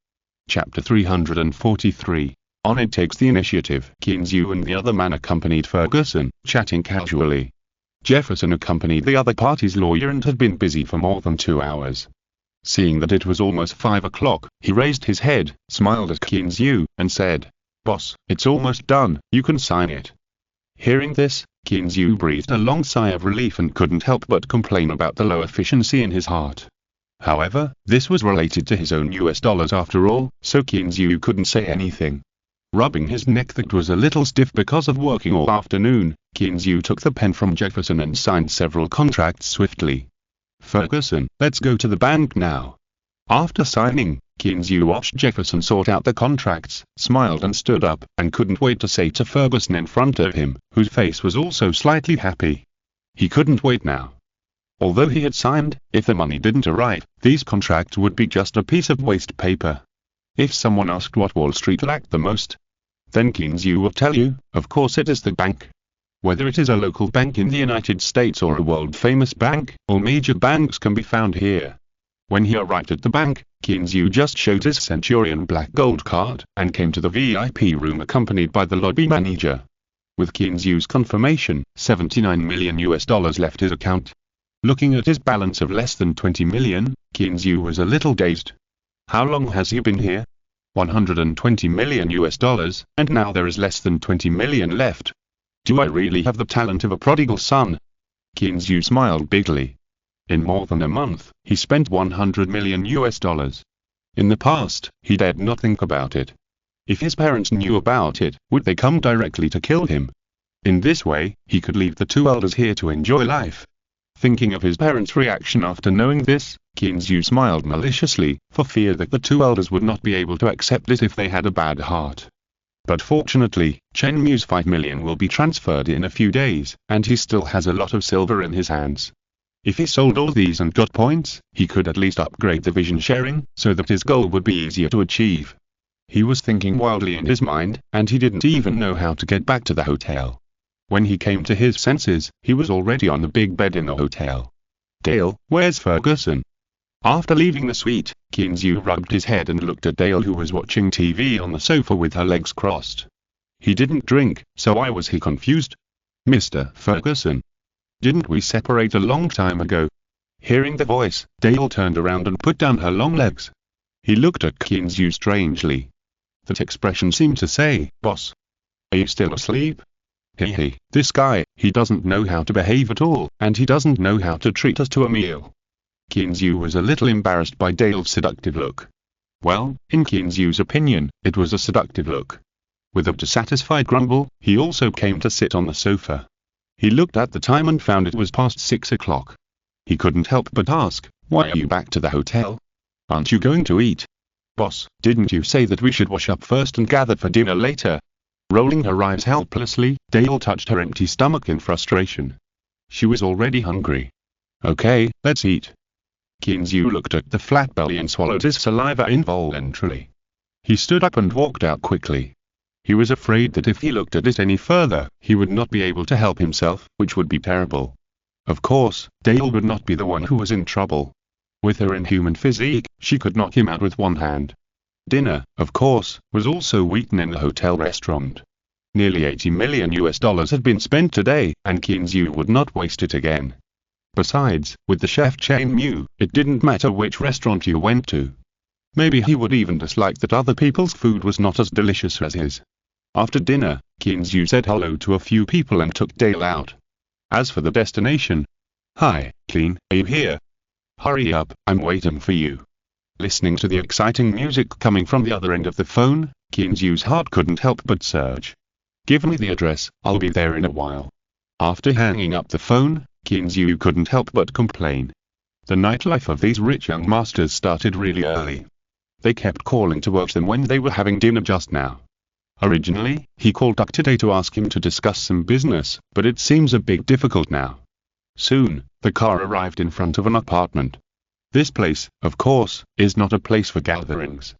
Chapter 343. Onid takes the initiative. Qinzhou and the other man accompanied Ferguson, chatting casually. Jefferson accompanied the other party's lawyer and had been busy for more than 2 hours. Seeing that it was almost 5 o'clock, he raised his head, smiled at Qinzhou, and said, "Boss, it's almost done, you can sign it." Hearing this, Qinzhou breathed a long sigh of relief and couldn't help but complain about the low efficiency in his heart. However, this was related to his own US dollars after all, so Qinzhou couldn't say anything. Rubbing his neck that was a little stiff because of working all afternoon, Qinzhou took the pen from Jefferson and signed several contracts swiftly. "Ferguson, let's go to the bank now." After signing, Qinzhou watched Jefferson sort out the contracts, smiled and stood up, and couldn't wait to say to Ferguson in front of him, whose face was also slightly happy. He couldn't wait now. Although he had signed, if the money didn't arrive, these contracts would be just a piece of waste paper. If someone asked what Wall Street lacked the most, then Qinzhou would tell you, of course it is the bank. Whether it is a local bank in the United States or a world-famous bank, all major banks can be found here. When he arrived at the bank, Qinzhou just showed his Centurion black gold card, and came to the VIP room accompanied by the lobby manager. With Qinzhou's confirmation, $79 million left his account. Looking at his balance of less than $20 million, Qinzhou was a little dazed. How long has he been here? $120 million, and now there is less than $20 million left. Do I really have the talent of a prodigal son? Qinzhou smiled bigly. In more than a month, he spent $100 million. In the past, he dared not think about it. If his parents knew about it, would they come directly to kill him? In this way, he could leave the two elders here to enjoy life. Thinking of his parents' reaction after knowing this, Qinzhou smiled maliciously, for fear that the two elders would not be able to accept it if they had a bad heart. But fortunately, Chen Mu's $5 million will be transferred in a few days, and he still has a lot of silver in his hands. If he sold all these and got points, he could at least upgrade the vision sharing, so that his goal would be easier to achieve. He was thinking wildly in his mind, and he didn't even know how to get back to the hotel. When he came to his senses, he was already on the big bed in the hotel. "Dale, where's Ferguson?" After leaving the suite, Qinzhou rubbed his head and looked at Dale, who was watching TV on the sofa with her legs crossed. He didn't drink, so why was he confused? "Mr. Ferguson, didn't we separate a long time ago?" Hearing the voice, Dale turned around and put down her long legs. He looked at Qinzhou strangely. That expression seemed to say, "Boss, are you still asleep?" Hehe, this guy, he doesn't know how to behave at all, and he doesn't know how to treat us to a meal. Qinzhou was a little embarrassed by Dale's seductive look. Well, in Qinzhou's opinion, it was a seductive look. With a dissatisfied grumble, he also came to sit on the sofa. He looked at the time and found it was past 6 o'clock. He couldn't help but ask, "Why are you back to the hotel? Aren't you going to eat?" "Boss, didn't you say that we should wash up first and gather for dinner later?" Rolling her eyes helplessly, Dale touched her empty stomach in frustration. She was already hungry. "Okay, let's eat." Qinzhou looked at the flat belly and swallowed his saliva involuntarily. He stood up and walked out quickly. He was afraid that if he looked at it any further, he would not be able to help himself, which would be terrible. Of course, Dale would not be the one who was in trouble. With her inhuman physique, she could knock him out with one hand. Dinner, of course, was also eaten in the hotel restaurant. Nearly $80 million had been spent today, and Qinzhou would not waste it again. Besides, with the chef Chen Mu, it didn't matter which restaurant you went to. Maybe he would even dislike that other people's food was not as delicious as his. After dinner, Qinzhou said hello to a few people and took Dale out. As for the destination, "Hi, Clean, are you here? Hurry up, I'm waiting for you." Listening to the exciting music coming from the other end of the phone, Qinzhou's heart couldn't help but surge. "Give me the address, I'll be there in a while." After hanging up the phone, Qinzhou couldn't help but complain. The nightlife of these rich young masters started really early. They kept calling to watch them when they were having dinner just now. Originally, he called Doug today to ask him to discuss some business, but it seems a bit difficult now. Soon, the car arrived in front of an apartment. This place, of course, is not a place for gatherings.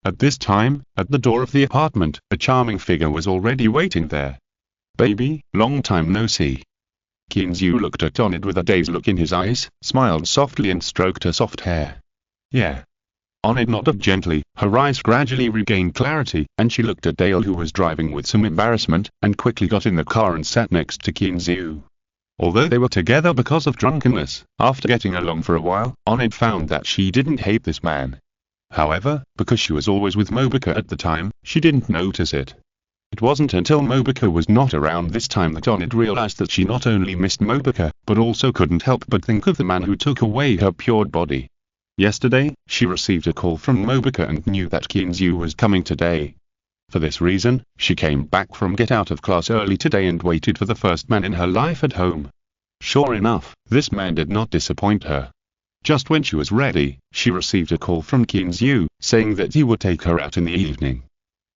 At this time, at the door of the apartment, a charming figure was already waiting there. "Baby, long time no see." Kinzu looked at Onid with a dazed look in his eyes, smiled softly and stroked her soft hair. "Yeah." Onid nodded gently, her eyes gradually regained clarity, and she looked at Dale, who was driving with some embarrassment, and quickly got in the car and sat next to Kinzu. Although they were together because of drunkenness, after getting along for a while, Onid found that she didn't hate this man. However, because she was always with Mobica at the time, she didn't notice it. It wasn't until Mobica was not around this time that Onid realized that she not only missed Mobica, but also couldn't help but think of the man who took away her pure body. Yesterday, she received a call from Mobica and knew that Kinzu was coming today. For this reason, she came back from get out of class early today and waited for the first man in her life at home. Sure enough, this man did not disappoint her. Just when she was ready, she received a call from Kinzu, saying that he would take her out in the evening.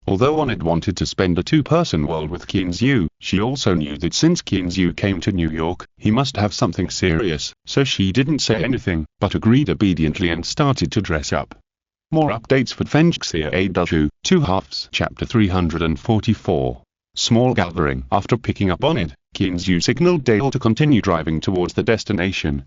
Although Onid wanted to spend a two-person world with Kinzu, she also knew that since Kinzu came to New York, he must have something serious, so she didn't say anything, but agreed obediently and started to dress up. More updates for Fengxia Adaju, 2 halves. Chapter 344. Small gathering. After picking up Onid, Kinzu signaled Dale to continue driving towards the destination.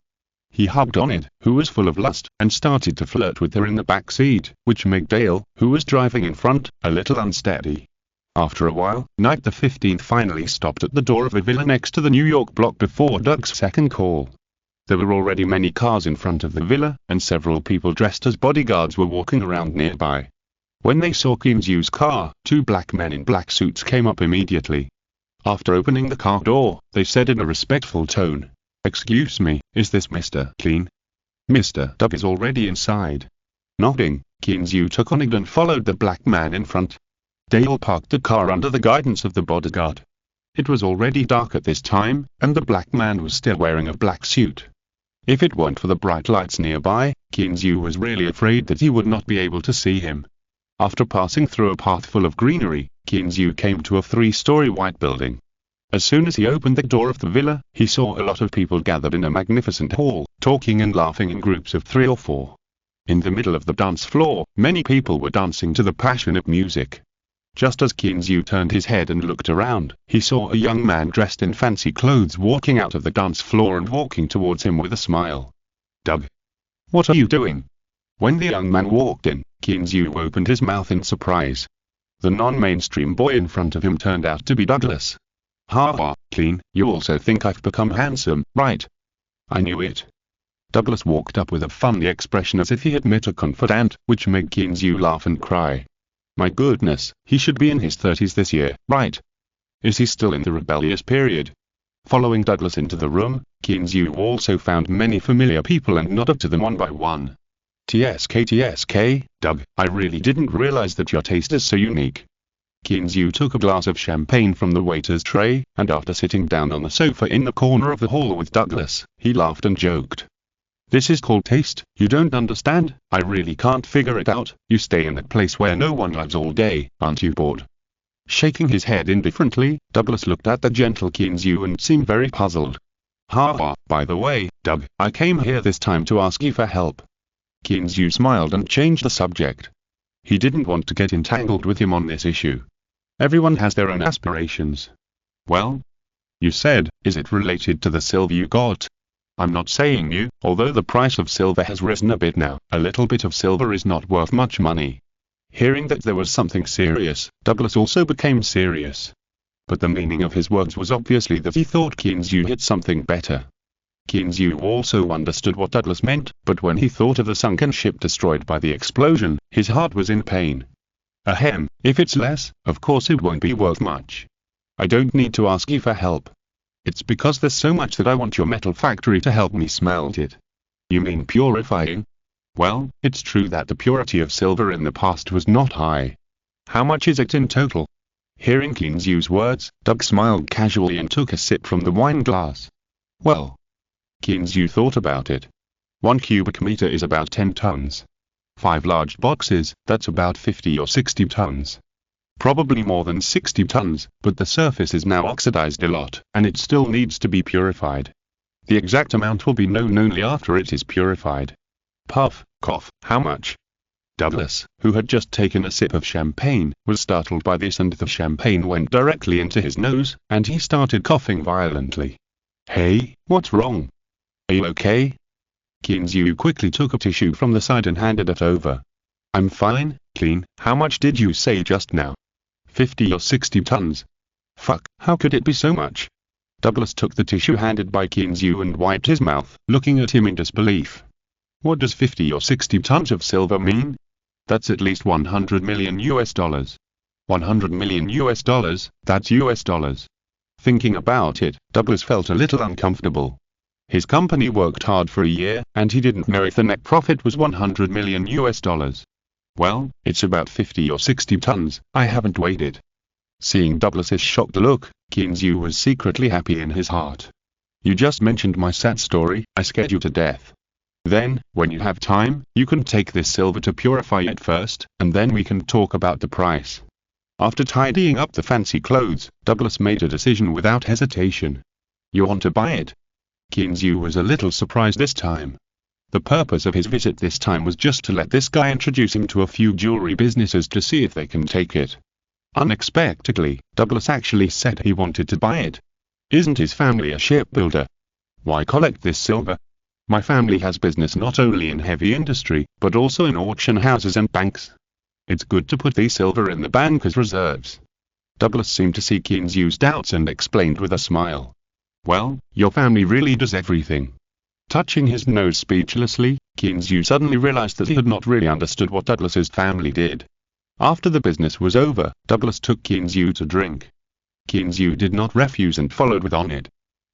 He hugged Onid, who was full of lust, and started to flirt with her in the back seat, which made Dale, who was driving in front, a little unsteady. After a while, Night the 15th finally stopped at the door of a villa next to the New York block before Doug's second call. There were already many cars in front of the villa, and several people dressed as bodyguards were walking around nearby. When they saw Kinzu's car, 2 black men in black suits came up immediately. After opening the car door, they said in a respectful tone, "Excuse me, is this Mr. Clean?" Mr. Doug is already inside. Nodding, Kinzu took Onid and followed the black man in front. Dale parked the car under the guidance of the bodyguard. It was already dark at this time, and the black man was still wearing a black suit. If it weren't for the bright lights nearby, Kinzu was really afraid that he would not be able to see him. After passing through a path full of greenery, Kinzu came to a 3-story white building. As soon as he opened the door of the villa, he saw a lot of people gathered in a magnificent hall, talking and laughing in groups of 3 or 4. In the middle of the dance floor, many people were dancing to the passionate music. Just as Kinzu turned his head and looked around, he saw a young man dressed in fancy clothes walking out of the dance floor and walking towards him with a smile. "Doug, what are you doing?" When the young man walked in, Kinzu opened his mouth in surprise. The non-mainstream boy in front of him turned out to be Douglas. "Ha, Clean, you also think I've become handsome, right?" "I knew it." Douglas walked up with a funny expression as if he had met a confidant, which made Kinzu laugh and cry. My goodness, he should be in his 30s this year, right? Is he still in the rebellious period? Following Douglas into the room, Kinzu also found many familiar people and nodded to them one by one. TSK, Doug, I really didn't realize that your taste is so unique." Kinzu took a glass of champagne from the waiter's tray, and after sitting down on the sofa in the corner of the hall with Douglas, he laughed and joked. "This is called taste, you don't understand? I really can't figure it out. You stay in that place where no one lives all day, aren't you bored?" Shaking his head indifferently, Douglas looked at the gentle Kinzu and seemed very puzzled. By the way, Doug, I came here this time to ask you for help." Kinzu smiled and changed the subject. He didn't want to get entangled with him on this issue. Everyone has their own aspirations. "Well? You said, is it related to the silver you got?" "I'm not saying you, although the price of silver has risen a bit now, a little bit of silver is not worth much money." Hearing that there was something serious, Douglas also became serious. But the meaning of his words was obviously that he thought Kinzu had something better. Kinzu also understood what Douglas meant, but when he thought of the sunken ship destroyed by the explosion, his heart was in pain. "Ahem, if it's less, of course it won't be worth much. I don't need to ask you for help. It's because there's so much that I want your metal factory to help me smelt it." "You mean purifying?" "Well, it's true that the purity of silver in the past was not high." "How much is it in total?" Hearing Kinzu's words, Doug smiled casually and took a sip from the wine glass. "Well." Kinzu thought about it. 1 cubic meter is about 10 tons. 5 large boxes, that's about 50 or 60 tons. Probably more than 60 tons, but the surface is now oxidized a lot, and it still needs to be purified. The exact amount will be known only after it is purified. Puff, cough, how much? Douglas, who had just taken a sip of champagne, was startled by this, and the champagne went directly into his nose, and he started coughing violently. Hey, what's wrong? Are you okay? Kinzu quickly took a tissue from the side and handed it over. I'm fine, clean. How much did you say just now? 50 or 60 tons. Fuck, how could it be so much? Douglas took the tissue handed by Kinzu and wiped his mouth, looking at him in disbelief. What does 50 or 60 tons of silver mean? That's at least 100 million US dollars. 100 million US dollars, that's US dollars. Thinking about it, Douglas felt a little uncomfortable. His company worked hard for a year, and he didn't know if the net profit was 100 million US dollars. Well, it's about 50 or 60 tons, I haven't weighed it. Seeing Douglas's shocked look, Kinzu was secretly happy in his heart. You just mentioned my sad story, I scared you to death. Then, when you have time, you can take this silver to purify it first, and then we can talk about the price. After tidying up the fancy clothes, Douglas made a decision without hesitation. You want to buy it? Kinzu was a little surprised this time. The purpose of his visit this time was just to let this guy introduce him to a few jewelry businesses to see if they can take it. Unexpectedly, Douglas actually said he wanted to buy it. Isn't his family a shipbuilder? Why collect this silver? My family has business not only in heavy industry, but also in auction houses and banks. It's good to put the silver in the bank as reserves. Douglas seemed to see Kinzu's doubts and explained with a smile. Well, your family really does everything. Touching his nose speechlessly, Kinzu suddenly realized that he had not really understood what Douglas's family did. After the business was over, Douglas took Kinzu to drink. Kinzu did not refuse and followed with on it.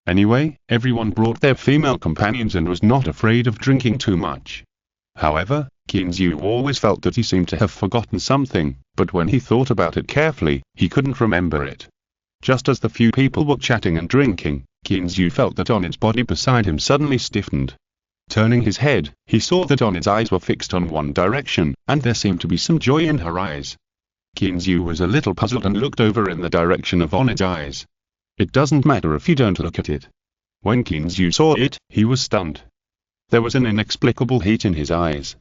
Anyway, everyone brought their female companions and was not afraid of drinking too much. However, Kinzu always felt that he seemed to have forgotten something, but when he thought about it carefully, he couldn't remember it. Just as the few people were chatting and drinking, Kinzu felt that Onit's body beside him suddenly stiffened. Turning his head, he saw that Onit's eyes were fixed on one direction, and there seemed to be some joy in her eyes. Kinzu was a little puzzled and looked over in the direction of Onit's eyes. It doesn't matter if you don't look at it. When Kinzu saw it, he was stunned. There was an inexplicable heat in his eyes.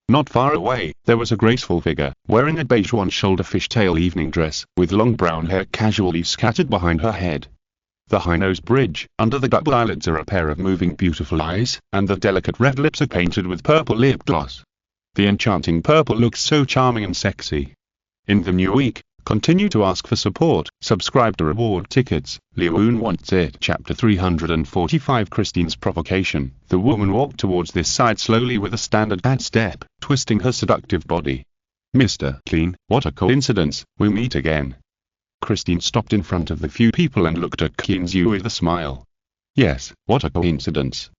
Not far away, there was a graceful figure, wearing a beige one-shoulder fishtail evening dress, with long brown hair casually scattered behind her head. The high nose bridge, under the double eyelids are a pair of moving beautiful eyes, and the delicate red lips are painted with purple lip gloss. The enchanting purple looks so charming and sexy. In the new week, continue to ask for support, subscribe to reward tickets, Leoun wants it. Chapter 345 Christine's provocation. The woman walked towards this side slowly with a standard cat step, twisting her seductive body. Mr. Clean, what a coincidence, we meet again. Christine stopped in front of the few people and looked at Kinzu with a smile. Yes, what a coincidence.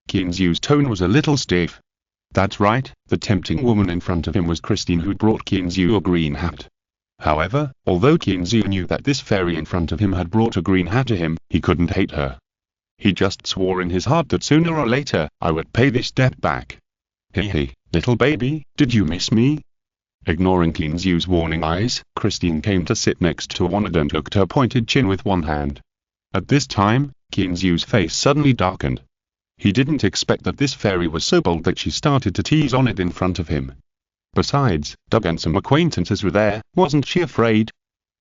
Kinzu's tone was a little stiff. That's right, the tempting woman in front of him was Christine, who brought Kinzu a green hat. However, although Kinzu knew that this fairy in front of him had brought a green hat to him, he couldn't hate her. He just swore in his heart that sooner or later, I would pay this debt back. Hey, little baby, did you miss me? Ignoring Kinzu's warning eyes, Christine came to sit next to Onit and looked her pointed chin with one hand. At this time, Kinzu's face suddenly darkened. He didn't expect that this fairy was so bold that she started to tease Onit in front of him. Besides, Doug and some acquaintances were there, wasn't she afraid?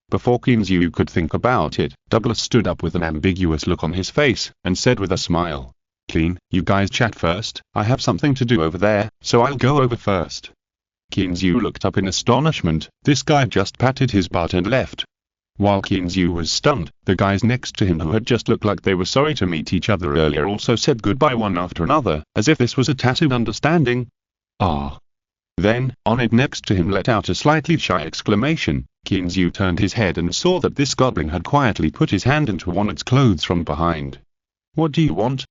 Before Kinzu could think about it, Douglas stood up with an ambiguous look on his face, and said with a smile, Clean, you guys chat first, I have something to do over there, so I'll go over first. Kinzu looked up in astonishment. This guy just patted his butt and left. While Kinzu was stunned, the guys next to him who had just looked like they were sorry to meet each other earlier also said goodbye one after another, as if this was a tacit understanding. Ah. Then, Onit next to him let out a slightly shy exclamation. Kinzu turned his head and saw that this goblin had quietly put his hand into Onit's clothes from behind. What do you want?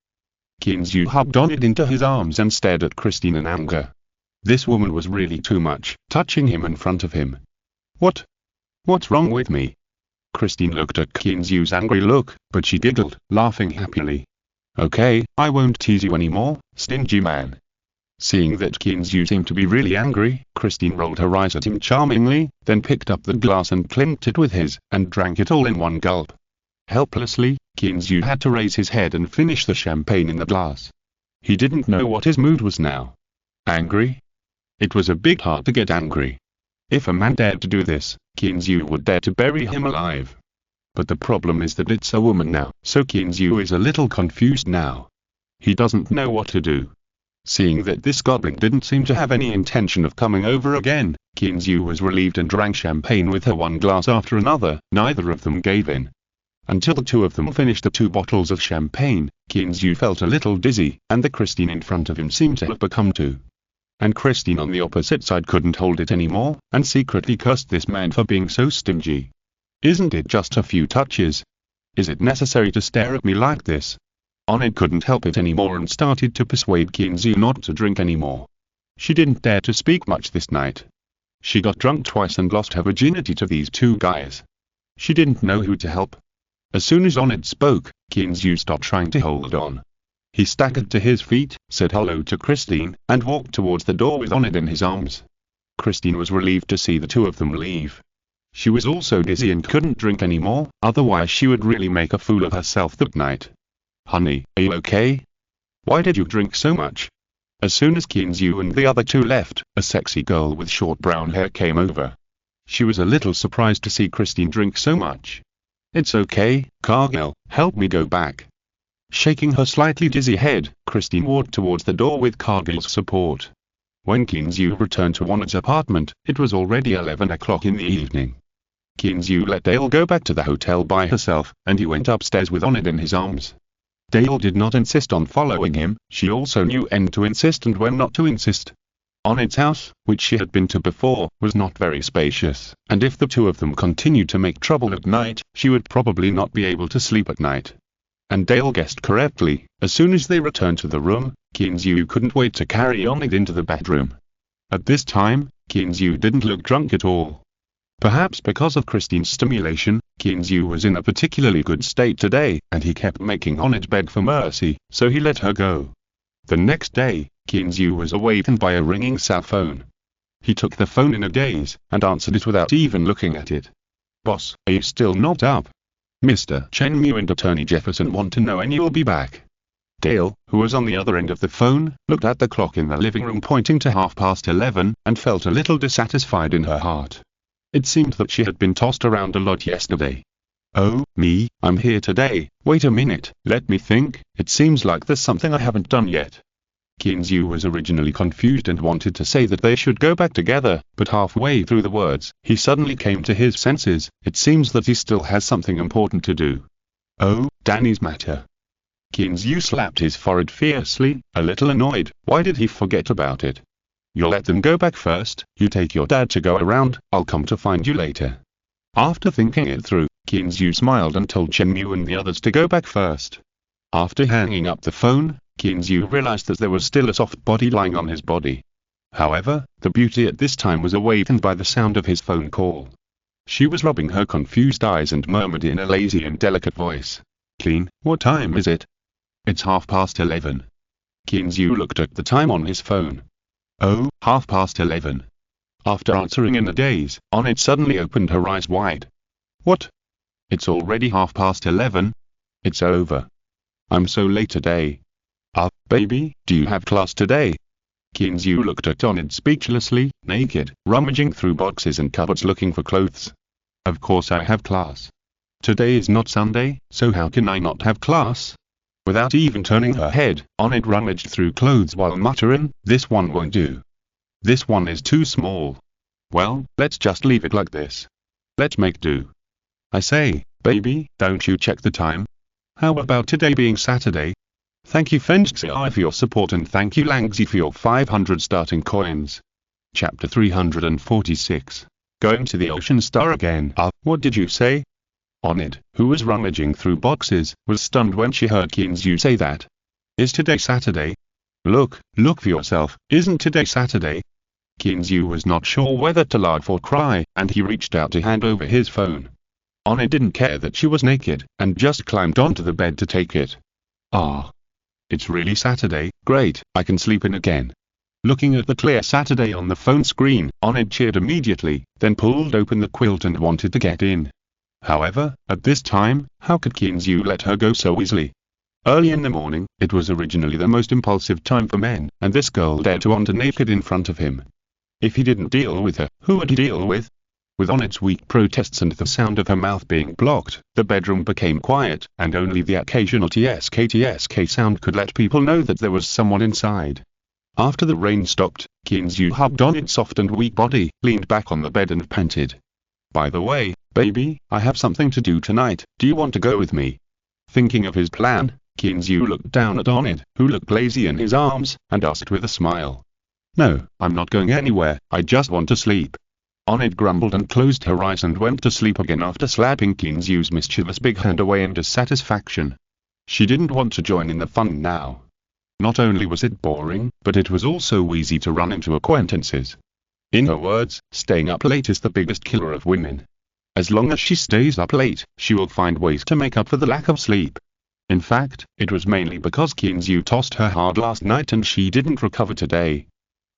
Kinzu hugged Onit into his arms and stared at Christine in anger. This woman was really too much, touching him in front of him. What's wrong with me? Christine looked at Kinzu's angry look, but she giggled, laughing happily. Okay, I won't tease you anymore, stingy man. Seeing that Kinzu seemed to be really angry, Christine rolled her eyes at him charmingly, then picked up the glass and clinked it with his, and drank it all in one gulp. Helplessly, Kinzu had to raise his head and finish the champagne in the glass. He didn't know what his mood was now. Angry? It was a bit hard to get angry. If a man dared to do this, Kinzu would dare to bury him alive. But the problem is that it's a woman now, so Kinzu is a little confused now. He doesn't know what to do. Seeing that this goblin didn't seem to have any intention of coming over again, Kinzu was relieved and drank champagne with her one glass after another. Neither of them gave in. Until the two of them finished the 2 bottles of champagne, Kinzu felt a little dizzy, and the Christine in front of him seemed to have become 2. And Christine on the opposite side couldn't hold it anymore, and secretly cursed this man for being so stingy. Isn't it just a few touches? Is it necessary to stare at me like this? Onid couldn't help it anymore and started to persuade Kinzu not to drink anymore. She didn't dare to speak much this night. She got drunk twice and lost her virginity to these 2 guys. She didn't know who to help. As soon as Onid spoke, Kinzu stopped trying to hold on. He staggered to his feet, said hello to Christine, and walked towards the door with Onid in his arms. Christine was relieved to see the 2 of them leave. She was also dizzy and couldn't drink anymore, otherwise she would really make a fool of herself that night. Honey, are you okay? Why did you drink so much? As soon as Kinzu and the other 2 left, a sexy girl with short brown hair came over. She was a little surprised to see Christine drink so much. It's okay, Cargill, help me go back. Shaking her slightly dizzy head, Christine walked towards the door with Cargill's support. When Kinzu returned to Onid's apartment, it was already 11 o'clock in the evening. Kinzu let Dale go back to the hotel by herself, and he went upstairs with Onid in his arms. Dale did not insist on following him. She also knew when to insist and when not to insist. Onid's house, which she had been to before, was not very spacious, and if the 2 of them continued to make trouble at night, she would probably not be able to sleep at night. And Dale guessed correctly. As soon as they returned to the room, Kinzu couldn't wait to carry Onid into the bedroom. At this time, Kinzu didn't look drunk at all. Perhaps because of Christine's stimulation, Kinzu was in a particularly good state today, and he kept making Onid beg for mercy, so he let her go. The next day, Kinzu was awakened by a ringing cell phone. He took the phone in a daze, and answered it without even looking at it. Boss, are you still not up? Mr. Chenmu and Attorney Jefferson want to know when you'll be back. Dale, who was on the other end of the phone, looked at the clock in the living room pointing to 11:30, and felt a little dissatisfied in her heart. It seemed that she had been tossed around a lot yesterday. Oh, me, I'm here today. Wait a minute, let me think. It seems like there's something I haven't done yet. Kinzu was originally confused and wanted to say that they should go back together, but halfway through the words, he suddenly came to his senses. It seems that he still has something important to do. Oh, Danny's matter. Kinzu slapped his forehead fiercely, a little annoyed. Why did he forget about it? You'll let them go back first, you take your dad to go around, I'll come to find you later. After thinking it through, Kinzu smiled and told Chenmu and the others to go back first. After hanging up the phone, Kinzu realized that there was still a soft body lying on his body. However, the beauty at this time was awakened by the sound of his phone call. She was rubbing her confused eyes and murmured in a lazy and delicate voice. Clean, what time is it? It's 11:30. Kinzu looked at the time on his phone. Oh, 11:30. After answering in a daze, Onid suddenly opened her eyes wide. What? It's already 11:30? It's over. I'm so late today. Baby, do you have class today? Kinzu looked at Onid speechlessly, naked, rummaging through boxes and cupboards looking for clothes. Of course I have class. Today is not Sunday, so how can I not have class? Without even turning her head, Onid rummaged through clothes while muttering, this one won't do. This one is too small. Well, let's just leave it like this. Let's make do. I say, baby, don't you check the time? How about today being Saturday? Thank you Fengzi for your support and thank you Langzi for your 500 starting coins. Chapter 346. Going to the Ocean Star again. What did you say? Onid, who was rummaging through boxes, was stunned when she heard Kinzu say that. Is today Saturday? Look for yourself, isn't today Saturday? Kinzu was not sure whether to laugh or cry, and he reached out to hand over his phone. Onid didn't care that she was naked, and just climbed onto the bed to take it. It's really Saturday, great, I can sleep in again. Looking at the clear Saturday on the phone screen, Onid cheered immediately, then pulled open the quilt and wanted to get in. However, at this time, how could Kinzu let her go so easily? Early in the morning, it was originally the most impulsive time for men, and this girl dared to wander naked in front of him. If he didn't deal with her, who would he deal with? With Onid's weak protests and the sound of her mouth being blocked, the bedroom became quiet, and only the occasional tsk sound could let people know that there was someone inside. After the rain stopped, Kinzu hugged Onid's soft and weak body, leaned back on the bed and panted. "By the way, baby, I have something to do tonight, do you want to go with me?" Thinking of his plan, Kinzu looked down at Onid, who looked lazy in his arms, and asked with a smile. "No, I'm not going anywhere, I just want to sleep." Onid grumbled and closed her eyes and went to sleep again after slapping Kinzu's mischievous big hand away in dissatisfaction. She didn't want to join in the fun now. Not only was it boring, but it was also easy to run into acquaintances. In her words, staying up late is the biggest killer of women. As long as she stays up late, she will find ways to make up for the lack of sleep. In fact, it was mainly because Kinzu tossed her hard last night and she didn't recover today.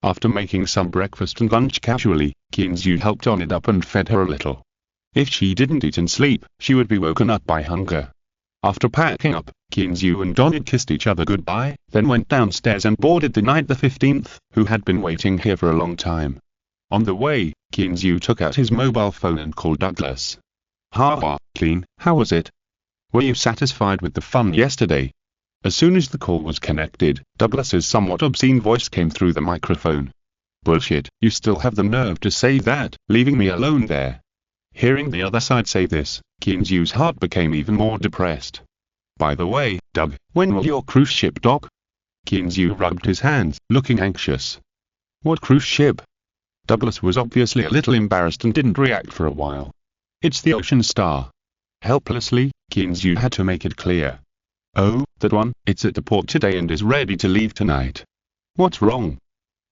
After making some breakfast and lunch casually, Kinzu helped Onid up and fed her a little. If she didn't eat and sleep, she would be woken up by hunger. After packing up, Kinzu and Onid kissed each other goodbye, then went downstairs and boarded the night the 15th, who had been waiting here for a long time. On the way, Kinzu took out his mobile phone and called Douglas. "Ha, Clean, how was it? Were you satisfied with the fun yesterday?" As soon as the call was connected, Douglas's somewhat obscene voice came through the microphone. "Bullshit, you still have the nerve to say that, leaving me alone there." Hearing the other side say this, Kinzu's heart became even more depressed. "By the way, Doug, when will your cruise ship dock?" Kinzu rubbed his hands, looking anxious. "What cruise ship?" Douglas was obviously a little embarrassed and didn't react for a while. "It's the Ocean Star." Helplessly, Kinzu had to make it clear. "Oh, that one, it's at the port today and is ready to leave tonight." "What's wrong?"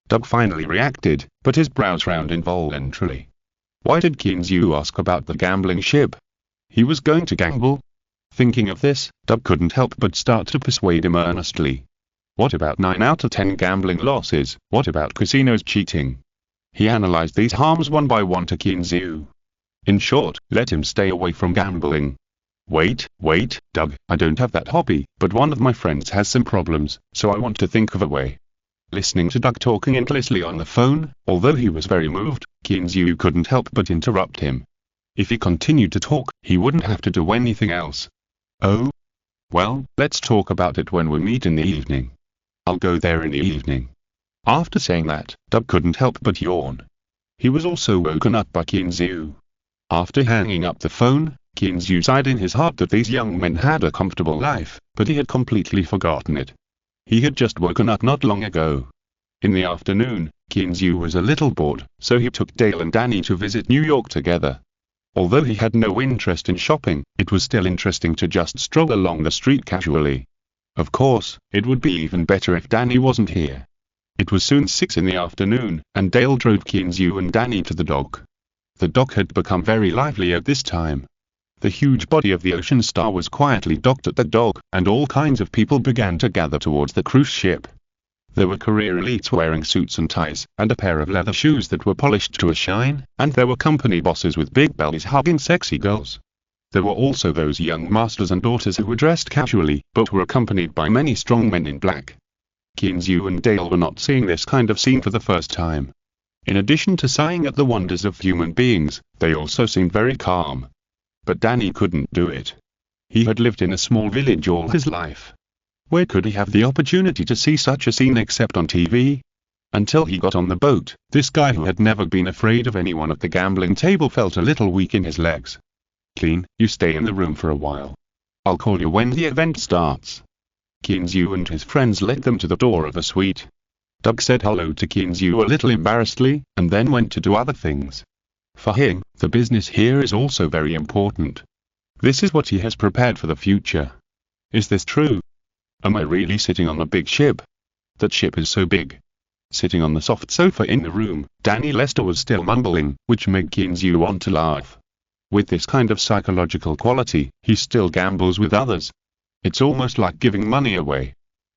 Doug finally reacted, but his brows frowned involuntarily. Why did Kinzu ask about the gambling ship? He was going to gamble? Thinking of this, Doug couldn't help but start to persuade him earnestly. What about 9 out of 10 gambling losses? What about casinos cheating? He analyzed these harms one by one to Kinzu. In short, let him stay away from gambling. Wait, Doug, I don't have that hobby, but one of my friends has some problems, so I want to think of a way. Listening to Doug talking endlessly on the phone, although he was very moved, Kinzu couldn't help but interrupt him. If he continued to talk, he wouldn't have to do anything else. "Oh? Well, let's talk about it when we meet in the evening. I'll go there in the evening." After saying that, Doug couldn't help but yawn. He was also woken up by Kinzu. After hanging up the phone, Kinzu sighed in his heart that these young men had a comfortable life, but he had completely forgotten it. He had just woken up not long ago. In the afternoon, Kinzu was a little bored, so he took Dale and Danny to visit New York together. Although he had no interest in shopping, it was still interesting to just stroll along the street casually. Of course, it would be even better if Danny wasn't here. It was soon 6 in the afternoon, and Dale drove Kinzu and Danny to the dock. The dock had become very lively at this time. The huge body of the Ocean Star was quietly docked at the dock, and all kinds of people began to gather towards the cruise ship. There were career elites wearing suits and ties, and a pair of leather shoes that were polished to a shine, and there were company bosses with big bellies hugging sexy girls. There were also those young masters and daughters who were dressed casually, but were accompanied by many strong men in black. Kinzu and Dale were not seeing this kind of scene for the first time. In addition to sighing at the wonders of human beings, they also seemed very calm. But Danny couldn't do it. He had lived in a small village all his life. Where could he have the opportunity to see such a scene except on TV? Until he got on the boat, this guy who had never been afraid of anyone at the gambling table felt a little weak in his legs. "Clean, you stay in the room for a while. I'll call you when the event starts." Kinzu and his friends led them to the door of a suite. Doug said hello to Kinzu a little embarrassedly, and then went to do other things. For him, the business here is also very important. This is what he has prepared for the future. Is this true? Am I really sitting on a big ship? That ship is so big. Sitting on the soft sofa in the room, Danny Lester was still mumbling, which made Kinzu want to laugh. With this kind of psychological quality, he still gambles with others. It's almost like giving money away.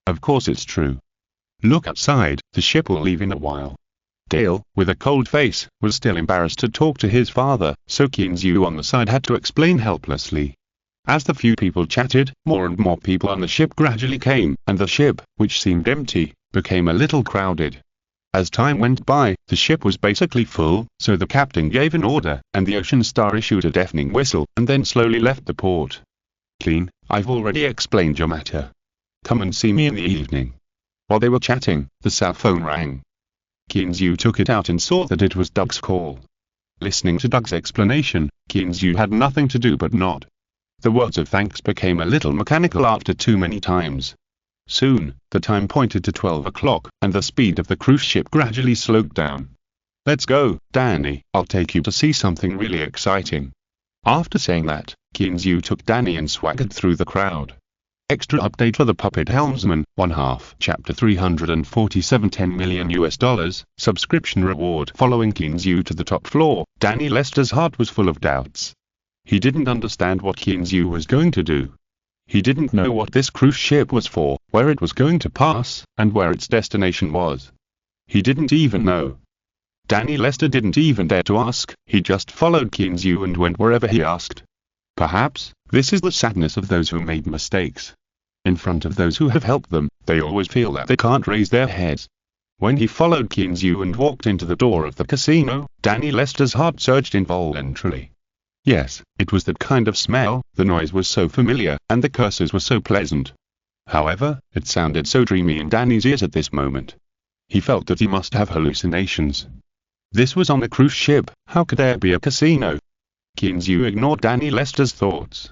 Of course it's true. Look outside, the ship will leave in a while. Dale, with a cold face, was still embarrassed to talk to his father, so Kinzu on the side had to explain helplessly. As the few people chatted, more and more people on the ship gradually came, and the ship, which seemed empty, became a little crowded. As time went by, the ship was basically full, so the captain gave an order, and the Ocean Star issued a deafening whistle, and then slowly left the port. Clean, I've already explained your matter. Come and see me in the evening. While they were chatting, the cell phone rang. Kinzu took it out and saw that it was Doug's call. Listening to Doug's explanation, Kinzu had nothing to do but nod. The words of thanks became a little mechanical after too many times. Soon, the time pointed to 12 o'clock, and the speed of the cruise ship gradually slowed down. Let's go, Danny, I'll take you to see something really exciting. After saying that, Kinzu took Danny and swaggered through the crowd. Extra update for the puppet helmsman, 1/2, chapter 347, $10 million, subscription reward. Following Kinzu to the top floor, Danny Lester's heart was full of doubts. He didn't understand what Kinzu was going to do. He didn't know what this cruise ship was for, where it was going to pass, and where its destination was. He didn't even know. Danny Lester didn't even dare to ask, he just followed Kinzu and went wherever he asked. Perhaps, this is the sadness of those who made mistakes. In front of those who have helped them, they always feel that they can't raise their heads. When he followed Kinzu and walked into the door of the casino, Danny Lester's heart surged involuntarily. Yes, it was that kind of smell, the noise was so familiar, and the curses were so pleasant. However, it sounded so dreamy in Danny's ears at this moment. He felt that he must have hallucinations. This was on a cruise ship, how could there be a casino? Kinzu ignored Danny Lester's thoughts.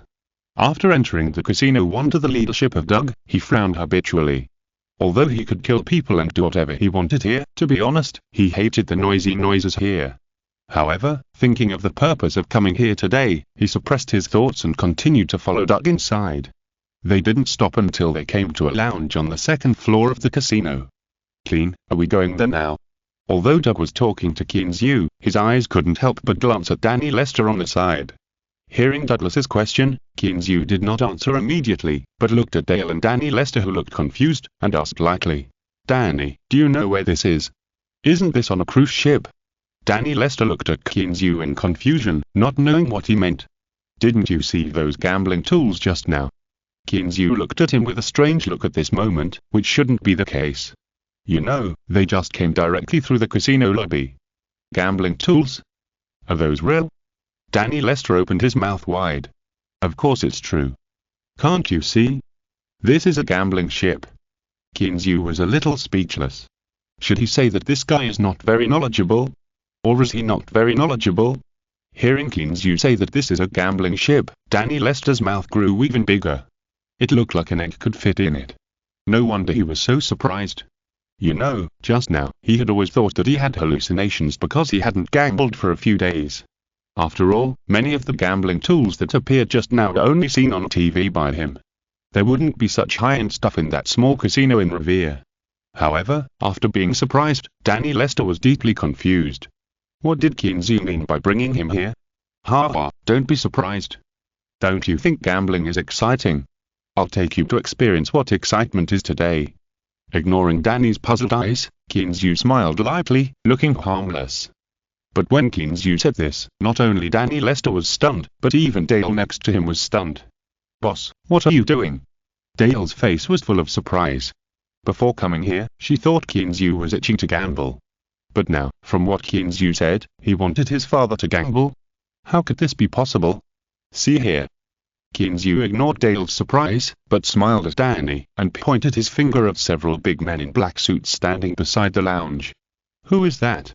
After entering the casino under the leadership of Doug, he frowned habitually. Although he could kill people and do whatever he wanted here, to be honest, he hated the noisy noises here. However, thinking of the purpose of coming here today, he suppressed his thoughts and continued to follow Doug inside. They didn't stop until they came to a lounge on the second floor of the casino. Clean, are we going there now? Although Doug was talking to Kinzu, his eyes couldn't help but glance at Danny Lester on the side. Hearing Douglas's question, Kinzu did not answer immediately, but looked at Dale and Danny Lester, who looked confused, and asked lightly, Danny, do you know where this is? Isn't this on a cruise ship? Danny Lester looked at Kinzu in confusion, not knowing what he meant. Didn't you see those gambling tools just now? Kinzu looked at him with a strange look at this moment, which shouldn't be the case. You know, they just came directly through the casino lobby. Gambling tools? Are those real? Danny Lester opened his mouth wide. Of course it's true. Can't you see? This is a gambling ship. Kinzu was a little speechless. Should he say that this guy is not very knowledgeable? Or is he not very knowledgeable? Hearing Kinzu say that this is a gambling ship, Danny Lester's mouth grew even bigger. It looked like an egg could fit in it. No wonder he was so surprised. You know, just now, he had always thought that he had hallucinations because he hadn't gambled for a few days. After all, many of the gambling tools that appeared just now were only seen on TV by him. There wouldn't be such high-end stuff in that small casino in Revere. However, after being surprised, Danny Lester was deeply confused. What did Kinzu mean by bringing him here? Ha, don't be surprised. Don't you think gambling is exciting? I'll take you to experience what excitement is today. Ignoring Danny's puzzled eyes, Kinzu smiled lightly, looking harmless. But when Kinzu said this, not only Danny Lester was stunned, but even Dale next to him was stunned. Boss, what are you doing? Dale's face was full of surprise. Before coming here, she thought Kinzu was itching to gamble. But now, from what Kinzu said, he wanted his father to gamble? How could this be possible? See here. Kinzu ignored Dale's surprise, but smiled at Danny, and pointed his finger at several big men in black suits standing beside the lounge. Who is that?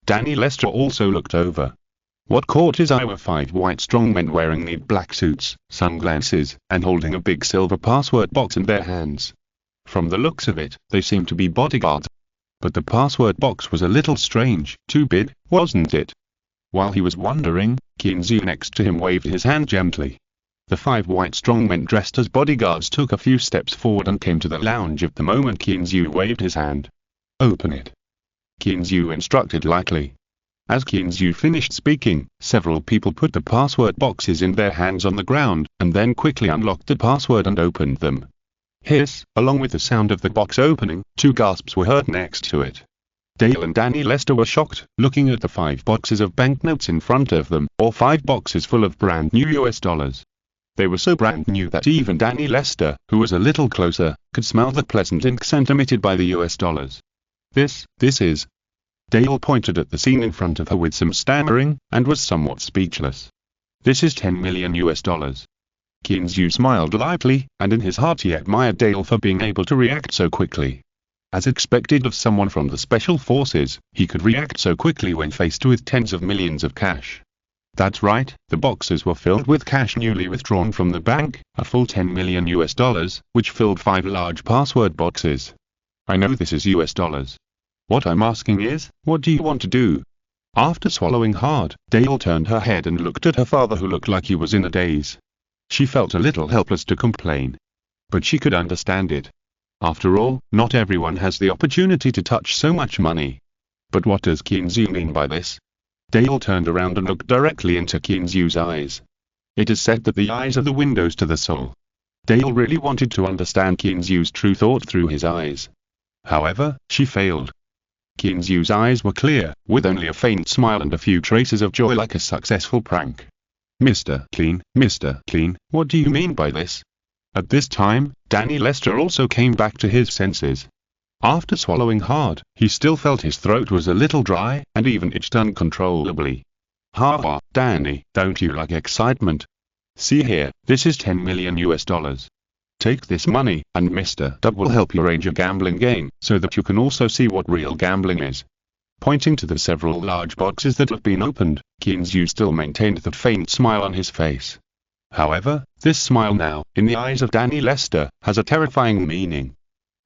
Danny Lester also looked over. What caught his eye were 5 white strong men wearing neat black suits, sunglasses, and holding a big silver password box in their hands. From the looks of it, they seemed to be bodyguards. But the password box was a little strange, too big, wasn't it? While he was wondering, Kinzu next to him waved his hand gently. The 5 white strong men dressed as bodyguards took a few steps forward and came to the lounge at the moment Kinzu waved his hand. Open it. Kinzu instructed lightly. As Kinzu finished speaking, several people put the password boxes in their hands on the ground, and then quickly unlocked the password and opened them. hiss, along with the sound of the box opening, 2 gasps were heard next to it. Dale and Danny Lester were shocked, looking at the 5 boxes of banknotes in front of them, or 5 boxes full of brand new US dollars. They were so brand new that even Danny Lester, who was a little closer, could smell the pleasant ink scent emitted by the US dollars. This is... Dale pointed at the scene in front of her with some stammering, and was somewhat speechless. This is 10 million US dollars. Kinzu smiled lightly, and in his heart he admired Dale for being able to react so quickly. As expected of someone from the Special Forces, he could react so quickly when faced with tens of millions of cash. That's right, the boxes were filled with cash newly withdrawn from the bank, a full 10 million US dollars, which filled 5 large password boxes. I know this is US dollars. What I'm asking is, what do you want to do? After swallowing hard, Dale turned her head and looked at her father, who looked like he was in a daze. She felt a little helpless to complain. But she could understand it. After all, not everyone has the opportunity to touch so much money. But what does Kinzu mean by this? Dale turned around and looked directly into Kinzu's eyes. It is said that the eyes are the windows to the soul. Dale really wanted to understand Kinzu's true thought through his eyes. However, she failed. Kinzu's eyes were clear, with only a faint smile and a few traces of joy like a successful prank. Mr. Clean, what do you mean by this? At this time, Danny Lester also came back to his senses. After swallowing hard, he still felt his throat was a little dry, and even itched uncontrollably. Ha, Danny, don't you like excitement? See here, this is 10 million US dollars. Take this money, and Mr. Dub will help you arrange a gambling game, so that you can also see what real gambling is. Pointing to the several large boxes that had been opened, Kinzu still maintained that faint smile on his face. However, this smile now, in the eyes of Danny Lester, has a terrifying meaning.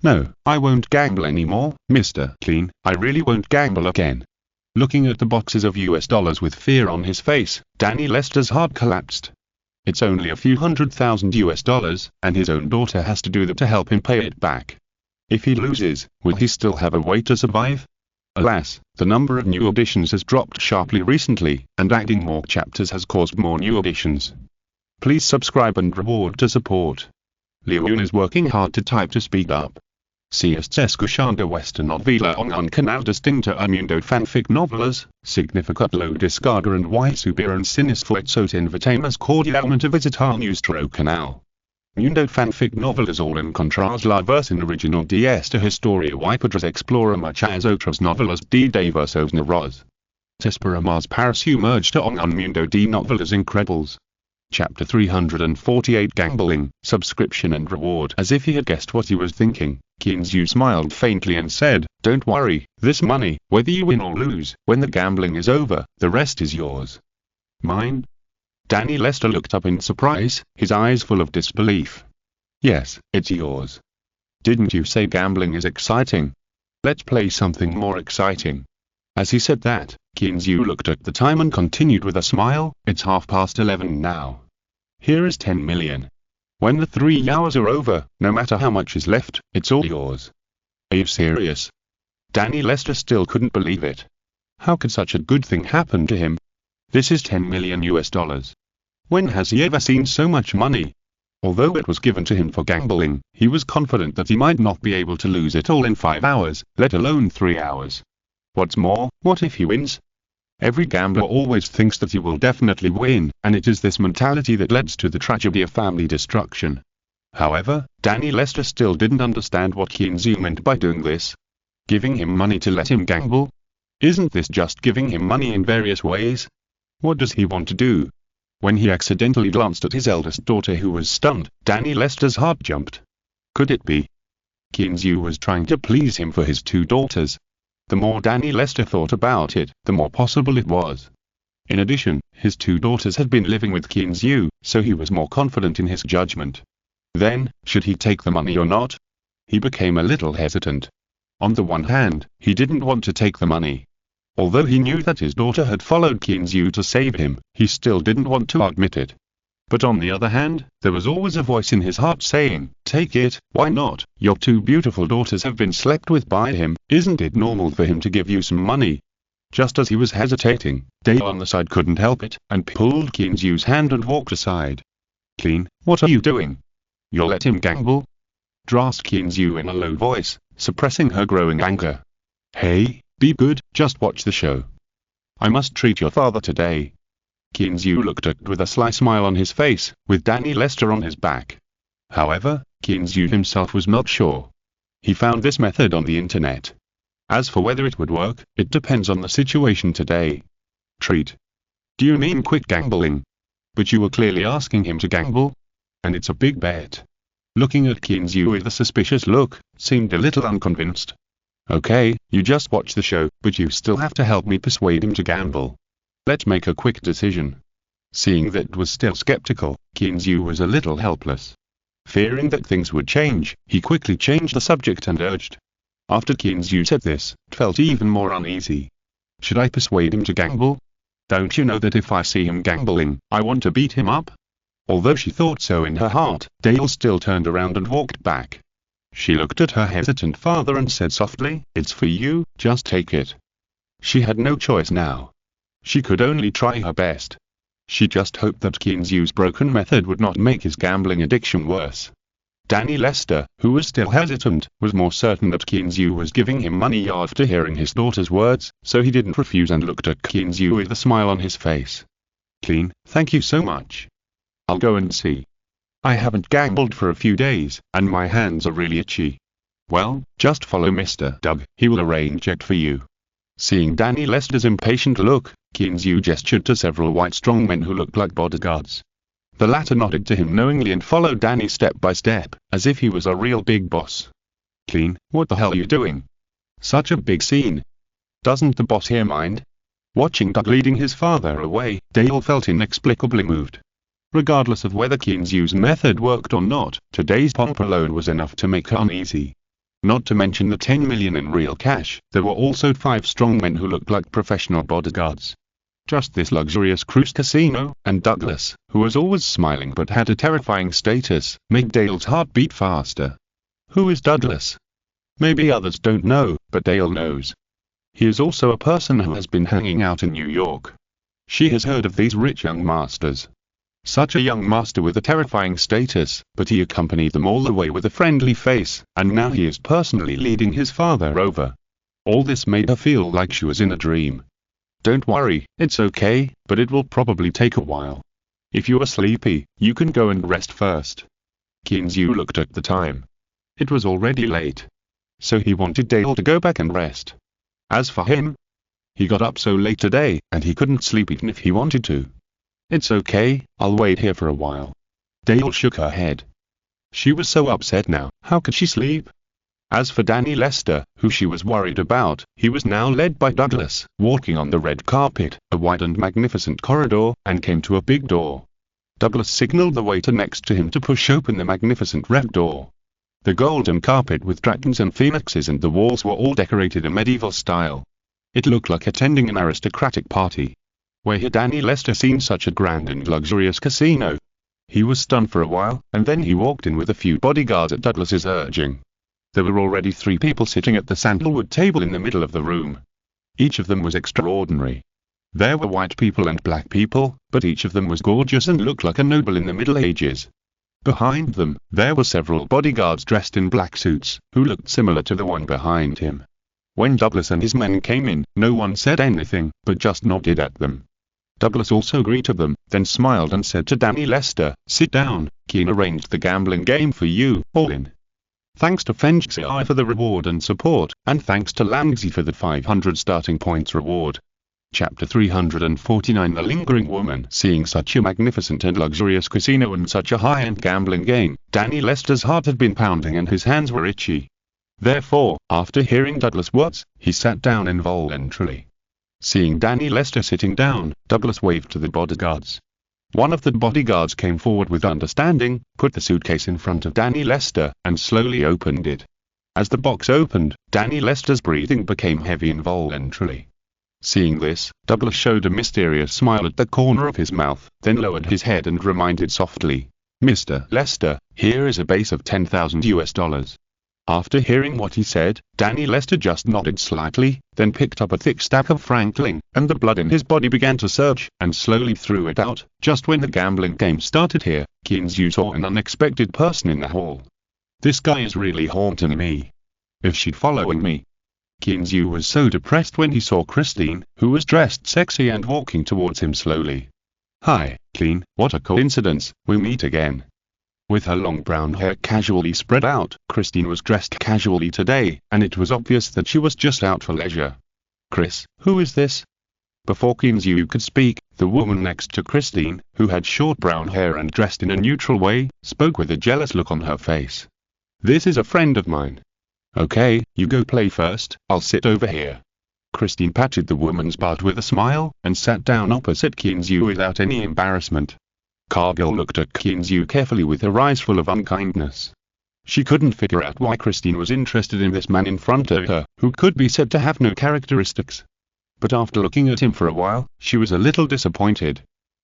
No, I won't gamble anymore, Mr. Clean, I really won't gamble again. Looking at the boxes of US dollars with fear on his face, Danny Lester's heart collapsed. It's only a few $100,000 US dollars, and his own daughter has to do that to help him pay it back. If he loses, will he still have a way to survive? Alas, the number of new additions has dropped sharply recently, and adding more chapters has caused more new additions. Please subscribe and reward to support. Leon is working hard to type to speed up. Si est escuchando esta novela en un canal distinto a Mundo Fanfic Novelas, significat lo descarga and y subir en sinisfuerzos invitamos cordialmente a visitar nuestro canal. Mundo Fanfic Novelas all encontrar la versión original de esta historia y podrás explorar muchas otras novelas de diversos narradores. Te esperamos para sumergirte en un mundo de novelas incredibles. Chapter 348 Gambling, Subscription and Reward. As if he had guessed what he was thinking, Kinzu smiled faintly and said, Don't worry, this money, whether you win or lose, when the gambling is over, the rest is yours. Mine? Danny Lester looked up in surprise, his eyes full of disbelief. Yes, it's yours. Didn't you say gambling is exciting? Let's play something more exciting. As he said that, Kinzu looked at the time and continued with a smile, It's 11:30 now. Here is 10 million. When the 3 hours are over, no matter how much is left, it's all yours. Are you serious? Danny Lester still couldn't believe it. How could such a good thing happen to him? This is 10 million US dollars. When has he ever seen so much money? Although it was given to him for gambling, he was confident that he might not be able to lose it all in 5 hours, let alone 3 hours. What's more, what if he wins? Every gambler always thinks that he will definitely win, and it is this mentality that leads to the tragedy of family destruction. However, Danny Lester still didn't understand what Kinzu meant by doing this. Giving him money to let him gamble? Isn't this just giving him money in various ways? What does he want to do? When he accidentally glanced at his eldest daughter who was stunned, Danny Lester's heart jumped. Could it be? Kinzu was trying to please him for his 2 daughters. The more Danny Lester thought about it, the more possible it was. In addition, his 2 daughters had been living with Kinzu, so he was more confident in his judgment. Then, should he take the money or not? He became a little hesitant. On the one hand, he didn't want to take the money. Although he knew that his daughter had followed Kinzu to save him, he still didn't want to admit it. But on the other hand, there was always a voice in his heart saying, Take it, why not? Your 2 beautiful daughters have been slept with by him, isn't it normal for him to give you some money? Just as he was hesitating, Dale on the side couldn't help it, and pulled Kinzu's hand and walked aside. Clean, what are you doing? You'll let him gamble? Drast Kianzu in a low voice, suppressing her growing anger. Hey, be good, just watch the show. I must treat your father today. Kianzu looked at with a sly smile on his face, with Danny Lester on his back. However, Kianzu himself was not sure. He found this method on the internet. As for whether it would work, it depends on the situation today. Treat. Do you mean quick gambling? But you were clearly asking him to gamble? And it's a big bet. Looking at Kianzu with a suspicious look, seemed a little unconvinced. Okay, you just watch the show, but you still have to help me persuade him to gamble. Let's make a quick decision. Seeing that it was still skeptical, Kianzu was a little helpless. Fearing that things would change, he quickly changed the subject and urged. After Kianzu said this, it felt even more uneasy. Should I persuade him to gamble? Don't you know that if I see him gambling, I want to beat him up? Although she thought so in her heart, Dale still turned around and walked back. She looked at her hesitant father and said softly, "It's for you, just take it." She had no choice now. She could only try her best. She just hoped that Kianzu's broken method would not make his gambling addiction worse. Danny Lester, who was still hesitant, was more certain that Kianzu was giving him money after hearing his daughter's words, so he didn't refuse and looked at Kianzu with a smile on his face. "Clean, thank you so much. I'll go and see. I haven't gambled for a few days, and my hands are really itchy." "Well, just follow Mr. Doug, he will arrange it for you." Seeing Danny Lester's impatient look, Kianzu gestured to several white strong men who looked like bodyguards. The latter nodded to him knowingly and followed Danny step by step, as if he was a real big boss. "Clean, what the hell are you doing? Such a big scene. Doesn't the boss here mind?" Watching Doug leading his father away, Dale felt inexplicably moved. Regardless of whether Kianzu's method worked or not, today's pomp alone was enough to make her uneasy. Not to mention the 10 million in real cash, there were also 5 strong men who looked like professional bodyguards. Just this luxurious cruise casino, and Douglas, who was always smiling but had a terrifying status, made Dale's heart beat faster. Who is Douglas? Maybe others don't know, but Dale knows. He is also a person who has been hanging out in New York. She has heard of these rich young masters. Such a young master with a terrifying status, but he accompanied them all the way with a friendly face, and now he is personally leading his father over. All this made her feel like she was in a dream. "Don't worry, it's okay, but it will probably take a while. If you are sleepy, you can go and rest first." Kianzu looked at the time. It was already late. So he wanted Dale to go back and rest. As for him, he got up so late today, and he couldn't sleep even if he wanted to. "It's okay, I'll wait here for a while." Dale shook her head. She was so upset now, how could she sleep? As for Danny Lester, who she was worried about, he was now led by Douglas, walking on the red carpet, a wide and magnificent corridor, and came to a big door. Douglas signaled the waiter next to him to push open the magnificent red door. The golden carpet with dragons and phoenixes and the walls were all decorated in medieval style. It looked like attending an aristocratic party. Where had Danny Lester seen such a grand and luxurious casino? He was stunned for a while, and then he walked in with a few bodyguards at Douglas's urging. There were already 3 people sitting at the sandalwood table in the middle of the room. Each of them was extraordinary. There were white people and black people, but each of them was gorgeous and looked like a noble in the Middle Ages. Behind them, there were several bodyguards dressed in black suits, who looked similar to the one behind him. When Douglas and his men came in, no one said anything, but just nodded at them. Douglas also greeted them, then smiled and said to Danny Lester, "Sit down, Keen arranged the gambling game for you, all in. Thanks to Fengxi for the reward and support, and thanks to Langzi for the 500 starting points reward." Chapter 349 The Lingering Woman. Seeing such a magnificent and luxurious casino and such a high-end gambling game, Danny Lester's heart had been pounding and his hands were itchy. Therefore, after hearing Douglas' words, he sat down involuntarily. Seeing Danny Lester sitting down, Douglas waved to the bodyguards. One of the bodyguards came forward with understanding, put the suitcase in front of Danny Lester, and slowly opened it. As the box opened, Danny Lester's breathing became heavy involuntarily. Seeing this, Douglas showed a mysterious smile at the corner of his mouth, then lowered his head and reminded softly, "Mr. Lester, here is a base of $10,000 US." After hearing what he said, Danny Lester just nodded slightly, then picked up a thick stack of Franklin, and the blood in his body began to surge, and slowly threw it out. Just when the gambling game started here, Kianzu saw an unexpected person in the hall. This guy is really haunting me. Is she following me? Kinzu was so depressed when he saw Christine, who was dressed sexy and walking towards him slowly. Hi, Clean, what a coincidence, we meet again. With her long brown hair casually spread out, Christine was dressed casually today, and it was obvious that she was just out for leisure. Chris, who is this? Before Kinzu could speak, the woman next to Christine, who had short brown hair and dressed in a neutral way, spoke with a jealous look on her face. This is a friend of mine. Okay, you go play first, I'll sit over here. Christine patted the woman's butt with a smile, and sat down opposite Kinzu without any embarrassment. Cargill looked at Kinzu carefully with her eyes full of unkindness. She couldn't figure out why Christine was interested in this man in front of her, who could be said to have no characteristics. But after looking at him for a while, she was a little disappointed.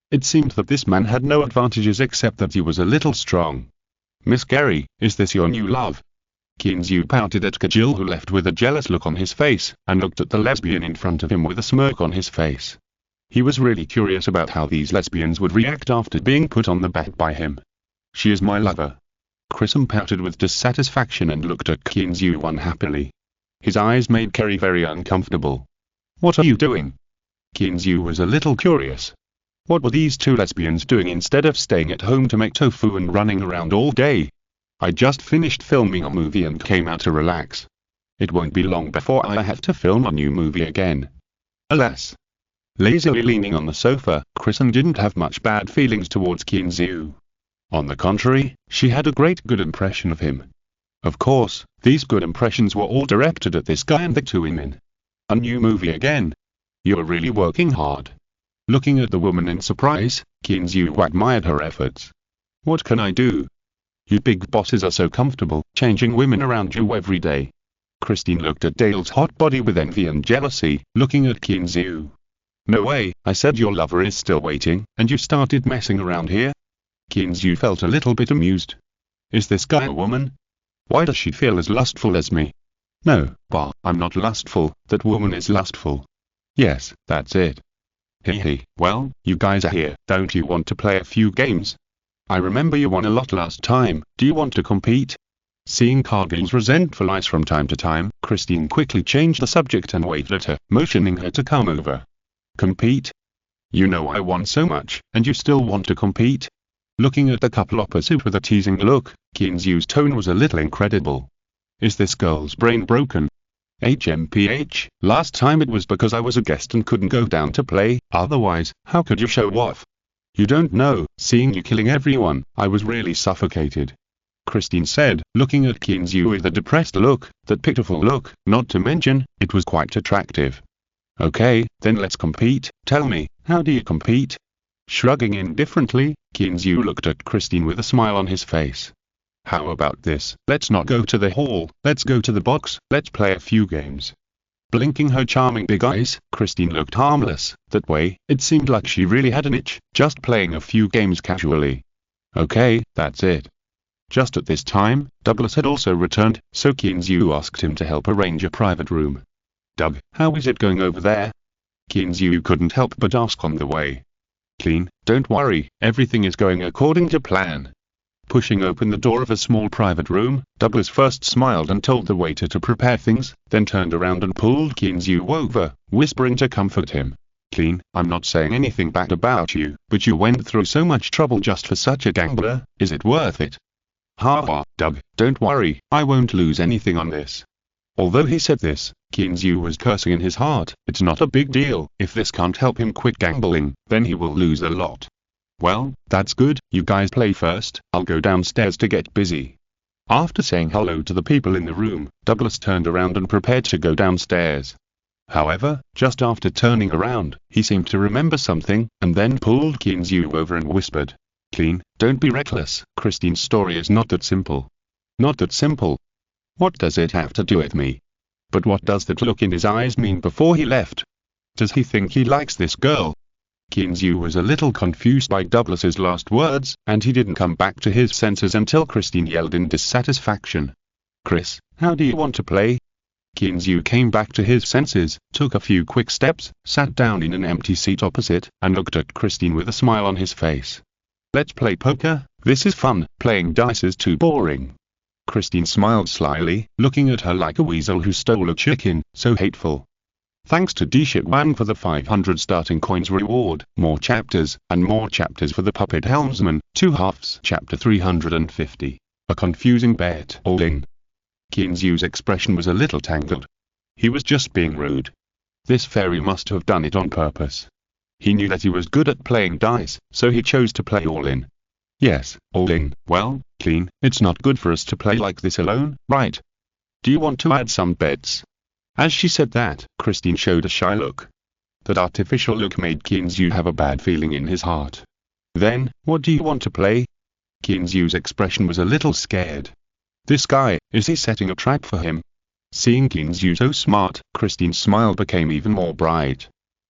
It seemed that this man had no advantages except that he was a little strong. Miss Gary, is this your new love? Kinzu pouted at Kajil, who left with a jealous look on his face, and looked at the lesbian in front of him with a smirk on his face. He was really curious about how these lesbians would react after being put on the back by him. She is my lover. Chrism pouted with dissatisfaction and looked at Kinzu unhappily. His eyes made Kerry very uncomfortable. What are you doing? Kinzu was a little curious. What were these two lesbians doing instead of staying at home to make tofu and running around all day? I just finished filming a movie and came out to relax. It won't be long before I have to film a new movie again. Alas. Lazily leaning on the sofa, Chrism didn't have much bad feelings towards Kinzu. On the contrary, she had a great good impression of him. Of course, these good impressions were all directed at this guy and the two women. A new movie again? You're really working hard. Looking at the woman in surprise, Kinzu admired her efforts. What can I do? You big bosses are so comfortable, changing women around you every day. Christine looked at Dale's hot body with envy and jealousy, looking at Kinzu. No way, I said your lover is still waiting, and you started messing around here? Kinzu felt a little bit amused. Is this guy a woman? Why does she feel as lustful as me? No, bah, I'm not lustful, that woman is lustful. Yes, that's it. Hee, well, you guys are here, don't you want to play a few games? I remember you won a lot last time, do you want to compete? Seeing Cargill's resentful eyes from time to time, Christine quickly changed the subject and waved at her, motioning her to come over. Compete? You know I won so much, and you still want to compete? Looking at the couple opposite with a teasing look, Kinzu's tone was a little incredible. Is this girl's brain broken? HMPH, last time it was because I was a guest and couldn't go down to play, otherwise, how could you show off? You don't know, seeing you killing everyone, I was really suffocated. Christine said, looking at Kinzu with a depressed look, that pitiful look, not to mention, it was quite attractive. Okay, then let's compete, tell me, how do you compete? Shrugging indifferently, Kinzu looked at Christine with a smile on his face. How about this, let's not go to the hall, let's go to the box, let's play a few games. Blinking her charming big eyes, Christine looked harmless, that way, it seemed like she really had an itch, just playing a few games casually. Okay, that's it. Just at this time, Douglas had also returned, so Kinzu asked him to help arrange a private room. Doug, how is it going over there? Kinzu couldn't help but ask on the way. Clean, don't worry, everything is going according to plan. Pushing open the door of a small private room, Douglas first smiled and told the waiter to prepare things, then turned around and pulled Kinzu over, whispering to comfort him. Clean, I'm not saying anything bad about you, but you went through so much trouble just for such a gambler, is it worth it? Ha, Doug, don't worry, I won't lose anything on this. Although he said this, Kinzu was cursing in his heart. It's not a big deal, if this can't help him quit gambling, then he will lose a lot. Well, that's good, you guys play first, I'll go downstairs to get busy. After saying hello to the people in the room, Douglas turned around and prepared to go downstairs. However, just after turning around, he seemed to remember something, and then pulled Kinzu over and whispered. Clean, don't be reckless, Christine's story is not that simple. Not that simple. What does it have to do with me? But what does that look in his eyes mean before he left? Does he think he likes this girl? Kinzu was a little confused by Douglas's last words, and he didn't come back to his senses until Christine yelled in dissatisfaction. Chris, how do you want to play? Kinzu came back to his senses, took a few quick steps, sat down in an empty seat opposite, and looked at Christine with a smile on his face. Let's play poker, this is fun, playing dice is too boring. Christine smiled slyly, looking at her like a weasel who stole a chicken, so hateful. Thanks to D-Shit1 for the 500 starting coins reward, more chapters, and more chapters for the Puppet Helmsman, 2 halves. Chapter 350. A confusing bet. All in. Kinzu's expression was a little tangled. He was just being rude. This fairy must have done it on purpose. He knew that he was good at playing dice, so he chose to play all in. Yes, all in. Well, Clean, it's not good for us to play like this alone, right? Do you want to add some bets? As she said that, Christine showed a shy look. That artificial look made Kinzu have a bad feeling in his heart. Then, what do you want to play? Kinzu's expression was a little scared. This guy, is he setting a trap for him? Seeing Kinzu so smart, Christine's smile became even more bright.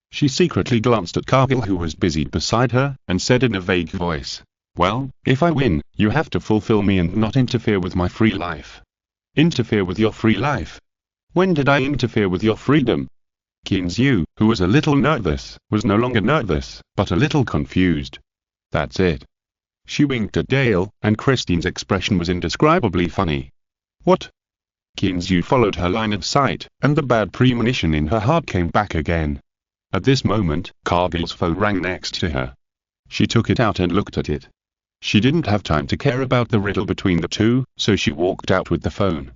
She secretly glanced at Cargill, who was busy beside her, and said in a vague voice, "Well, if I win, you have to fulfill me and not interfere with my free life." Interfere with your free life? When did I interfere with your freedom? Kinzu, who was a little nervous, was no longer nervous, but a little confused. That's it. She winked at Dale, and Christine's expression was indescribably funny. What? Kinzu followed her line of sight, and the bad premonition in her heart came back again. At this moment, Cargill's phone rang next to her. She took it out and looked at it. She didn't have time to care about the riddle between the two, so she walked out with the phone.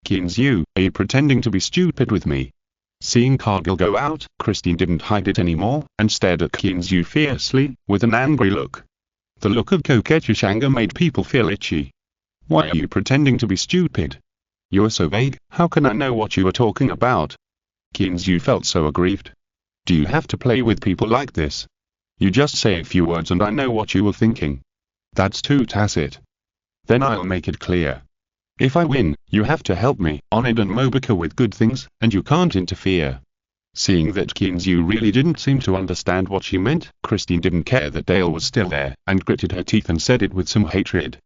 Kinzu, are you pretending to be stupid with me? Seeing Cargill go out, Christine didn't hide it anymore, and stared at Kinzu fiercely, with an angry look. The look of coquettish anger made people feel itchy. Why are you pretending to be stupid? You are so vague, how can I know what you are talking about? Kinzu felt so aggrieved. Do you have to play with people like this? You just say a few words and I know what you were thinking. That's too tacit. Then I'll make it clear. If I win, you have to help me, Onid and Mobika, with good things, and you can't interfere. Seeing that Kinzu really didn't seem to understand what she meant, Christine didn't care that Dale was still there, and gritted her teeth and said it with some hatred.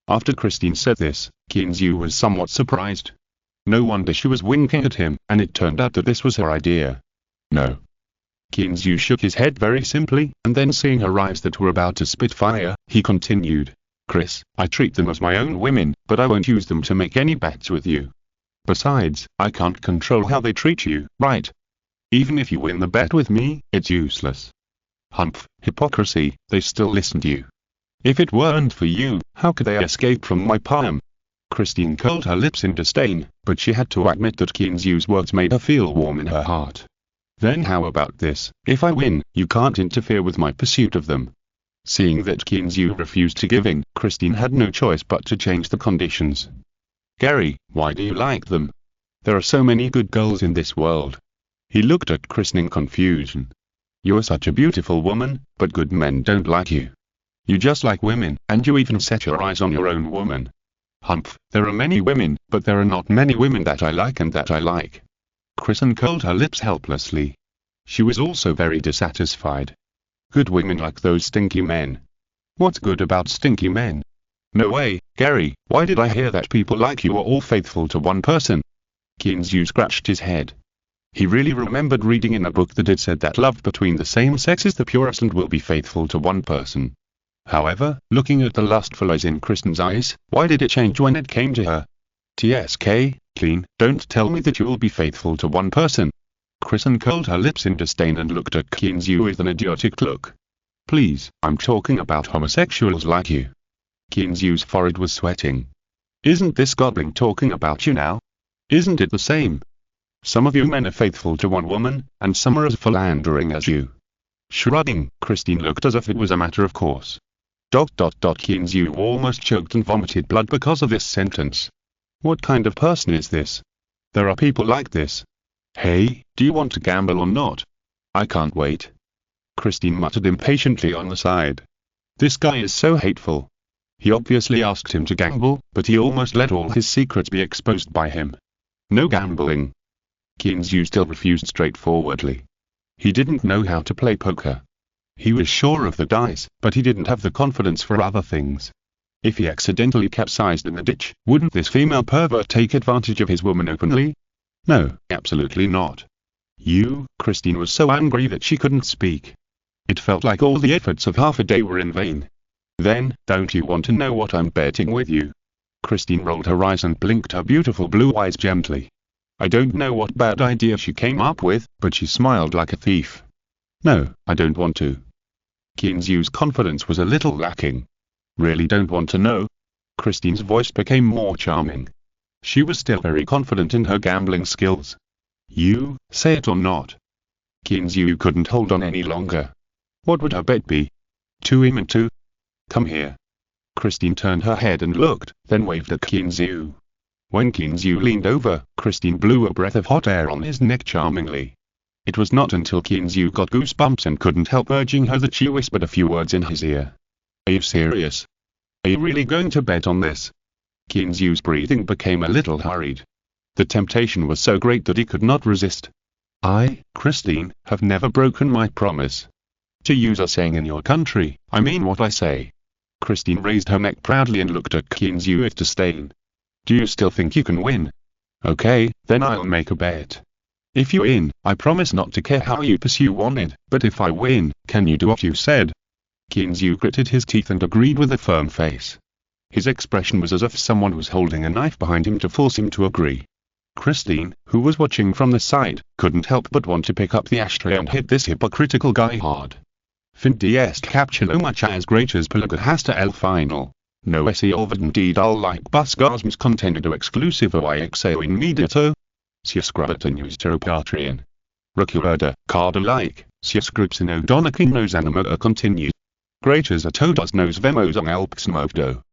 After Christine said this, Kinzu was somewhat surprised. No wonder she was winking at him, and it turned out that this was her idea. No. Kinzu shook his head very simply, and then seeing her eyes that were about to spit fire, he continued. Chris, I treat them as my own women, but I won't use them to make any bets with you. Besides, I can't control how they treat you, right? Even if you win the bet with me, it's useless. Humph, hypocrisy, they still listen to you. If it weren't for you, how could they escape from my palm? Christine curled her lips in disdain, but she had to admit that Kinzu's words made her feel warm in her heart. Then how about this? If I win, you can't interfere with my pursuit of them. Seeing that Kinzu refused to give in, Christine had no choice but to change the conditions. Gary, why do you like them? There are so many good girls in this world. He looked at Christine in confusion. You're such a beautiful woman, but good men don't like you. You just like women, and you even set your eyes on your own woman. Humph, there are many women, but there are not many women that I like and that I like. Christine curled her lips helplessly. She was also very dissatisfied. Good women like those stinky men. What's good about stinky men? No way, Gary, why did I hear that people like you are all faithful to one person? Kinzu scratched his head. He really remembered reading in a book that it said that love between the same sex is the purest and will be faithful to one person. However, looking at the lustful eyes in Christine's eyes, why did it change when it came to her? TSK, Clean, don't tell me that you will be faithful to one person. Christine curled her lips in disdain and looked at Kinzu with an idiotic look. Please, I'm talking about homosexuals like you. Kinzu's forehead was sweating. Isn't this goblin talking about you now? Isn't it the same? Some of you men are faithful to one woman, and some are as philandering as you. Shrugging, Christine looked as if it was a matter of course. Kinzu almost choked and vomited blood because of this sentence. What kind of person is this? There are people like this. Hey, do you want to gamble or not? I can't wait. Christine muttered impatiently on the side. This guy is so hateful. He obviously asked him to gamble, but he almost let all his secrets be exposed by him. No gambling. Kinzu still refused straightforwardly. He didn't know how to play poker. He was sure of the dice, but he didn't have the confidence for other things. If he accidentally capsized in the ditch, wouldn't this female pervert take advantage of his woman openly? No, absolutely not. Christine was so angry that she couldn't speak. It felt like all the efforts of half a day were in vain. Then, don't you want to know what I'm betting with you? Christine rolled her eyes and blinked her beautiful blue eyes gently. I don't know what bad idea she came up with, but she smiled like a thief. No, I don't want to. Kinzu's confidence was a little lacking. Really don't want to know? Christine's voice became more charming. She was still very confident in her gambling skills. You, say it or not. Kinzu couldn't hold on any longer. What would her bet be? 2-2? Come here. Christine turned her head and looked, then waved at Kinzu. When Kinzu leaned over, Christine blew a breath of hot air on his neck charmingly. It was not until Kinzu got goosebumps and couldn't help urging her that she whispered a few words in his ear. Are you serious? Are you really going to bet on this? Kinzu's breathing became a little hurried. The temptation was so great that he could not resist. I, Christine, have never broken my promise. To use a saying in your country, I mean what I say. Christine raised her neck proudly and looked at Kinzu with disdain. Do you still think you can win? Okay, then I'll make a bet. If you win, I promise not to care how you pursue wanted, but if I win, can you do what you said? Kinzu gritted his teeth and agreed with a firm face. His expression was as if someone was holding a knife behind him to force him to agree. Christine, who was watching from the side, couldn't help but want to pick up the ashtray and hit this hypocritical guy hard. Fin est captulo muchas gracias por hasta el final. No se olviden dar like busgasms contenido exclusivo y exeo inmediato. Suscríbete nuestro Patreon. Recuerda, cada like, suscripción dona que nos anima a continuar. Gracias a todos nos vemos en el próximo video.